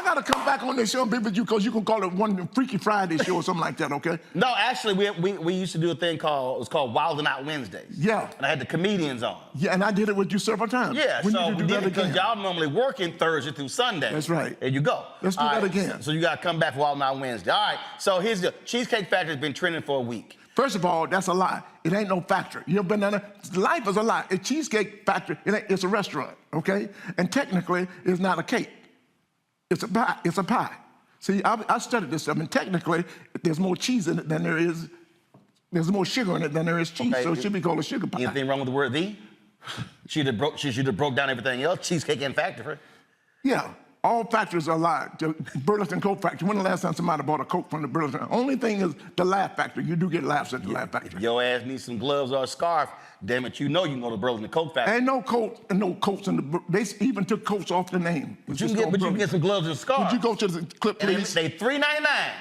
[SPEAKER 19] got to come back on this show and be with you because you can call it one Freaky Friday show or something like that, okay?
[SPEAKER 1] No, actually, we used to do a thing called Wild and Out Wednesdays.
[SPEAKER 19] Yeah.
[SPEAKER 1] And I had the comedians on.
[SPEAKER 19] Yeah, and I did it with you several times.
[SPEAKER 1] Yeah,
[SPEAKER 19] we
[SPEAKER 1] so
[SPEAKER 19] need to
[SPEAKER 1] we
[SPEAKER 19] do
[SPEAKER 1] did
[SPEAKER 19] that
[SPEAKER 1] it because
[SPEAKER 19] again.
[SPEAKER 1] y'all normally working Thursday through Sunday.
[SPEAKER 19] That's right.
[SPEAKER 1] There you go.
[SPEAKER 19] Let's do
[SPEAKER 1] All
[SPEAKER 19] that
[SPEAKER 1] right,
[SPEAKER 19] again.
[SPEAKER 1] So you got to come back for Wild and Out Wednesday. All right, so here's the Cheesecake Factory has been trending for a week.
[SPEAKER 19] First of all, that's a lie. It ain't no factory. You ever been down there? Life is a lie. A Cheesecake Factory, it's a restaurant, okay? And technically, it's not a cake. It's a pie. It's a pie. See, I studied this stuff, and technically, there's more cheese in it than there is, there's more sugar in it than there is cheese, so it should be called a sugar pie.
[SPEAKER 1] Anything wrong with the word "the"? She should have broke down everything else. Cheesecake and Factory.
[SPEAKER 19] Yeah. All factories are lies. The Burlington Coke Factory. When the last time somebody bought a Coke from the Burlington? Only thing is the Laugh Factory. You do get laughs at the Laugh Factory.
[SPEAKER 1] If your ass needs some gloves or a scarf, damn it, you know you can go to Burlington Coke Factory.
[SPEAKER 19] Ain't no coat and no coats in the. They even took coats off the name.
[SPEAKER 1] But you can get some gloves and scarves.
[SPEAKER 19] Would you go to the clip, please?
[SPEAKER 1] They $3.99.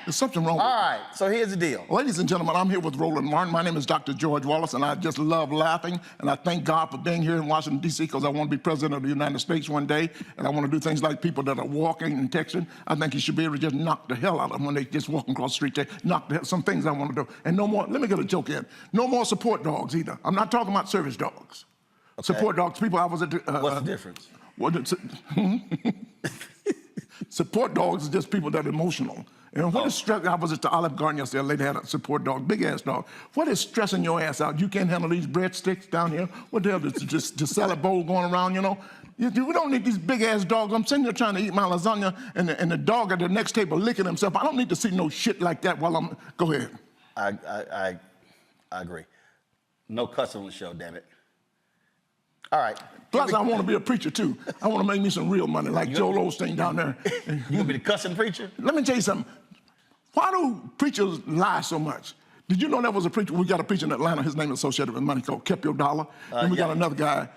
[SPEAKER 19] There's something wrong with it.
[SPEAKER 1] All right, so here's the deal.
[SPEAKER 19] Ladies and gentlemen, I'm here with Roland Martin. My name is Dr. George Wallace, and I just love laughing. And I thank God for being here in Washington, D.C., because I want to be president of the United States one day. And I want to do things like people that are walking and texting. I think you should be able to just knock the hell out of them when they just walking across the street. They knock the hell, some things I want to do. And no more, let me get a joke in. No more support dogs either. I'm not talking about service dogs. Okay. Support dogs, people, I was at the...
[SPEAKER 1] What's the difference?
[SPEAKER 19] Support dogs is just people that are emotional. And what is stress? I was at the Olive Garden yesterday. A lady had a support dog, big ass dog. What is stressing your ass out? You can't handle these breadsticks down here. What the hell is just the salad bowl going around? You know, we don't need these big ass dogs. I'm sitting there trying to eat my lasagna, and the dog at the next table licking himself. I don't need to see no shit like that while I'm. Go ahead.
[SPEAKER 1] I agree. No cussing on the show, damn it. All right.
[SPEAKER 19] Plus, I want to be a preacher, too. I want to make me some real money, like Joel Osteen down there.
[SPEAKER 1] You going to be the cussing preacher?
[SPEAKER 19] Let me tell you something. Why do preachers lie so much? Did you know there was a preacher? We got a preacher in Atlanta. His name is associated with money called Kept Your Dollar. And we got another guy.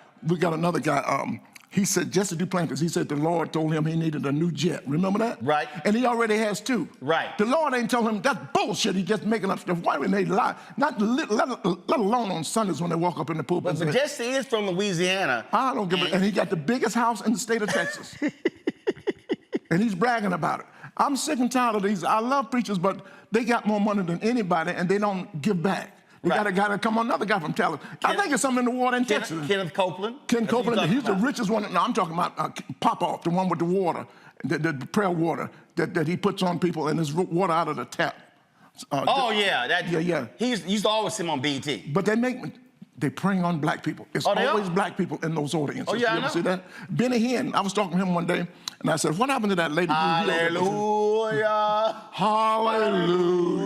[SPEAKER 19] He said, Jesse Duplantis, he said the Lord told him he needed a new jet. Remember that?
[SPEAKER 1] Right.
[SPEAKER 19] And he already has two.
[SPEAKER 1] Right.
[SPEAKER 19] The Lord ain't told him, that's bullshit. He's just making up stuff. Why would they lie? Not let alone on Sundays when they walk up in the pulpit.
[SPEAKER 1] But Jesse is from Louisiana.
[SPEAKER 19] I don't give a... And he got the biggest house in the state of Texas. And he's bragging about it. I'm sick and tired of these. I love preachers, but they got more money than anybody, and they don't give back. We got a guy to come on, another guy from Talent. I think it's something in the water in Texas.
[SPEAKER 1] Kenneth Copeland.
[SPEAKER 19] Ken Copeland, he's the richest one. No, I'm talking about Pop-Off, the one with the water, the prayer water that he puts on people, and there's water out of the tap.
[SPEAKER 1] Yeah. He used to always see him on BET.
[SPEAKER 19] But they preying on black people. It's always black people in those audiences.
[SPEAKER 1] Oh, yeah,
[SPEAKER 19] you ever see that? Benny Hinn, I was talking to him one day, and I said, what happened to that lady?
[SPEAKER 1] Hallelujah.
[SPEAKER 19] Hallelujah.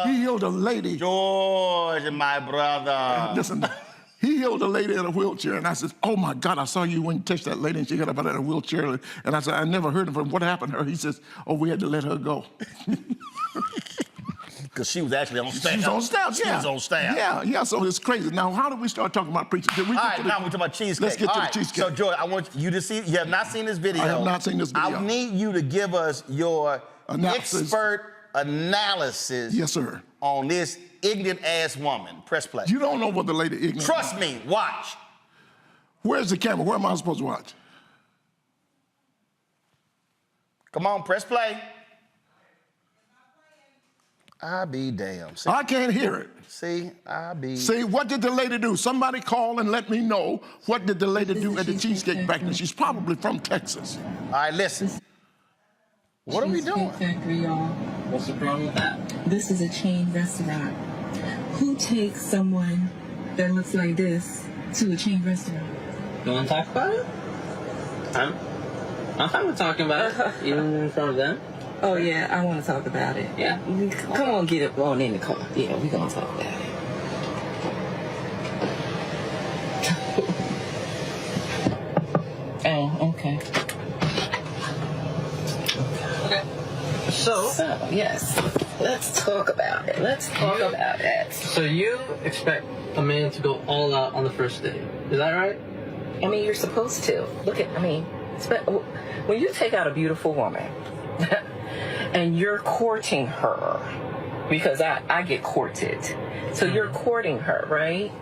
[SPEAKER 19] He healed a lady.
[SPEAKER 1] George, my brother.
[SPEAKER 19] Listen, he healed a lady in a wheelchair, and I said, oh, my God, I saw you when you touched that lady, and she got up out of a wheelchair. And I said, I never heard of her. What happened to her? He says, oh, we had to let her go.
[SPEAKER 1] Because she was actually on staff.
[SPEAKER 19] She was on staff,
[SPEAKER 1] She was on staff.
[SPEAKER 19] Yeah, so it's crazy. Now, how do we start talking about preaching?
[SPEAKER 1] All right, now we're talking about cheesecake.
[SPEAKER 19] Let's get to the cheesecake.
[SPEAKER 1] So, George, I want you to see, you have not seen this video.
[SPEAKER 19] I have not seen this video.
[SPEAKER 1] I need you to give us your expert analysis
[SPEAKER 19] yes, sir.
[SPEAKER 1] on this ignorant-ass woman. Press play.
[SPEAKER 19] You don't know what the lady ignorant
[SPEAKER 1] Trust me, watch.
[SPEAKER 19] Where's the camera? Where am I supposed to watch?
[SPEAKER 1] Come on, press play. I be damn. See,
[SPEAKER 19] I can't hear it.
[SPEAKER 1] See,
[SPEAKER 19] See, what did the lady do? Somebody call and let me know what did the lady do at the Cheesecake Factory. She's probably from Texas.
[SPEAKER 1] All right, listen. What are we doing?
[SPEAKER 2] Factory, y'all.
[SPEAKER 3] What's the problem with that?
[SPEAKER 2] This is a chain restaurant. Who takes someone that looks like this to a chain restaurant?
[SPEAKER 3] You want to talk about it? I'm fine with talking about it, even in front of them.
[SPEAKER 2] Oh, yeah, I want to talk about it.
[SPEAKER 3] Yeah.
[SPEAKER 2] Come on, get it on in the car. Yeah, we're going to talk about it. Oh, okay.
[SPEAKER 3] Okay. So,
[SPEAKER 2] yes, let's talk about it. Let's talk about it.
[SPEAKER 3] So you expect a man to go all out on the first date. Is that right?
[SPEAKER 2] I mean, you're supposed to. Look at, when you take out a beautiful woman,
[SPEAKER 5] and you're courting her, because I get courted. So you're courting her, right?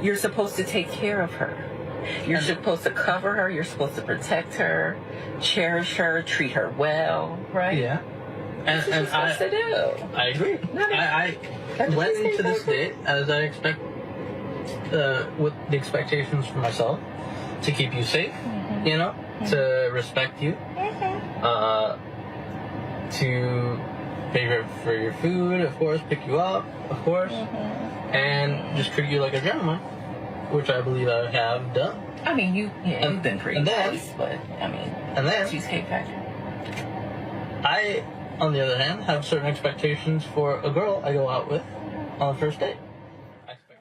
[SPEAKER 5] You're supposed to take care of her. You're supposed to cover her. You're supposed to protect her, cherish her, treat her well, right?
[SPEAKER 3] Yeah.
[SPEAKER 5] That's what you're supposed to do.
[SPEAKER 3] I agree. I went into this date as I expect, with the expectations for myself, to keep you safe, you know, to respect you, to pay for your food, of course, pick you up, of course, and just treat you like a gentleman, which I believe I have done.
[SPEAKER 5] I mean, you've been pretty nice, but I mean,
[SPEAKER 3] and then
[SPEAKER 5] Cheesecake Factory.
[SPEAKER 3] I, on the other hand, have certain expectations for a girl I go out with on the first date.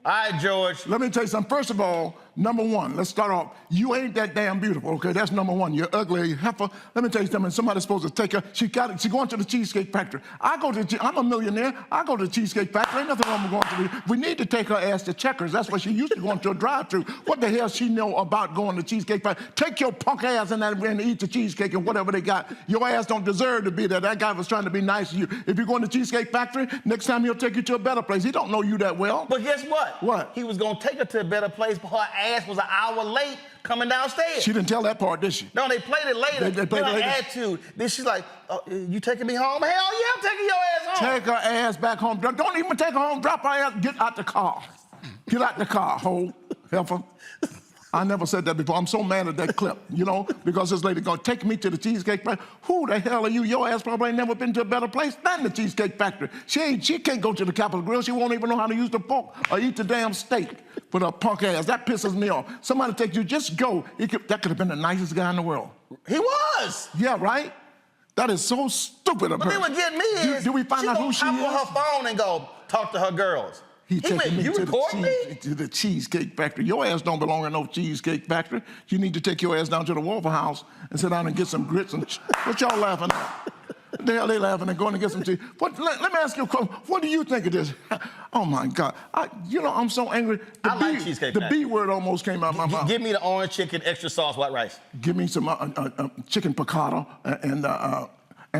[SPEAKER 1] All right, George.
[SPEAKER 19] Let me tell you something. First of all, number one, let's start off. You ain't that damn beautiful, okay? That's number one. You're ugly, heifer. Let me tell you something. Somebody's supposed to take her. She going to the Cheesecake Factory. I'm a millionaire. I go to the Cheesecake Factory. Ain't nothing wrong with going to the... We need to take her ass to Checkers. That's where she used to go to a drive-thru. What the hell she know about going to Cheesecake Factory? Take your punk ass in there and eat the cheesecake and whatever they got. Your ass don't deserve to be there. That guy was trying to be nice to you. If you're going to Cheesecake Factory, next time he'll take you to a better place. He don't know you that well.
[SPEAKER 1] But guess what?
[SPEAKER 19] What?
[SPEAKER 1] He was going to take her to a better place, but her ass was an hour late coming downstairs.
[SPEAKER 19] She didn't tell that part, did she?
[SPEAKER 1] No, they played it later.
[SPEAKER 19] They played it later?
[SPEAKER 1] Attitude. Then she's like, you taking me home? Hell yeah, I'm taking your ass home.
[SPEAKER 19] Take her ass back home. Don't even take her home. Drop her ass. Get out the car. Get out the car, hoe, heifer. I never said that before. I'm so mad at that clip, you know, because this lady gonna take me to the Cheesecake Factory. Who the hell are you? Your ass probably ain't never been to a better place than the Cheesecake Factory. She can't go to the Capitol Grill. She won't even know how to use the fork or eat the damn steak with her punk ass. That pisses me off. Somebody take you, just go. That could have been the nicest guy in the world.
[SPEAKER 1] He was.
[SPEAKER 19] Yeah, right? That is so stupid of her.
[SPEAKER 1] But then what getting me is,
[SPEAKER 19] do we find out who she is?
[SPEAKER 1] She on her phone and go talk to her girls.
[SPEAKER 19] He taking me
[SPEAKER 1] to
[SPEAKER 19] the Cheesecake Factory. Your ass don't belong in no Cheesecake Factory. You need to take your ass down to the Waffle House and sit down and get some grits and what y'all laughing at? What the hell they laughing at going to get some cheese? Let me ask you a question. What do you think of this? Oh my God. I'm so angry.
[SPEAKER 1] I like Cheesecake Factory.
[SPEAKER 19] The B word almost came out of my mouth.
[SPEAKER 1] Give me the orange chicken, extra sauce, white rice.
[SPEAKER 19] Give me some chicken piccata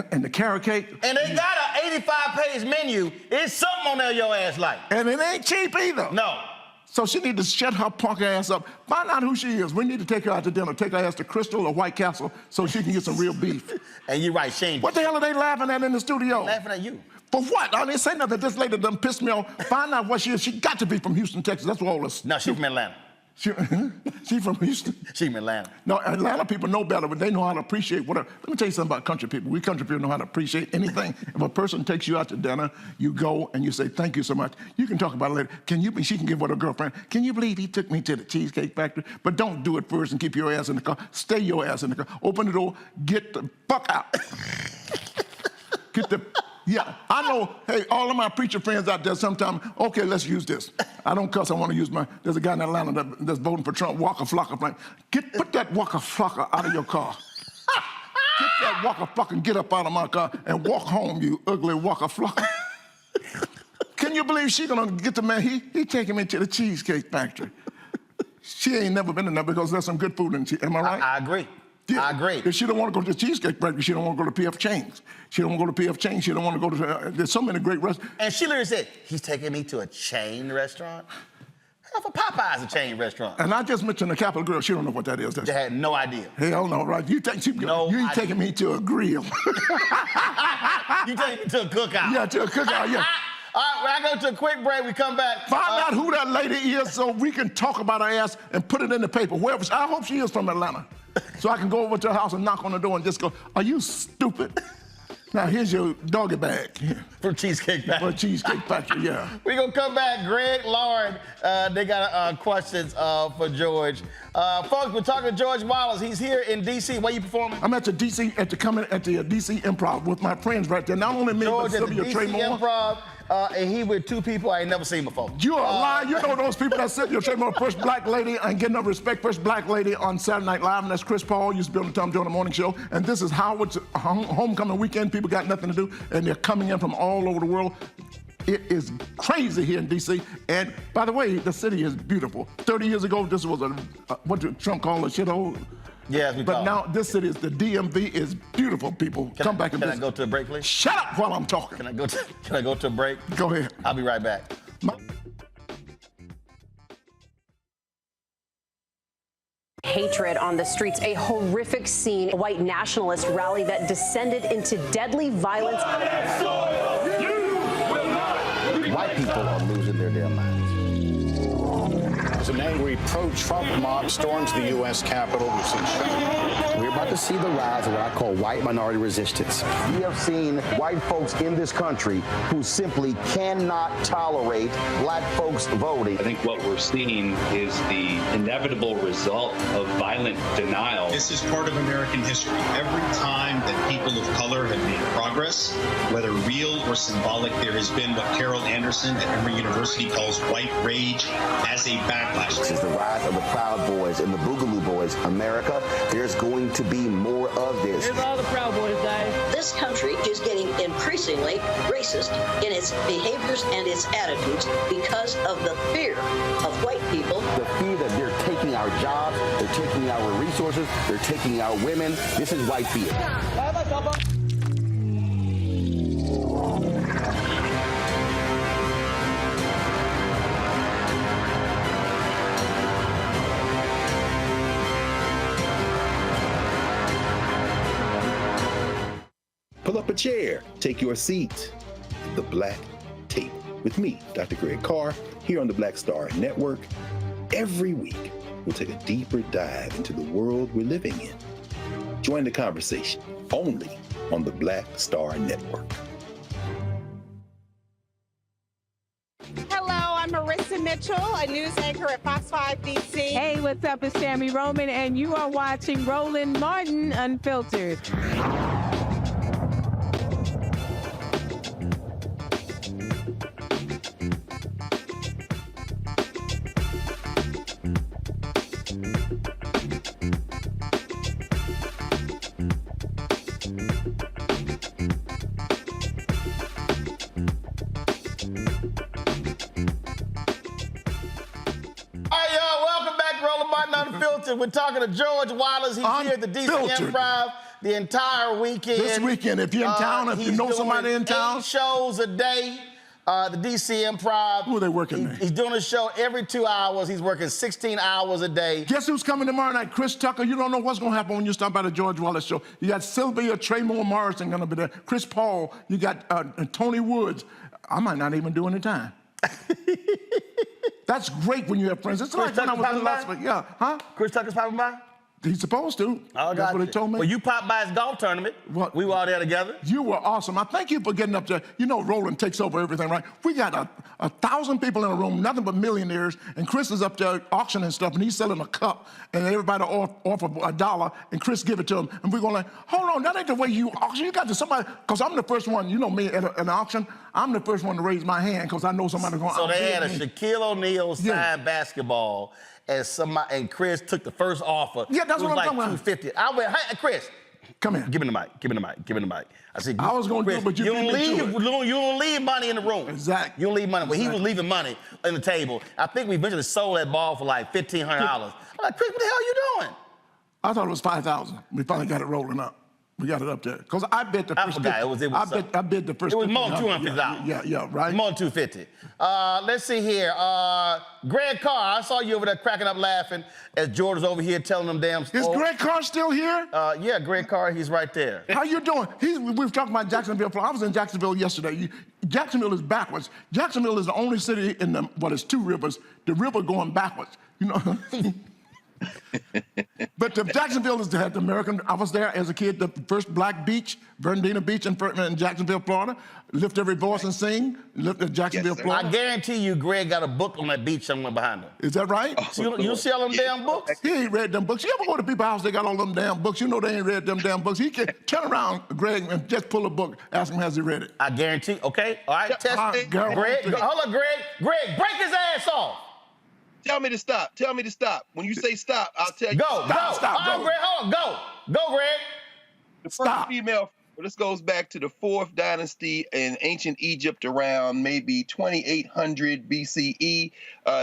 [SPEAKER 19] and the carrot cake.
[SPEAKER 1] And they got an 85-page menu. It's something on there your ass like.
[SPEAKER 19] And it ain't cheap either.
[SPEAKER 1] No.
[SPEAKER 19] So she need to shut her punk ass up. Find out who she is. We need to take her out to dinner. Take her ass to Crystal or White Castle so she can get some real beef.
[SPEAKER 1] And you're right, Shane.
[SPEAKER 19] What the hell are they laughing at in the studio?
[SPEAKER 1] Laughing at you.
[SPEAKER 19] For what? I didn't say nothing. This lady done pissed me off. Find out what she is. She got to be from Houston, Texas. That's what all this.
[SPEAKER 1] No, she's from Atlanta.
[SPEAKER 19] She from Houston?
[SPEAKER 1] She from Atlanta.
[SPEAKER 19] No, Atlanta people know better, but they know how to appreciate whatever. Let me tell you something about country people. We country people know how to appreciate anything. If a person takes you out to dinner, you go and you say, thank you so much. You can talk about it later. She can give what her girlfriend, can you believe he took me to the Cheesecake Factory? But don't do it first and keep your ass in the car. Stay your ass in the car. Open the door, get the fuck out. Yeah, I know, hey, all of my preacher friends out there sometimes, okay, let's use this. I don't cuss, I want to use there's a guy in Atlanta that's voting for Trump, Waka Flocka. Put that Waka Flocka out of your car. Get that Waka Flocka and get up out of my car and walk home, you ugly Waka Flocka. Can you believe she gonna get the man, he taking me to the Cheesecake Factory. She ain't never been in there because there's some good food in it, am I right?
[SPEAKER 1] I agree. Yeah. I agree.
[SPEAKER 19] If she don't want to go to the Cheesecake Factory, she don't want to go to P.F. Chang's. She don't want to go to P.F. Chang's. She don't want to go to, there's so many great restaurants.
[SPEAKER 1] And she literally said, he's taking me to a chain restaurant? Hell, for Popeye's a chain restaurant.
[SPEAKER 19] And I just mentioned the Capitol Grill. She don't know what that is.
[SPEAKER 1] They had no idea.
[SPEAKER 19] Hell no, right? You ain't taking me to a grill.
[SPEAKER 1] You taking me to a cookout.
[SPEAKER 19] Yeah, to a cookout, yeah.
[SPEAKER 1] All right, when I go to a quick break, we come back.
[SPEAKER 19] Find out who that lady is so we can talk about her ass and put it in the paper. I hope she is from Atlanta. So I can go over to her house and knock on the door and just go, are you stupid? Now, here's your doggy bag.
[SPEAKER 1] For Cheesecake Factory.
[SPEAKER 19] For Cheesecake Factory, yeah.
[SPEAKER 1] We're going to come back. Greg, Lauren, they got questions for George. Folks, we're talking to George Wallace. He's here in D.C. Where you performing?
[SPEAKER 19] I'm at the DC Improv with my friends right there. Not only me,
[SPEAKER 1] George
[SPEAKER 19] but Sylvia,
[SPEAKER 1] at the DC
[SPEAKER 19] Traymore.
[SPEAKER 1] Improv. And he with two people I ain't never seen before.
[SPEAKER 19] You're a liar. You know those people that sit your Traymore, first black lady, and getting up respect, first black lady on Saturday Night Live, and that's Chris Paul, used to be on the Tom Jones Morning Show. And this is Howard's homecoming weekend. People got nothing to do, and they're coming in from all over the world. It is crazy here in D.C. And by the way, the city is beautiful. 30 years ago, this was what did Trump call a shithole?
[SPEAKER 1] Yes, we
[SPEAKER 19] But
[SPEAKER 1] call.
[SPEAKER 19] now this city, the DMV, is beautiful, people. Come back and
[SPEAKER 1] Can I
[SPEAKER 19] visit.
[SPEAKER 1] go to a break, please?
[SPEAKER 19] Shut up while I'm talking.
[SPEAKER 1] Can I go to a break?
[SPEAKER 19] Go ahead.
[SPEAKER 1] I'll be right back.
[SPEAKER 13] Hatred on the streets, a horrific scene, a white nationalist rally that descended into deadly violence.
[SPEAKER 1] White people are losing their damn minds.
[SPEAKER 16] As an angry pro-Trump mob storms the U.S. Capitol, we've seen shooting.
[SPEAKER 1] We're about to see the rise of what I call white minority resistance. We have seen white folks in this country who simply cannot tolerate black folks voting.
[SPEAKER 18] I think what we're seeing is the inevitable result of violent denial.
[SPEAKER 22] This is part of American history. Every time that people of color have made progress, whether real or symbolic, there has been what Carol Anderson at Emory University calls white rage as a backlash.
[SPEAKER 1] This is the rise of the Proud Boys and the Boogaloo Boys. America, there's going to be more of this.
[SPEAKER 25] Here's all the Proud Boys, guys.
[SPEAKER 26] This country is getting increasingly racist in its behaviors and its attitudes because of the fear of white people.
[SPEAKER 1] The fear that they're taking our jobs, they're taking our resources, they're taking our women. This is white fear.
[SPEAKER 6] Pull up a chair, take your seat. The Black Tape with me, Dr. Greg Carr, here on the Black Star Network. Every week, we'll take a deeper dive into the world we're living in. Join the conversation only on the Black Star Network.
[SPEAKER 27] Hello, I'm Marissa Mitchell, a news anchor at Fox 5 DC.
[SPEAKER 28] Hey, what's up? It's Tammy Roman, and you are watching Roland Martin Unfiltered.
[SPEAKER 1] We're talking to George Wallace. He's here at the DC Improv the entire weekend.
[SPEAKER 19] This weekend, if you're in town, if you know somebody in town.
[SPEAKER 1] 8 shows a day. The DC Improv.
[SPEAKER 19] Who are they working there?
[SPEAKER 1] He's doing a show every 2 hours. He's working 16 hours a day.
[SPEAKER 19] Guess who's coming tomorrow night? Chris Tucker. You don't know what's going to happen when you stop by the George Wallace show. You got Sylvia, Traymore, Morrison going to be there. Chris Paul. You got Tony Woods. I might not even do any time. That's great when you have friends. It's like when I was in Las Vegas. Yeah, huh?
[SPEAKER 1] Chris Tucker's popping by?
[SPEAKER 19] He's supposed to.
[SPEAKER 1] Oh,
[SPEAKER 19] that's what he told me.
[SPEAKER 1] Well, you popped by his golf tournament.
[SPEAKER 19] What?
[SPEAKER 1] We were all there together.
[SPEAKER 19] You were awesome. I thank you for getting up there. You know, Roland takes over everything, right? We got 1,000 people in a room, nothing but millionaires, and Chris is up there auctioning stuff, and he's selling a cup, and everybody offer $1, and Chris give it to him, and we're going like, hold on, that ain't the way you auction. You got to somebody, because I'm the first one, you know me, at an auction, I'm the first one to raise my hand, because I know somebody's going to
[SPEAKER 1] So they had a Shaquille O'Neal signed basketball, and Chris took the first offer.
[SPEAKER 19] Yeah, that's what I'm talking
[SPEAKER 1] about. $250. I went, hey, Chris,
[SPEAKER 19] come here.
[SPEAKER 1] Give me the mic. Give me the mic. Give me the mic. I said,
[SPEAKER 19] I was going to do it, but you
[SPEAKER 1] don't leave money in the room.
[SPEAKER 19] Exactly.
[SPEAKER 1] You don't leave money. But he was leaving money on the table. I think we eventually sold that ball for like $1,500. I'm like, Chris, what the hell are you doing?
[SPEAKER 19] I thought it was $5,000. We finally got it rolling up. We got it up there. Because I bet the first...
[SPEAKER 1] I forgot.
[SPEAKER 19] I bet the first...
[SPEAKER 1] It was more than $250.
[SPEAKER 19] Yeah, right?
[SPEAKER 1] More than $250. Let's see here. Greg Carr, I saw you over there cracking up laughing as George was over here telling them damn stories.
[SPEAKER 19] Is Greg Carr still here?
[SPEAKER 1] Yeah, Greg Carr, he's right there.
[SPEAKER 19] How you doing? We were talking about Jacksonville. I was in Jacksonville yesterday. Jacksonville is backwards. Jacksonville is the only city in it's two rivers. The river going backwards. You know... But Jacksonville is the American. I was there as a kid, the first black beach, Bernardino Beach in Jacksonville, Florida. Lift every voice and sing. Lift at Jacksonville, Florida.
[SPEAKER 1] I guarantee you, Greg got a book on that beach somewhere behind him.
[SPEAKER 19] Is that right?
[SPEAKER 1] So you see all them damn books?
[SPEAKER 19] He ain't read them books. You ever go to people's house, they got all them damn books. You know they ain't read them damn books. He can turn around, Greg, and just pull a book, ask him, has he read it?
[SPEAKER 1] I guarantee. Okay, all right, test it. Greg, hold on, Greg. Greg, break his ass off.
[SPEAKER 17] Tell me to stop. Tell me to stop. When you say stop, I'll tell you.
[SPEAKER 1] Go.
[SPEAKER 19] Stop,
[SPEAKER 1] all right, Greg, hold on. Go, Greg.
[SPEAKER 17] The first female Well, this goes back to the 4th dynasty in ancient Egypt around maybe 2800 BCE.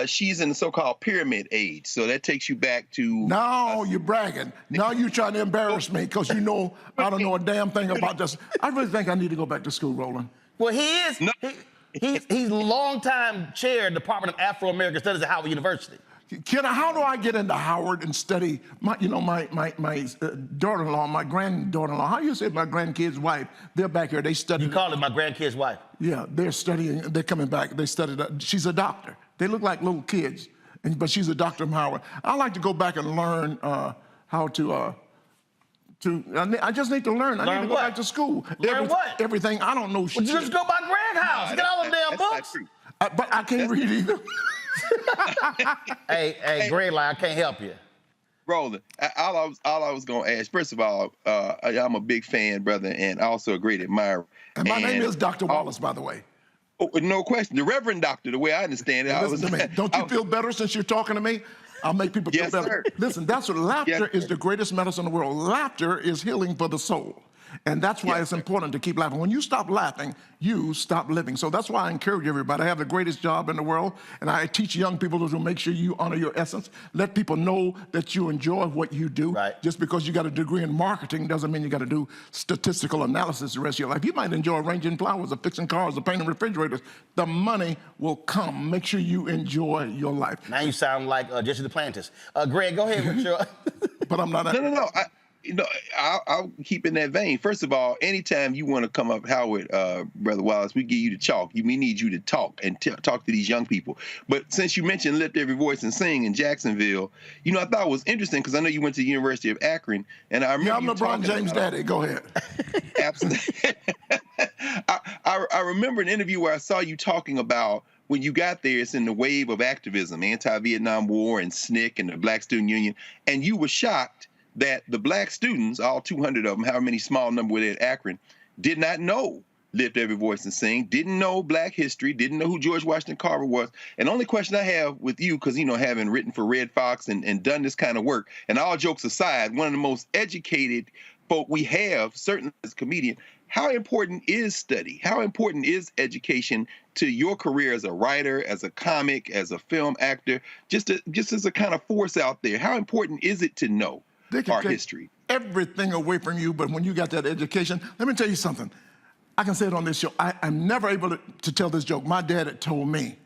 [SPEAKER 17] She's in the so-called Pyramid Age. So that takes you back to...
[SPEAKER 19] No, you're bragging. Now you're trying to embarrass me because you know I don't know a damn thing about this. I really think I need to go back to school, Roland.
[SPEAKER 1] Well, he is. No. He's longtime chair of the Department of Afro-American Studies at Howard University.
[SPEAKER 19] How do I get into Howard and study my daughter-in-law, my granddaughter-in-law? How you say my grandkid's wife? They're back here. They study.
[SPEAKER 1] You call it my grandkid's wife?
[SPEAKER 19] Yeah, they're studying. They're coming back. They studied. She's a doctor. They look like little kids, but she's a doctor from Howard. I like to go back and learn how to. I just need to learn. I need to go back to school.
[SPEAKER 1] Learn what?
[SPEAKER 19] Everything. I don't know shit.
[SPEAKER 1] Well, just go by Greg's house. Get all the damn books.
[SPEAKER 19] But I can't read either.
[SPEAKER 1] hey, Greg, I can't help you.
[SPEAKER 17] Roland, all I was going to ask, first of all, I'm a big fan, brother, and also a great admirer.
[SPEAKER 19] And my name is Dr. Wallace, by the way.
[SPEAKER 17] Oh, no question. The Reverend Doctor, the way I understand it.
[SPEAKER 19] Listen to me. Don't you feel better since you're talking to me? I'll make people feel better.
[SPEAKER 17] Sir.
[SPEAKER 19] Listen, that's what laughter is the greatest medicine in the world. Laughter is healing for the soul. And that's why it's important to keep laughing. When you stop laughing, you stop living. So that's why I encourage everybody. I have the greatest job in the world, and I teach young people to make sure you honor your essence. Let people know that you enjoy what you do.
[SPEAKER 1] Right.
[SPEAKER 19] Just because you got a degree in marketing doesn't mean you got to do statistical analysis the rest of your life. You might enjoy arranging flowers or fixing cars or painting refrigerators. The money will come. Make sure you enjoy your life.
[SPEAKER 1] Now you sound like Jesse the Plantis. Greg, go ahead with your...
[SPEAKER 19] But I'm not...
[SPEAKER 17] No. I'll keep in that vein. First of all, anytime you want to come up, Howard, Brother Wallace, we give you the chalk. We need you to talk and talk to these young people. But since you mentioned Lift Every Voice and Sing in Jacksonville, I thought it was interesting because I know you went to the University of Akron, and I remember
[SPEAKER 19] I'm LeBron James' daddy. Go ahead.
[SPEAKER 17] Absolutely. I remember an interview where I saw you talking about when you got there, it's in the wave of activism, anti-Vietnam War and SNCC and the Black Student Union, and you were shocked that the black students, all 200 of them, however many small number were there at Akron, did not know Lift Every Voice and Sing, didn't know Black history, didn't know who George Washington Carver was. And the only question I have with you, because, having written for Red Fox and done this kind of work, and all jokes aside, one of the most educated folk we have, certainly as a comedian, how important is study? How important is education to your career as a writer, as a comic, as a film actor, just as a kind of force out there? How important is it to know our history?
[SPEAKER 19] Everything away from you, but when you got that education, let me tell you something. I can say it on this show. I'm never able to tell this joke. My dad had told me,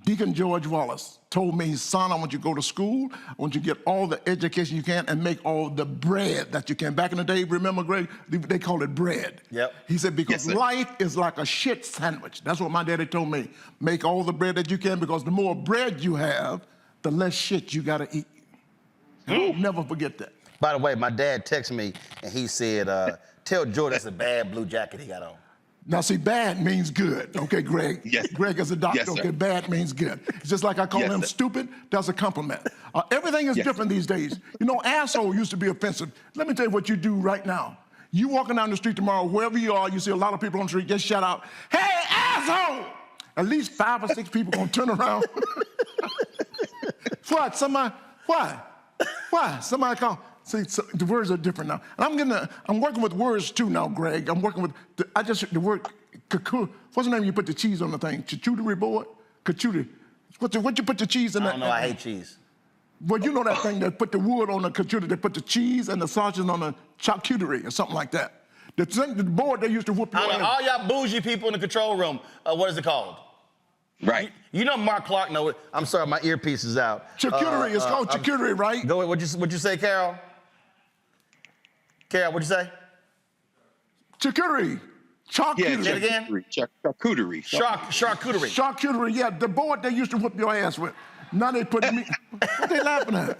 [SPEAKER 19] Deacon George Wallace told me, son, I want you to go to school. I want you to get all the education you can and make all the bread that you can. Back in the day, remember, Greg, they called it bread.
[SPEAKER 1] Yep.
[SPEAKER 19] He said, because life is like a shit sandwich. That's what my daddy told me. Make all the bread that you can, because the more bread you have, the less shit you got to eat. I'll never forget that.
[SPEAKER 1] By the way, my dad texted me and he said, tell George that's a bad blue jacket he got on.
[SPEAKER 19] Now, see, bad means good, okay, Greg?
[SPEAKER 17] Yes.
[SPEAKER 19] Greg is a doctor,
[SPEAKER 17] Yes,
[SPEAKER 19] okay? Bad means good. It's just like I call him stupid, that's a compliment. Everything is different these days. Asshole used to be offensive. Let me tell you what you do right now. You walking down the street tomorrow, wherever you are, you see a lot of people on the street, just shout out, hey, asshole! At least 5 or 6 people gonna turn around. What, somebody, why? Somebody call. See, so the words are different now. And I'm working with words too now, Greg. I'm working with, the word, what's the name you put the cheese on the thing? Charcuterie board? Charcuterie. What you put the cheese in that?
[SPEAKER 1] I don't know, I hate cheese.
[SPEAKER 19] Well, you know that thing that put the wood on the charcuterie, they put the cheese and the sausage on the charcuterie or something like that. The board they used to whoop your ass.
[SPEAKER 1] All y'all bougie people in the control room, what is it called?
[SPEAKER 17] Right.
[SPEAKER 1] You know Mark Clark know it. I'm sorry, my earpiece is out.
[SPEAKER 19] Charcuterie, it's called charcuterie, right?
[SPEAKER 1] Go ahead, what'd you say, Carol? Carol, what'd you say?
[SPEAKER 19] Charcuterie. Charcuterie.
[SPEAKER 1] Yeah, say it again?
[SPEAKER 17] Charcuterie.
[SPEAKER 1] Charcuterie.
[SPEAKER 19] Charcuterie, yeah, the board they used to whoop your ass with. Now they put meat. What they laughing at?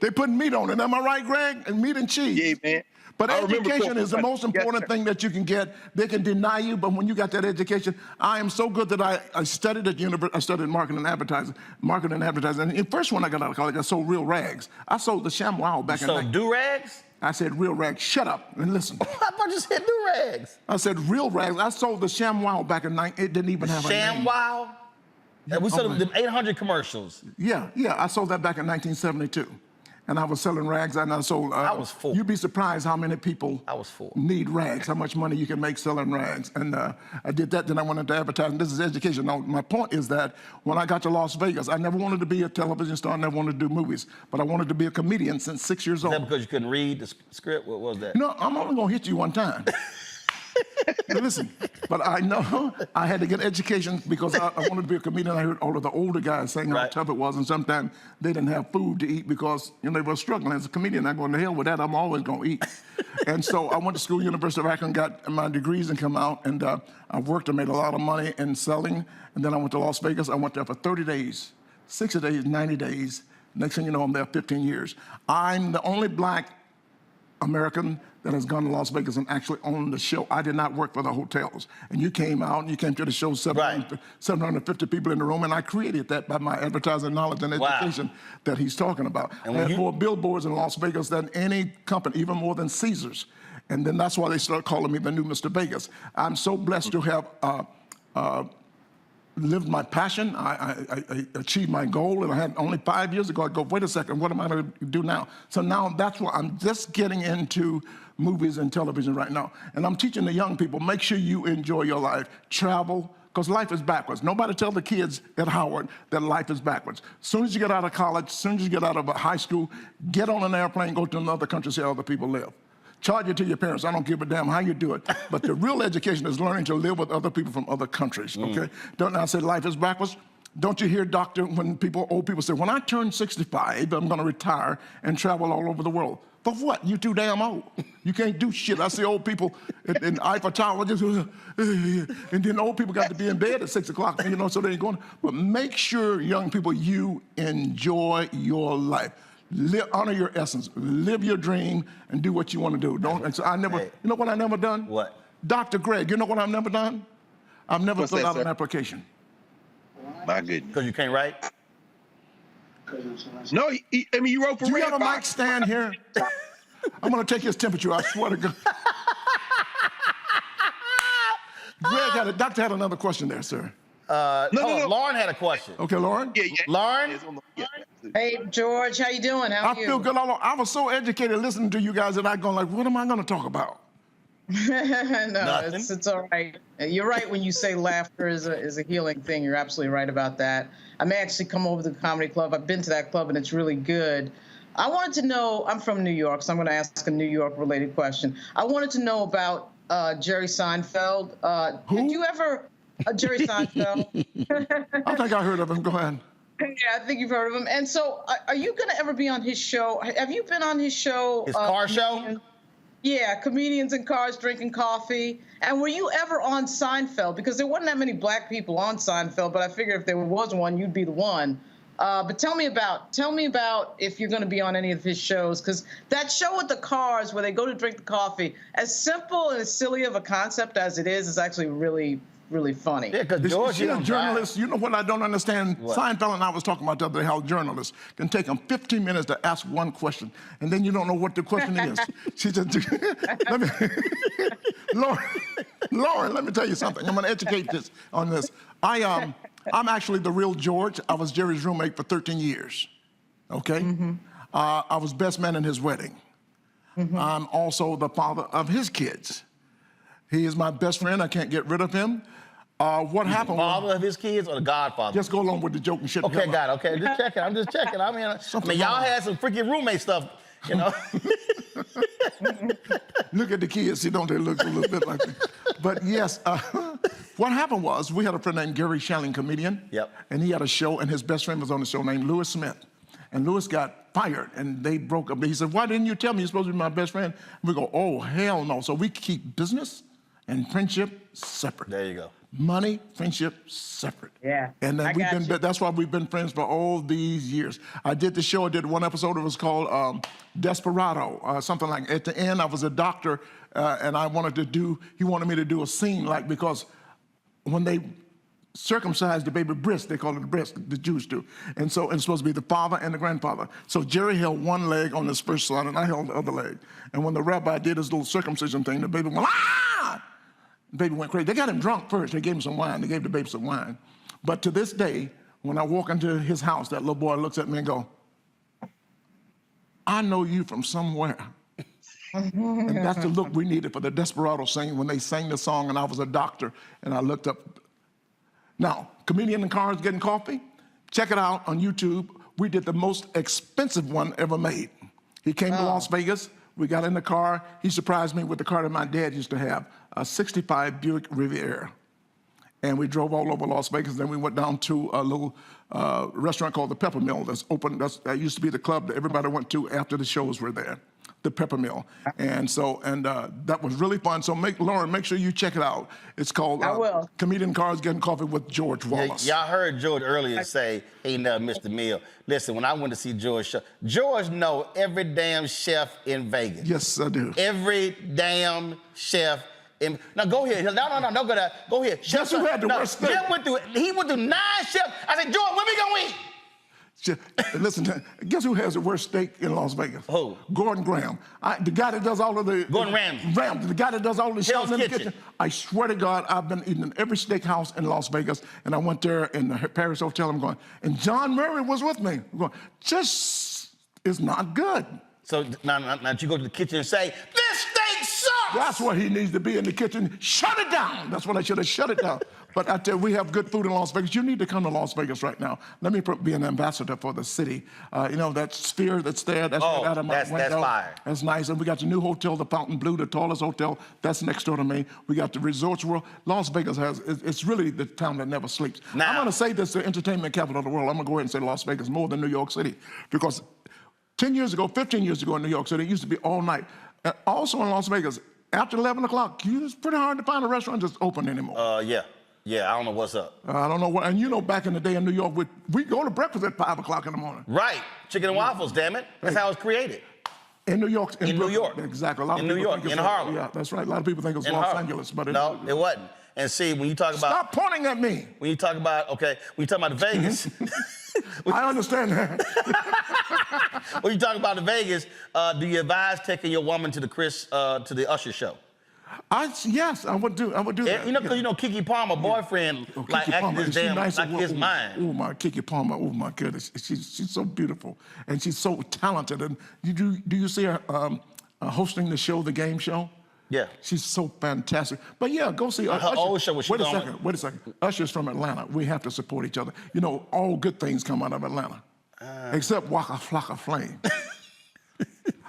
[SPEAKER 19] They putting meat on it. Am I right, Greg? And meat and cheese.
[SPEAKER 17] Yeah, man.
[SPEAKER 19] But education is the most important thing that you can get. They can deny you, but when you got that education, I am so good that I studied at university. I studied marketing and advertising. And the first one I got out of college, I sold real rags. I sold the ShamWow back in the day.
[SPEAKER 1] So do-rags?
[SPEAKER 19] I said real rags. Shut up and listen.
[SPEAKER 1] I thought you said do-rags.
[SPEAKER 19] I said real rags. I sold the ShamWow back in it didn't even have a name.
[SPEAKER 1] ShamWow? Yeah, we sold them 800 commercials.
[SPEAKER 19] Yeah, I sold that back in 1972. and I was selling rags. And I sold.
[SPEAKER 1] I was 4.
[SPEAKER 19] You'd be surprised how many people
[SPEAKER 1] I was 4.
[SPEAKER 19] need rags, how much money you can make selling rags. And I did that, then I went into advertising. This is education. Now, my point is that when I got to Las Vegas, I never wanted to be a television star, I never wanted to do movies, but I wanted to be a comedian since 6 years old.
[SPEAKER 1] Is that because you couldn't read the script? What was that?
[SPEAKER 19] No, I'm only gonna hit you one time. Listen, but I know I had to get education because I wanted to be a comedian. I heard all of the older guys saying how tough it was, and sometimes they didn't have food to eat because they were struggling. As a comedian, I'm going to hell with that. I'm always going to eat. And so I went to school, University of Akron, got my degrees and come out, and I worked and made a lot of money in selling. And then I went to Las Vegas. I went there for 30 days, 60 days, 90 days. Next thing you know, I'm there 15 years. I'm the only black American that has gone to Las Vegas and actually owned the show. I did not work for the hotels. And you came out and you came to the show, 750 people in the room, and I created that by my advertising knowledge and education that he's talking about. And I had more billboards in Las Vegas than any company, even more than Caesars. And then that's why they started calling me the new Mr. Vegas. I'm so blessed to have lived my passion. I achieved my goal, and I had only 5 years ago. I go, wait a second, what am I going to do now? So now that's why I'm just getting into movies and television right now. And I'm teaching the young people, make sure you enjoy your life. Travel, because life is backwards. Nobody tell the kids at Howard that life is backwards. As soon as you get out of college, as soon as you get out of high school, get on an airplane, go to another country, see how other people live. Charge it to your parents. I don't give a damn how you do it. But the real education is learning to live with other people from other countries, okay? Don't I say life is backwards? Don't you hear, doctor, when old people say, when I turn 65, I'm gonna retire and travel all over the world. For what? You too damn old. You can't do shit. I see old people in Eiffel Tower just, and then old people got to be in bed at 6 o'clock, so they ain't going. But make sure, young people, you enjoy your life. Honor your essence, live your dream, and do what you want to do. So I never, you know what I never done?
[SPEAKER 1] What?
[SPEAKER 19] Dr. Greg, you know what I've never done? I've never filled out an application.
[SPEAKER 17] My goodness.
[SPEAKER 1] Because you can't write?
[SPEAKER 17] No, you wrote for
[SPEAKER 19] Do you
[SPEAKER 17] Red
[SPEAKER 19] have a
[SPEAKER 17] Fox.
[SPEAKER 19] mic stand here? I'm going to take his temperature, I swear to God. Greg doctor had another question there, sir.
[SPEAKER 17] No.
[SPEAKER 1] Lauren had a question.
[SPEAKER 19] Okay, Lauren?
[SPEAKER 17] Yeah.
[SPEAKER 1] Lauren?
[SPEAKER 4] Hey, George, how you doing? How are you?
[SPEAKER 19] I feel good. I was so educated listening to you guys that I'm going like, what am I going to talk about?
[SPEAKER 4] No, it's all right. You're right when you say laughter is a healing thing. You're absolutely right about that. I may actually come over to the comedy club. I've been to that club, and it's really good. I wanted to know, I'm from New York, so I'm going to ask a New York-related question. I wanted to know about Jerry Seinfeld.
[SPEAKER 19] Who?
[SPEAKER 4] Did you ever... Jerry Seinfeld.
[SPEAKER 19] I think I heard of him. Go ahead.
[SPEAKER 4] Yeah, I think you've heard of him. And so, are you going to ever be on his show? Have you been on his show?
[SPEAKER 1] His car show?
[SPEAKER 4] Yeah, comedians in cars drinking coffee. And were you ever on Seinfeld? Because there wasn't that many black people on Seinfeld, but I figured if there was one, you'd be the one. But tell me about if you're going to be on any of his shows, because that show with the cars where they go to drink the coffee, as simple and as silly of a concept as it is actually really funny.
[SPEAKER 1] Yeah, because George,
[SPEAKER 19] she's a journalist. You know what I don't understand? What? Seinfeld and I was talking about the other day how journalists can take them 15 minutes to ask one question, and then you don't know what the question is. She just, Lauren, let me tell you something. I'm going to educate this on this. I'm actually the real George. I was Jerry's roommate for 13 years. Okay? Mm-hmm. I was best man in his wedding. Mm-hmm. I'm also the father of his kids. He is my best friend. I can't get rid of him. What happened?
[SPEAKER 1] The father of his kids or the godfather?
[SPEAKER 19] Just go along with the joke and shit.
[SPEAKER 1] Okay, got it. Okay, just checking. I'm just checking. I mean, y'all had some freaking roommate stuff, you know.
[SPEAKER 19] Look at the kids. See, don't they look a little bit like that? But yes, what happened was we had a friend named Gary Shelling, comedian.
[SPEAKER 1] Yep.
[SPEAKER 19] And he had a show, and his best friend was on the show named Lewis Smith. And Lewis got fired, and they broke up. He said, why didn't you tell me you're supposed to be my best friend? And we go, oh, hell no. So we keep business and friendship separate.
[SPEAKER 1] There you go.
[SPEAKER 19] Money, friendship, separate.
[SPEAKER 4] Yeah.
[SPEAKER 19] And then that's why we've been friends for all these years. I did the show, I did one episode, it was called Desperado, something like, at the end I was a doctor and he wanted me to do a scene because when they circumcised the baby breast, they call it the breast, the Jews do. And so it's supposed to be the father and the grandfather. So Jerry held one leg on his first side and I held the other leg. And when the rabbi did his little circumcision thing, the baby went, ah! The baby went crazy. They got him drunk first. They gave him some wine. They gave the baby some wine. But to this day, when I walk into his house, that little boy looks at me and go, I know you from somewhere. And that's the look we needed for the Desperado scene when they sang the song and I was a doctor and I looked up. Now, comedian in cars getting coffee, check it out on YouTube. We did the most expensive one ever made. He came to Las Vegas. We got in the car. He surprised me with the car that my dad used to have, a 65 Buick Riviera. And we drove all over Las Vegas. Then we went down to a little restaurant called the Pepper Mill that's open. That used to be the club that everybody went to after the shows were there, the Pepper Mill. And so, that was really fun. So Lauren, make sure you check it out. It's called Comedian Cars Getting Coffee with George Wallace.
[SPEAKER 1] Y'all heard George earlier say he never missed a meal. Listen, when I went to see George, George know every damn chef in Vegas.
[SPEAKER 19] Yes, I do.
[SPEAKER 1] Every damn chef. Now go ahead. No, go ahead.
[SPEAKER 19] Guess who had the worst steak?
[SPEAKER 1] He went through 9 chefs. I said, George, when we gonna eat?
[SPEAKER 19] Listen, guess who has the worst steak in Las Vegas?
[SPEAKER 1] Who?
[SPEAKER 19] Gordon Graham. The guy that does all of the...
[SPEAKER 1] Gordon Ramsay.
[SPEAKER 19] The guy that does all the shows in the
[SPEAKER 1] kitchen.
[SPEAKER 19] I swear to God, I've been eating in every steakhouse in Las Vegas, and I went there in the Paris Hotel. I'm going, and John Murray was with me. I'm going, just is not good.
[SPEAKER 1] So now you go to the kitchen and say, this steak sucks!
[SPEAKER 19] That's what he needs to be in the kitchen. Shut it down. That's what I should have shut it down. But I tell you, we have good food in Las Vegas. You need to come to Las Vegas right now. Let me be an ambassador for the city. You know, that sphere that's there, that's right out of my window.
[SPEAKER 1] That's fire.
[SPEAKER 19] That's nice. And we got the new hotel, the Fountain Blue, the tallest hotel. That's next door to me. We got the Resorts World. Las Vegas it's really the town that never sleeps. Now, I'm going to say this, the entertainment capital of the world. I'm going to go ahead and say Las Vegas more than New York City. Because 15 years ago in New York City, it used to be all night. And also in Las Vegas, after 11 o'clock, it's pretty hard to find a restaurant that's open anymore.
[SPEAKER 1] Yeah, I don't know what's up.
[SPEAKER 19] I don't know what, and you know, back in the day in New York, we go to breakfast at 5 o'clock in the morning.
[SPEAKER 1] Right, chicken and waffles, damn it. That's how it's created.
[SPEAKER 19] In New York.
[SPEAKER 1] In New York.
[SPEAKER 19] Exactly. A lot of
[SPEAKER 1] New York, in Harlem.
[SPEAKER 19] Yeah, that's right. A lot of people think it was Los Angeles, but
[SPEAKER 1] no, it wasn't. And see, when you talk about...
[SPEAKER 19] Stop pointing at me.
[SPEAKER 1] When you talk about, when you talk about Vegas...
[SPEAKER 19] I understand that.
[SPEAKER 1] When you talk about the Vegas, do you advise taking your woman to the Usher show?
[SPEAKER 19] Yes, I would do that.
[SPEAKER 1] You know, because you know Keke Palmer, boyfriend, like acting this damn like his mind.
[SPEAKER 19] Oh my, Keke Palmer. Oh my goodness, she's so beautiful and she's so talented. And do you see her hosting the show, the game show?
[SPEAKER 1] Yeah.
[SPEAKER 19] She's so fantastic. But yeah, go see
[SPEAKER 1] her old show.
[SPEAKER 19] Wait a second. Usher's from Atlanta. We have to support each other. You know, all good things come out of Atlanta, except Waka Flocka Flame.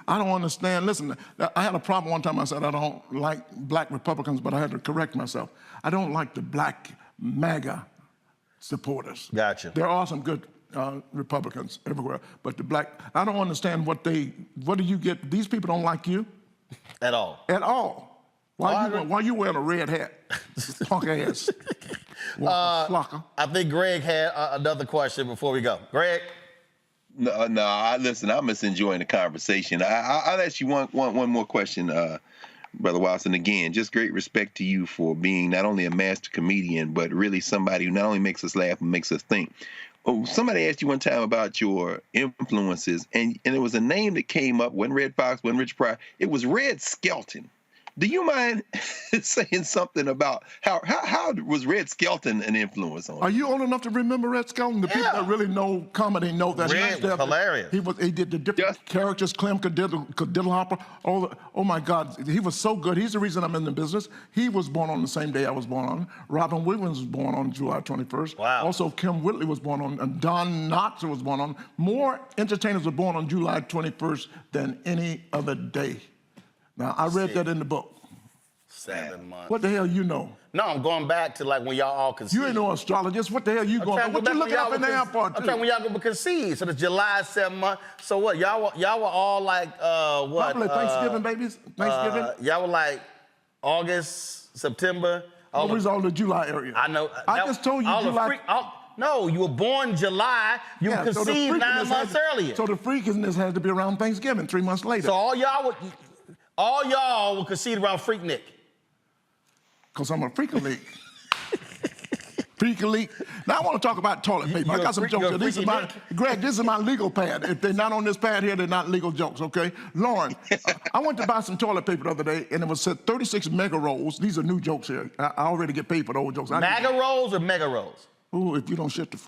[SPEAKER 19] I don't understand. Listen, I had a problem one time. I said I don't like black Republicans, but I had to correct myself. I don't like the black MAGA supporters.
[SPEAKER 1] Gotcha.
[SPEAKER 19] There are some good Republicans everywhere, but the black, I don't understand what do you get? These people don't like you.
[SPEAKER 1] At all.
[SPEAKER 19] At all. Why you wearing a red hat? Punk ass.
[SPEAKER 1] I think Greg had another question before we go. Greg?
[SPEAKER 17] No, listen, I'm just enjoying the conversation. I'll ask you one more question, Brother Watson. Again, just great respect to you for being not only a master comedian, but really somebody who not only makes us laugh, but makes us think. Oh, somebody asked you one time about your influences, and it was a name that came up, wasn't Red Fox, wasn't Richard Pryor. It was Red Skelton. Do you mind saying something about how was Red Skelton an influence on you?
[SPEAKER 19] Are you old enough to remember Red Skelton? The people that really know comedy know that.
[SPEAKER 1] Red was hilarious.
[SPEAKER 19] He did the different characters, Clem Cadiddle-Hopper. Oh my God, he was so good. He's the reason I'm in the business. He was born on the same day I was born on. Robin Williams was born on July 21st.
[SPEAKER 1] Wow.
[SPEAKER 19] Also, Kim Whitley was born on, and Don Knotts was born on. More entertainers were born on July 21st than any other day. Now, I read that in the book.
[SPEAKER 1] 7 months.
[SPEAKER 19] What the hell you know?
[SPEAKER 1] No, I'm going back to like when y'all all conceived.
[SPEAKER 19] You ain't no astrologist. What the hell you going? What you looking up in the airport?
[SPEAKER 1] I'm trying when y'all go conceive. So it's July 7 months. So what? Y'all were all like what?
[SPEAKER 19] Probably Thanksgiving babies. Thanksgiving.
[SPEAKER 1] Y'all were like August, September.
[SPEAKER 19] Always all the July area.
[SPEAKER 1] I know.
[SPEAKER 19] I just told you July.
[SPEAKER 1] No, you were born July. You were conceived 9 months earlier.
[SPEAKER 19] So the freakiness had to be around Thanksgiving, 3 months later.
[SPEAKER 1] So all y'all were conceived around Freaknik.
[SPEAKER 19] Because I'm a freak-a-leak. Freak-a-leak. Now I want to talk about toilet paper. I got some jokes here. Greg, this is my legal pad. If they're not on this pad here, they're not legal jokes, okay? Lauren, I went to buy some toilet paper the other day, and it was said 36 mega rolls. These are new jokes here. I already get paid for the old jokes.
[SPEAKER 1] Mega rolls or mega rolls?
[SPEAKER 19] Ooh, if you don't shut the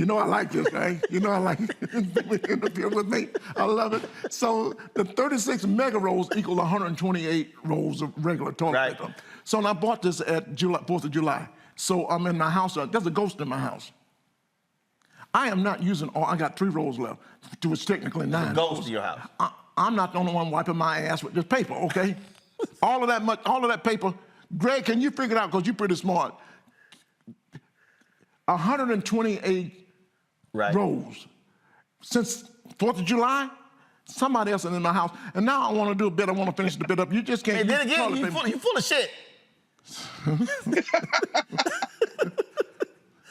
[SPEAKER 19] You know I like this, right? You know I like interfere with me. I love it. So the 36 mega rolls equal 128 rolls of regular toilet paper. So and I bought this at 4th of July. So I'm in my house. There's a ghost in my house. I am not using all. I got 3 rolls left, to which technically 9.
[SPEAKER 1] The ghost in your house.
[SPEAKER 19] I'm not the only one wiping my ass with this paper, okay? all of that paper. Greg, can you figure it out? Because you're pretty smart. 128 rolls. Since 4th of July, somebody else is in my house. And now I want to do a bit. I want to finish the bit up. You just can't.
[SPEAKER 1] And then again, you full of shit.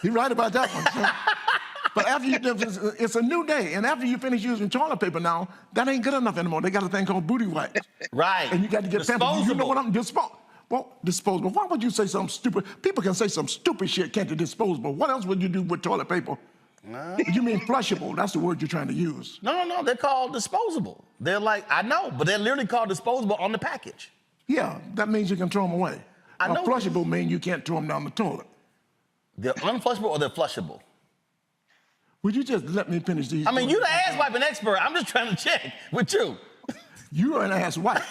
[SPEAKER 19] You're right about that one. So. But after you, it's a new day. And after you finish using toilet paper now, that ain't good enough anymore. They got a thing called booty wipes.
[SPEAKER 1] Right.
[SPEAKER 19] And you got to get pampered. You know what I'm disposable. Well, disposable. Why would you say something stupid? People can say some stupid shit, can't they? Disposable. What else would you do with toilet paper? No. You mean flushable? That's the word you're trying to use.
[SPEAKER 1] No. They're called disposable. They're like, I know, but they're literally called disposable on the package.
[SPEAKER 19] Yeah, that means you can throw them away.
[SPEAKER 1] I know.
[SPEAKER 19] Flushable means you can't throw them down the toilet.
[SPEAKER 1] They're unflushable or they're flushable?
[SPEAKER 19] Would you just let me finish these?
[SPEAKER 1] I mean, you're the ass wiping expert. I'm just trying to check with you.
[SPEAKER 19] You are an ass wipe.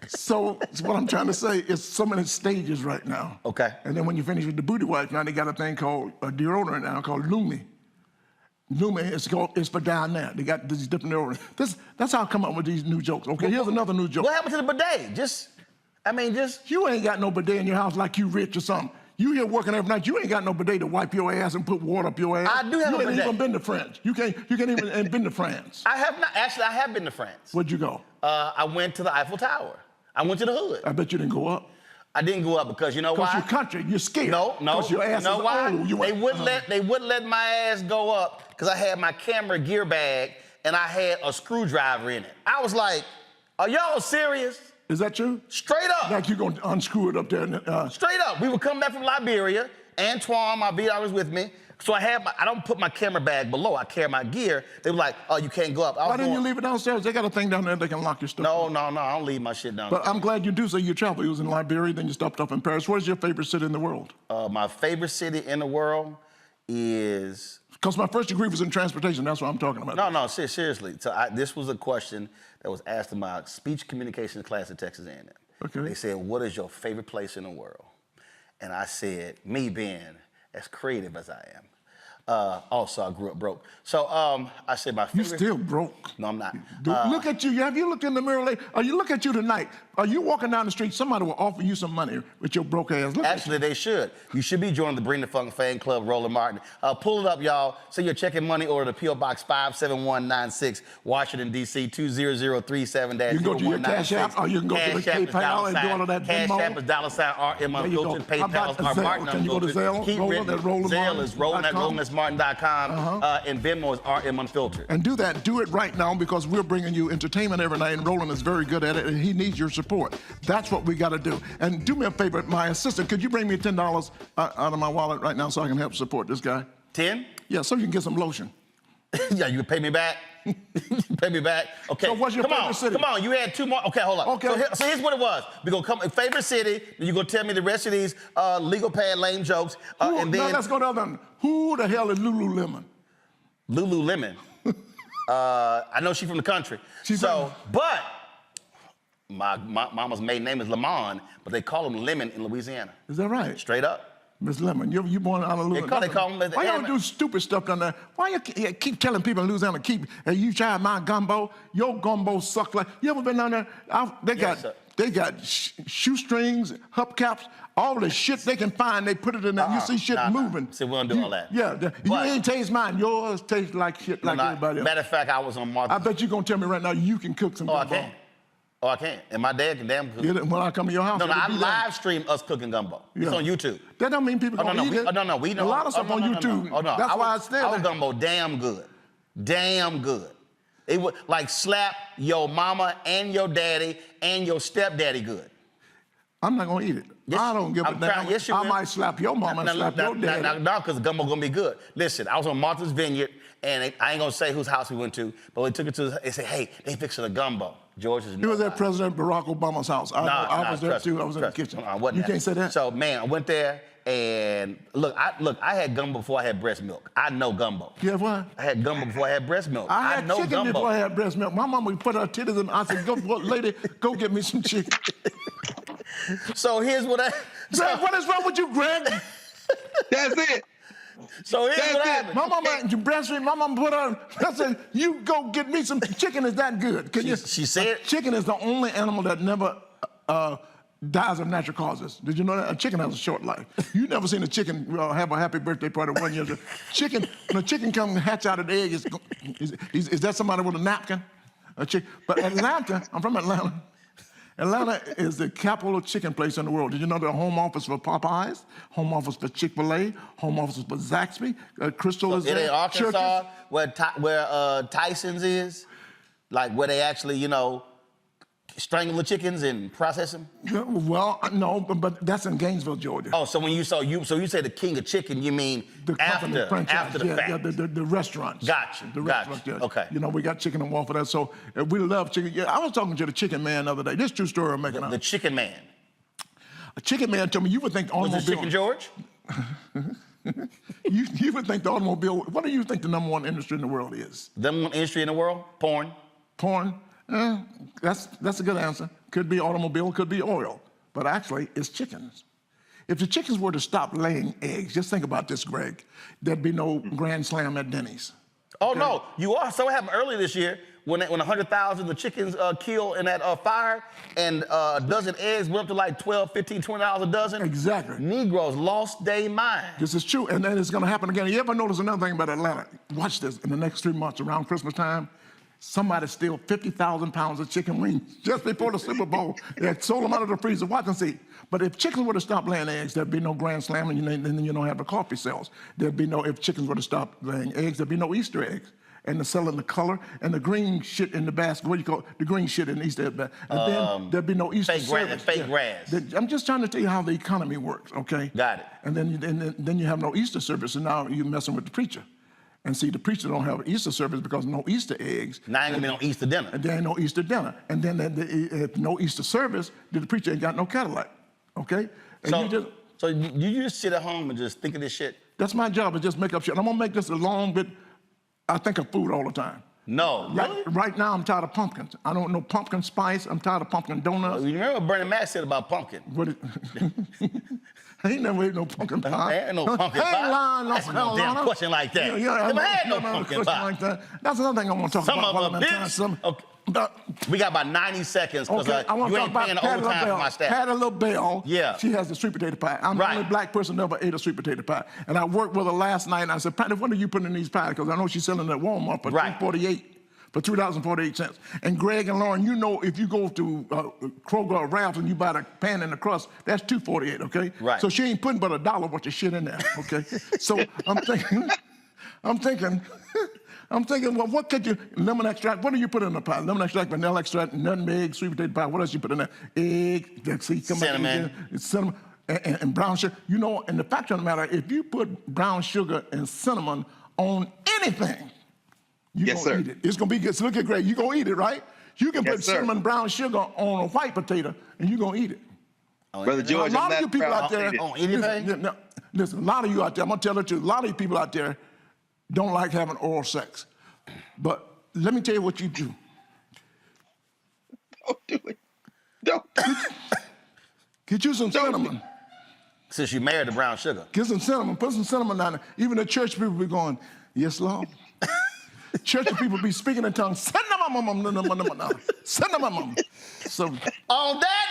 [SPEAKER 19] So what I'm trying to say is so many stages right now.
[SPEAKER 1] Okay.
[SPEAKER 19] And then when you finish with the booty wipe, now they got a thing called a deodorant now called Lumi. Lumi is for down there. They got these different deodorants. That's how I come up with these new jokes. Okay, here's another new joke.
[SPEAKER 1] What happened to the bidet?
[SPEAKER 19] You ain't got no bidet in your house like you rich or something. You here working every night. You ain't got no bidet to wipe your ass and put water up your ass.
[SPEAKER 1] I do have a bidet.
[SPEAKER 19] You ain't even been to France. You can't even been to France.
[SPEAKER 1] I have not. Actually, I have been to France.
[SPEAKER 19] Where'd you go?
[SPEAKER 1] I went to the Eiffel Tower. I went to the hood.
[SPEAKER 19] I bet you didn't go up.
[SPEAKER 1] I didn't go up because you know why?
[SPEAKER 19] Because you're country. You're scared.
[SPEAKER 1] No.
[SPEAKER 19] Because your ass
[SPEAKER 1] you know
[SPEAKER 19] is
[SPEAKER 1] why?
[SPEAKER 19] old.
[SPEAKER 1] They wouldn't let my ass go up because I had my camera gear bag and I had a screwdriver in it. I was like, are y'all serious?
[SPEAKER 19] Is that true?
[SPEAKER 1] Straight up.
[SPEAKER 19] Like you're going to unscrew it up there?
[SPEAKER 1] Straight up. We would come back from Liberia. Antoine, my VR, was with me. So I don't put my camera bag below. I carry my gear. They were like, oh, you can't go up.
[SPEAKER 19] Why didn't you leave it downstairs? They got a thing down there they can lock your stuff.
[SPEAKER 1] No. I don't leave my shit down
[SPEAKER 19] But
[SPEAKER 1] there.
[SPEAKER 19] I'm glad you do say you travel. You was in Liberia, then you stopped off in Paris. What is your favorite city in the world?
[SPEAKER 1] My favorite city in the world is...
[SPEAKER 19] Because my first degree was in transportation. That's what I'm talking about.
[SPEAKER 1] No, seriously. So this was a question that was asked in my speech communications class at Texas A&M.
[SPEAKER 19] Okay.
[SPEAKER 1] They said, what is your favorite place in the world? And I said, me being as creative as I am. Also, I grew up broke. So I said my favorite...
[SPEAKER 19] You're still broke.
[SPEAKER 1] No, I'm not.
[SPEAKER 19] Look at you. Have you looked in the mirror lately? You look at you tonight. Are you walking down the street? Somebody will offer you some money with your broke ass.
[SPEAKER 1] Actually, they should. You should be joining the Bring the Funk fan club, Roland Martin. Pull it up, y'all. Say you're checking money order to P.O. Box 57196, Washington, D.C. 20037-0196.
[SPEAKER 19] You can go to your Cash App, or you can go to the PayPal and do all of that
[SPEAKER 1] Cash
[SPEAKER 19] Venmo.
[SPEAKER 1] App is $RM Unfiltered. PayPal is Martin Unfiltered.
[SPEAKER 19] Can you go to Zelle? Roland at Roland
[SPEAKER 1] Zelle is Roland at RolandMartin.com. And Venmo is RM Unfiltered.
[SPEAKER 19] And do that. Do it right now because we're bringing you entertainment every night, and Roland is very good at it, and he needs your support. That's what we got to do. And do me a favor, my assistant, could you bring me $10 out of my wallet right now so I can help support this guy?
[SPEAKER 1] 10?
[SPEAKER 19] Yeah, so you can get some lotion.
[SPEAKER 1] Yeah, you can pay me back? Pay me back? Okay.
[SPEAKER 19] So what's your favorite city?
[SPEAKER 1] Come on, you had 2 more. Okay, hold on.
[SPEAKER 19] Okay.
[SPEAKER 1] So here's what it was. We're going to come, favorite city, then you're going to tell me the rest of these legal pad lame jokes. And then...
[SPEAKER 19] No, let's go to the other one. Who the hell is Lululemon?
[SPEAKER 1] Lululemon. I know she's from the country. But my mama's maiden name is Lemon, but they call him Lemon in Louisiana.
[SPEAKER 19] Is that right?
[SPEAKER 1] Straight up.
[SPEAKER 19] Miss Lemon, you born out of Louisiana.
[SPEAKER 1] They call him.
[SPEAKER 19] Why y'all do stupid stuff down there? Why you keep telling people in Louisiana, you tried my gumbo, your gumbo suck like, you ever been down there? They got shoestrings, hubcaps, all the shit they can find, they put it in there. You see shit moving.
[SPEAKER 1] See, we don't do all that.
[SPEAKER 19] Yeah, you ain't taste mine. Yours tastes like shit like everybody else.
[SPEAKER 1] Matter of fact, I was on Martha's.
[SPEAKER 19] I bet you're going to tell me right now you can cook some gumbo.
[SPEAKER 1] I can. And my dad can damn cook.
[SPEAKER 19] When I come to your house.
[SPEAKER 1] No, I live stream us cooking gumbo. It's on YouTube.
[SPEAKER 19] That don't mean people don't eat it.
[SPEAKER 1] We know.
[SPEAKER 19] A lot of stuff on YouTube. That's why it's there.
[SPEAKER 1] Our gumbo damn good. Damn good. It would like slap your mama and your daddy and your stepdaddy good.
[SPEAKER 19] I'm not going to eat it.
[SPEAKER 1] Yes,
[SPEAKER 19] I don't give a damn.
[SPEAKER 1] Yes,
[SPEAKER 19] I might slap your mama and slap your daddy.
[SPEAKER 1] No, because the gumbo going to be good. Listen, I was on Martha's Vineyard, and I ain't going to say whose house we went to, but we took it to, they said, hey, they fixing a gumbo. George is
[SPEAKER 19] He was at President Barack Obama's house. I was there too. I was in the kitchen. You can't say that.
[SPEAKER 1] So, man, I went there. And look, I had gumbo before I had breast milk. I know gumbo.
[SPEAKER 19] You have what?
[SPEAKER 1] I had gumbo before I had breast milk.
[SPEAKER 19] I had
[SPEAKER 1] know
[SPEAKER 19] chicken
[SPEAKER 1] gumbo.
[SPEAKER 19] before I had breast milk. My mom would put her titties in. I said, "Go, lady, go get me some chicken."
[SPEAKER 1] So here's what I.
[SPEAKER 19] Greg, what is wrong with you, Greg?
[SPEAKER 17] That's it.
[SPEAKER 1] So here's what happened.
[SPEAKER 19] My mama breastfeed. My mama put her. I said, "You go get me some chicken. Is that good?"
[SPEAKER 1] She said,
[SPEAKER 19] "Chicken is the only animal that never dies of natural causes." Did you know that? A chicken has a short life. You never seen a chicken have a happy birthday party 1 year. Chicken, when a chicken comes and hatch out of the egg, is that somebody with a napkin? A chicken. But Atlanta, I'm from Atlanta. Atlanta is the capital chicken place in the world. Did you know the home office for Popeyes, home office for Chick-fil-A, home office for Zaxby, Crystal is there.
[SPEAKER 1] It ain't Arkansas where Tyson's is? Like where they actually, you know, strangle the chickens and process them?
[SPEAKER 19] Well, no, but that's in Gainesville, Georgia.
[SPEAKER 1] Oh, so when you say the king of chicken, you mean after the fact?
[SPEAKER 19] Yeah, the restaurants.
[SPEAKER 1] Gotcha.
[SPEAKER 19] The restaurants, yeah.
[SPEAKER 1] Okay.
[SPEAKER 19] You know, we got chicken and waffle there, so we love chicken. Yeah, I was talking to the chicken man the other day. This true story I'm making up.
[SPEAKER 1] The chicken man.
[SPEAKER 19] A chicken man told me you would think automobile.
[SPEAKER 1] Was it Chicken George?
[SPEAKER 19] you would think the automobile. What do you think the number one industry in the world is?
[SPEAKER 1] The number one industry in the world? Porn.
[SPEAKER 19] Porn. That's a good answer. Could be automobile, could be oil, but actually it's chickens. If the chickens were to stop laying eggs, just think about this, Greg, there'd be no Grand Slam at Denny's.
[SPEAKER 1] Oh, okay. No, you are. So what happened earlier this year when 100,000 of the chickens killed in that fire and a dozen eggs went up to like $12, $15, $20 a dozen?
[SPEAKER 19] Exactly.
[SPEAKER 1] Negroes lost their mind.
[SPEAKER 19] This is true, and then it's going to happen again. You ever notice another thing about Atlanta? Watch this. In the next 3 months, around Christmas time, somebody steal 50,000 pounds of chicken wings just before the Super Bowl. They sold them out of the freezer. Watch and see. But if chickens were to stop laying eggs, there'd be no Grand Slam, and then you don't have the coffee sales. There'd be no. If chickens were to stop laying eggs, there'd be no Easter eggs. And they're selling the color and the green shit in the basket. What do you call it? The green shit in the Easter egg basket. And then there'd be no Easter service.
[SPEAKER 1] Fake grass.
[SPEAKER 19] I'm just trying to tell you how the economy works, okay?
[SPEAKER 1] Got it.
[SPEAKER 19] And then you have no Easter service, and now you're messing with the preacher. And see, the preacher don't have an Easter service because no Easter eggs.
[SPEAKER 1] Now ain't gonna be no Easter dinner.
[SPEAKER 19] And there ain't no Easter dinner. And then if no Easter service, then the preacher ain't got no Cadillac, okay? And
[SPEAKER 1] so you just sit at home and just think of this shit?
[SPEAKER 19] That's my job, is just make up shit. I'm gonna make this a long bit. I think of food all the time.
[SPEAKER 1] No, really?
[SPEAKER 19] Right now, I'm tired of pumpkins. I don't know pumpkin spice. I'm tired of pumpkin donuts.
[SPEAKER 1] You remember what Bernie Mac said about pumpkin?
[SPEAKER 19] I ain't never ate no pumpkin pie.
[SPEAKER 1] I ain't no pumpkin pie.
[SPEAKER 19] I ain't lying,
[SPEAKER 1] That's no damn question like that. Never had no pumpkin pie.
[SPEAKER 19] Like that. That's another thing I want to talk about while I'm in time.
[SPEAKER 1] We got about 90 seconds because you ain't paying the overtime for my staff.
[SPEAKER 19] Patty LaBelle,
[SPEAKER 1] yeah.
[SPEAKER 19] She has the sweet potato pie. I'm the only black person that ever ate a sweet potato pie. And I worked with her last night, and I said, Patty, what are you putting in these pies? Because I know she's selling at Walmart for $3.48. For $3.48. And Greg and Lauren, you know, if you go to Kroger or Ralph's and you buy the pan and the crust, that's $2.48, okay?
[SPEAKER 1] Right.
[SPEAKER 19] So she ain't putting but $1 worth of shit in there, okay? So I'm thinking, well, what could you, lemon extract, what do you put in the pie? Lemon extract, vanilla extract, nutmeg, sweet potato pie, what else you put in there? Egg, cinnamon, and brown sugar. You know, and the fact of the matter, if you put brown sugar and cinnamon on anything, you're gonna eat it. It's gonna be good. So look at Greg, you're gonna eat it, right? You can put cinnamon brown sugar on a white potato and you're gonna eat it.
[SPEAKER 17] Brother George,
[SPEAKER 19] a lot of you people out there,
[SPEAKER 1] on anything?
[SPEAKER 19] Listen, a lot of you out there, I'm gonna tell the truth, a lot of you people out there don't like having oral sex. But let me tell you what you do.
[SPEAKER 17] Don't do it. Don't.
[SPEAKER 19] Get you some cinnamon.
[SPEAKER 1] Since you married the brown sugar.
[SPEAKER 19] Get some cinnamon, put some cinnamon down there. Even the church people be going, yes, Lord. Church people be speaking in tongues. Cinnamon. So
[SPEAKER 1] on that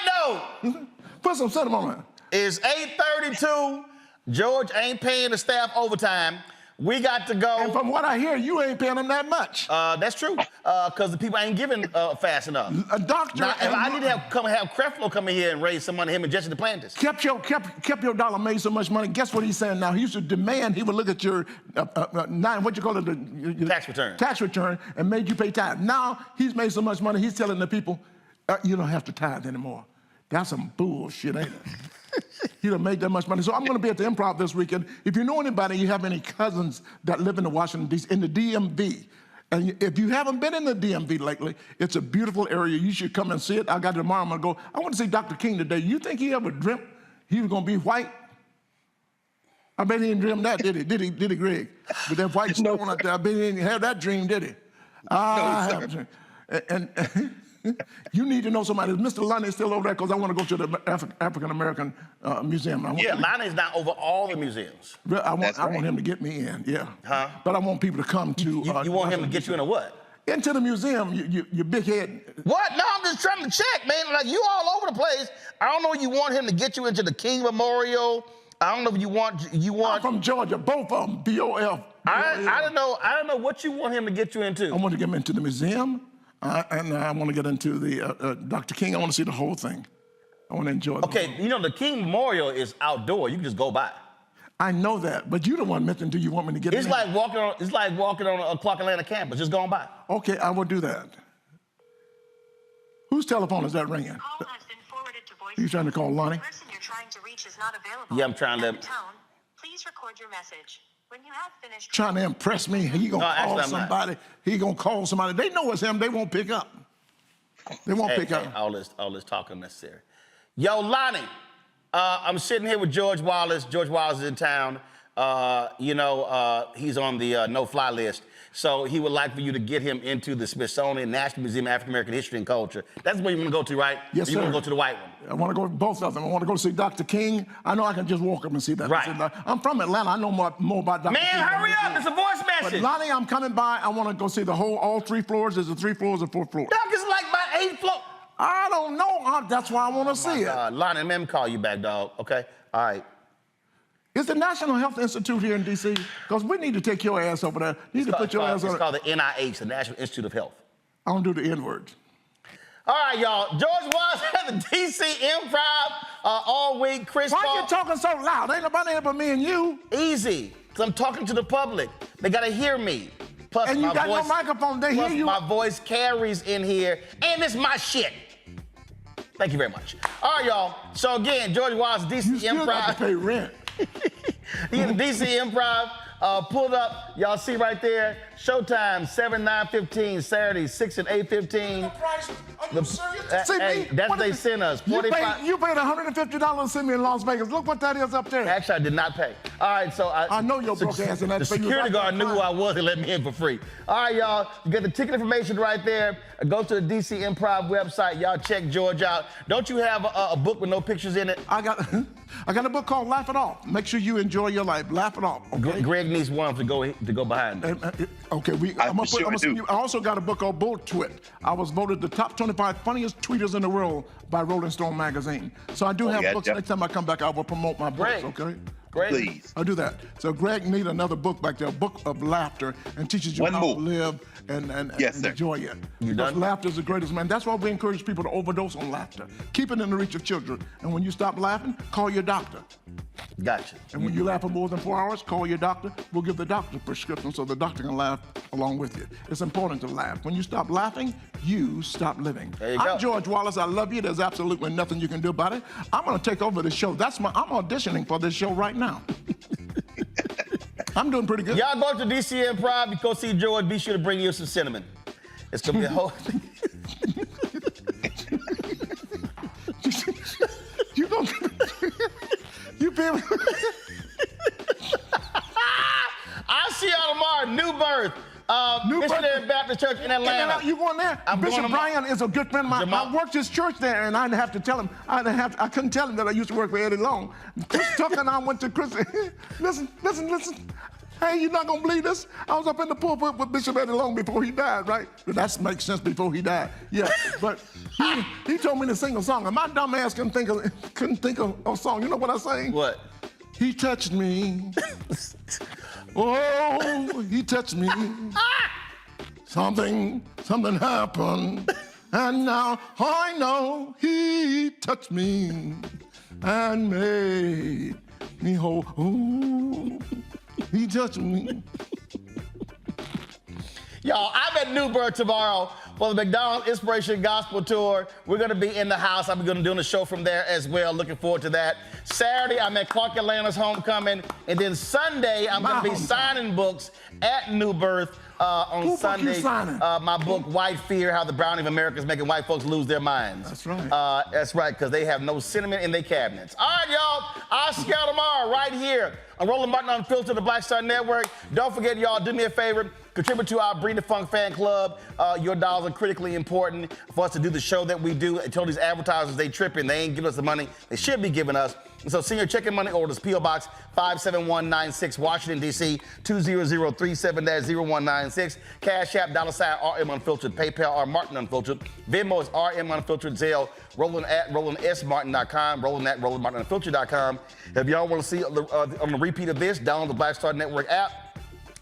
[SPEAKER 1] note,
[SPEAKER 19] put some cinnamon on it.
[SPEAKER 1] It's 8:32. George ain't paying the staff overtime. We got to go.
[SPEAKER 19] And from what I hear, you ain't paying them that much.
[SPEAKER 1] That's true, because the people ain't giving fast enough.
[SPEAKER 19] A doctor.
[SPEAKER 1] Now, if I need to have Creflo come in here and raise some money, him and Jesse Duplantis.
[SPEAKER 19] Kept your dollar made so much money. Guess what he's saying now? He used to demand he would look at your
[SPEAKER 1] tax return.
[SPEAKER 19] Tax return and made you pay tithe. Now he's made so much money. He's telling the people, you don't have to tithe anymore. That's some bullshit, ain't it? He done made that much money. So I'm going to be at the Improv this weekend. If you know anybody, you have any cousins that live in the Washington, D.C., in the DMV, and if you haven't been in the DMV lately, it's a beautiful area. You should come and see it. I got it tomorrow. I'm going to go. I want to see Dr. King today. You think he ever dreamt he was going to be white? I bet he didn't dream that, did he? Did he, Greg? With that white stone out there, I bet he didn't have that dream, did he? I have a dream. And you need to know somebody. Is Mr. Lonnie still over there? Because I want to go to the African American Museum.
[SPEAKER 1] Lonnie's not over all the museums.
[SPEAKER 19] I want him to get me in, yeah.
[SPEAKER 1] Huh?
[SPEAKER 19] But I want people to come to.
[SPEAKER 1] You want him to get you into what?
[SPEAKER 19] Into the museum, your big head.
[SPEAKER 1] What? No, I'm just trying to check, man. Like, you all over the place. I don't know if you want him to get you into the King Memorial. I don't know if you want.
[SPEAKER 19] I'm from Georgia, both of them, BOF.
[SPEAKER 1] I don't know what you want him to get you into.
[SPEAKER 19] I want to get him into the museum. And I want to get into the Dr. King. I want to see the whole thing. I want to enjoy it.
[SPEAKER 1] Okay, you know, the King Memorial is outdoor. You can just go by.
[SPEAKER 19] I know that, but you the one mentioned, do you want me to get in?
[SPEAKER 1] It's like walking on a Clark Atlanta campus, just going by.
[SPEAKER 19] Okay, I will do that. Whose telephone is that ringing?
[SPEAKER 7] Call has been forwarded to voice.
[SPEAKER 19] Are you trying to call Lonnie?
[SPEAKER 7] The person you're trying to reach is not available.
[SPEAKER 1] Yeah, I'm trying to.
[SPEAKER 7] At the tone, please record your message. When you have finished
[SPEAKER 19] trying to impress me. He gonna call somebody. He gonna call somebody. They know it's him. They won't pick up. They won't pick up.
[SPEAKER 1] All this talk unnecessary. Yo, Lonnie, I'm sitting here with George Wallace. George Wallace is in town. He's on the no-fly list. So he would like for you to get him into the Smithsonian National Museum of African American History and Culture. That's where you want to go to, right?
[SPEAKER 19] Yes, sir.
[SPEAKER 1] You want to go to the white one?
[SPEAKER 19] I want to go to both of them. I want to go to see Dr. King. I know I can just walk up and see that.
[SPEAKER 1] Right.
[SPEAKER 19] I'm from Atlanta. I know more about Dr. King.
[SPEAKER 1] Man, hurry up. It's a voice message.
[SPEAKER 19] But Lonnie, I'm coming by. I want to go see all 3 floors. There's 3 floors or 4 floors.
[SPEAKER 1] Doc, it's like about 8 floors.
[SPEAKER 19] I don't know. That's why I want to see it.
[SPEAKER 1] Lonnie, let me call you back, dog. Okay? All right.
[SPEAKER 19] Is the National Health Institute here in D.C.? Because we need to take your ass over there. It's called
[SPEAKER 1] the NIH, the National Institute of Health.
[SPEAKER 19] I don't do the N-words.
[SPEAKER 1] All right, y'all. George Wallace at the DC Improv all week. Chris
[SPEAKER 19] Why
[SPEAKER 1] Paul.
[SPEAKER 19] you talking so loud? Ain't nobody here but me and you.
[SPEAKER 1] Easy, because I'm talking to the public. They got to hear me. Plus,
[SPEAKER 19] and you got no microphone. They hear you.
[SPEAKER 1] My voice carries in here, and it's my shit. Thank you very much. All right, y'all. So again, George Wallace, DC
[SPEAKER 19] you still
[SPEAKER 1] Improv.
[SPEAKER 19] Got to pay rent.
[SPEAKER 1] He in the DC Improv. Pulled up, y'all see right there. Showtime, 7, 9, 15, Saturday, 6 and 8, 15.
[SPEAKER 19] Are you serious?
[SPEAKER 1] Hey, that's what they sent us.
[SPEAKER 19] You paid $150 to see me in Las Vegas. Look what that is up there.
[SPEAKER 1] Actually, I did not pay. All right, so
[SPEAKER 19] I know your broke ass in that.
[SPEAKER 1] The security guard knew who I was and let me in for free. All right, y'all, you get the ticket information right there. Go to the DC Improv website. Y'all check George out. Don't you have a book with no pictures in it?
[SPEAKER 19] I got a book called Laugh It Off. Make sure you enjoy your life. Laugh it off. Okay?
[SPEAKER 1] Greg needs one to go behind.
[SPEAKER 19] Okay, I also got a book called Bull Twit. I was voted the top 25 funniest tweeters in the world by Rolling Stone magazine. So I do have books. Next time I come back, I will promote my books. Okay.
[SPEAKER 1] Great.
[SPEAKER 17] Please.
[SPEAKER 19] I'll do that. So Greg needs another book back there, a book of laughter, and teaches you how to live and enjoy it. Because laughter is the greatest, man. That's why we encourage people to overdose on laughter. Keep it in the reach of children. And when you stop laughing, call your doctor.
[SPEAKER 1] Gotcha.
[SPEAKER 19] And when you laugh for more than 4 hours, call your doctor. We'll give the doctor a prescription so the doctor can laugh along with you. It's important to laugh. When you stop laughing, you stop living. I'm George Wallace. I love you. There's absolutely nothing you can do about it. I'm going to take over the show. I'm auditioning for this show right now. I'm doing pretty good.
[SPEAKER 1] Y'all go to DC Improv. You go see George. Be sure to bring you some cinnamon. It's going to be a whole thing.
[SPEAKER 19] You don't... You feel...
[SPEAKER 1] I'll see y'all tomorrow. New Birth. Missionary Baptist Church in Atlanta.
[SPEAKER 19] You going there? Bishop Bryan is a good friend of mine. I worked his church there, and I didn't have to tell him. I couldn't tell him that I used to work for Eddie Long. Chris Tucker and I went to Chris. Listen. Hey, you're not gonna believe this? I was up in the pulpit with Bishop Eddie Long before he died, right? That makes sense, before he died. Yeah, but he told me to sing a song, and my dumb ass couldn't think of a song. You know what I sang?
[SPEAKER 1] What?
[SPEAKER 19] He touched me. Oh, he touched me. Something happened, and now I know he touched me and made me whole. Oh, he touched me.
[SPEAKER 1] Y'all, I'm at New Birth tomorrow for the McDonald's Inspiration Gospel Tour. We're going to be in the house. I'm going to be doing a show from there as well. Looking forward to that. Saturday, I'm at Clark Atlanta's homecoming. And then Sunday, I'm going to be signing books at New Birth on Sunday.
[SPEAKER 19] Book you signing?
[SPEAKER 1] My book, White Fear, How the Browning of America is Making White Folks Lose Their Minds.
[SPEAKER 19] That's right.
[SPEAKER 1] That's right, because they have no sentiment in their cabinets. All right, y'all. I'll see y'all tomorrow right here on Roland Martin Unfiltered, the Black Star Network. Don't forget, y'all, do me a favor. Contribute to our Bring the Funk fan club. Your dollars are critically important for us to do the show that we do. I told these advertisers they tripping. They ain't giving us the money they should be giving us. And so send your checking money orders, P.O. Box 57196, Washington, D.C. 20037-0196. Cash App, $RM Unfiltered. PayPal, R Martin Unfiltered. Venmo is RM Unfiltered. Zelle, Roland at RolandSMartin.com. Roland at RolandMartinUnfiltered.com. If y'all want to see on the repeat of this, download the Black Star Network app.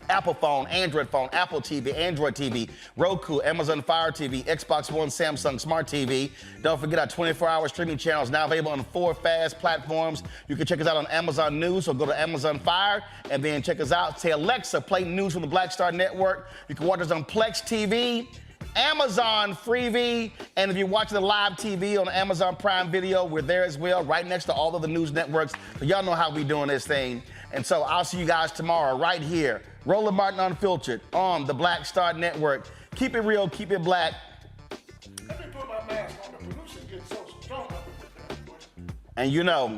[SPEAKER 1] Apple phone, Android phone, Apple TV, Android TV, Roku, Amazon Fire TV, Xbox One, Samsung Smart TV. Don't forget our 24-hour streaming channels now available on 4 fast platforms. You can check us out on Amazon News, so go to Amazon Fire and then check us out. Say, Alexa, play news from the Black Star Network. You can watch us on Plex TV, Amazon Freevee, and if you're watching the live TV on Amazon Prime Video, we're there as well, right next to all of the news networks. So y'all know how we doing this thing. And so I'll see you guys tomorrow right here. Roland Martin Unfiltered on the Black Star Network. Keep it real, keep it black.
[SPEAKER 19] Let me put my mask on. The pollution gets so strong.
[SPEAKER 1] And you know,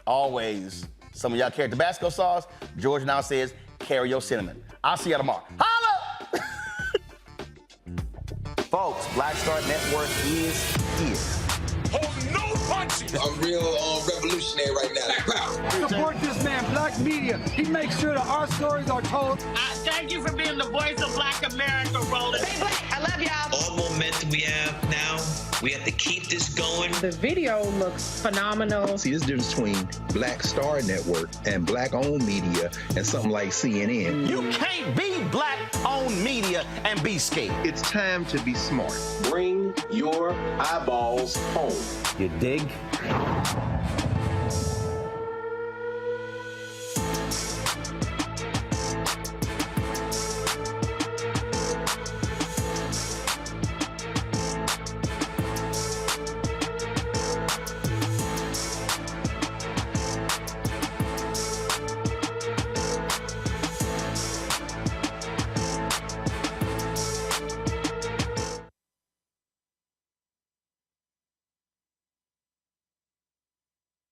[SPEAKER 1] always, some of y'all carry Tabasco sauce. George now says, carry your cinnamon. I'll see y'all tomorrow. Holla! Folks, Black Star Network is here.
[SPEAKER 8] Hold no punches. I'm real revolutionary right now. Like, wow.
[SPEAKER 9] Support this man, Black Media. He makes sure that our stories are told.
[SPEAKER 10] Thank you for being the voice of Black America, Roland.
[SPEAKER 9] Stay black. I love y'all.
[SPEAKER 10] All momentum we have now, we have to keep this going.
[SPEAKER 9] The video looks phenomenal.
[SPEAKER 6] See, this difference between Black Star Network and Black-owned media and something like CNN.
[SPEAKER 1] You can't be Black-owned media and be scared.
[SPEAKER 6] It's time to be smart.
[SPEAKER 8] Bring your eyeballs home.
[SPEAKER 1] You dig?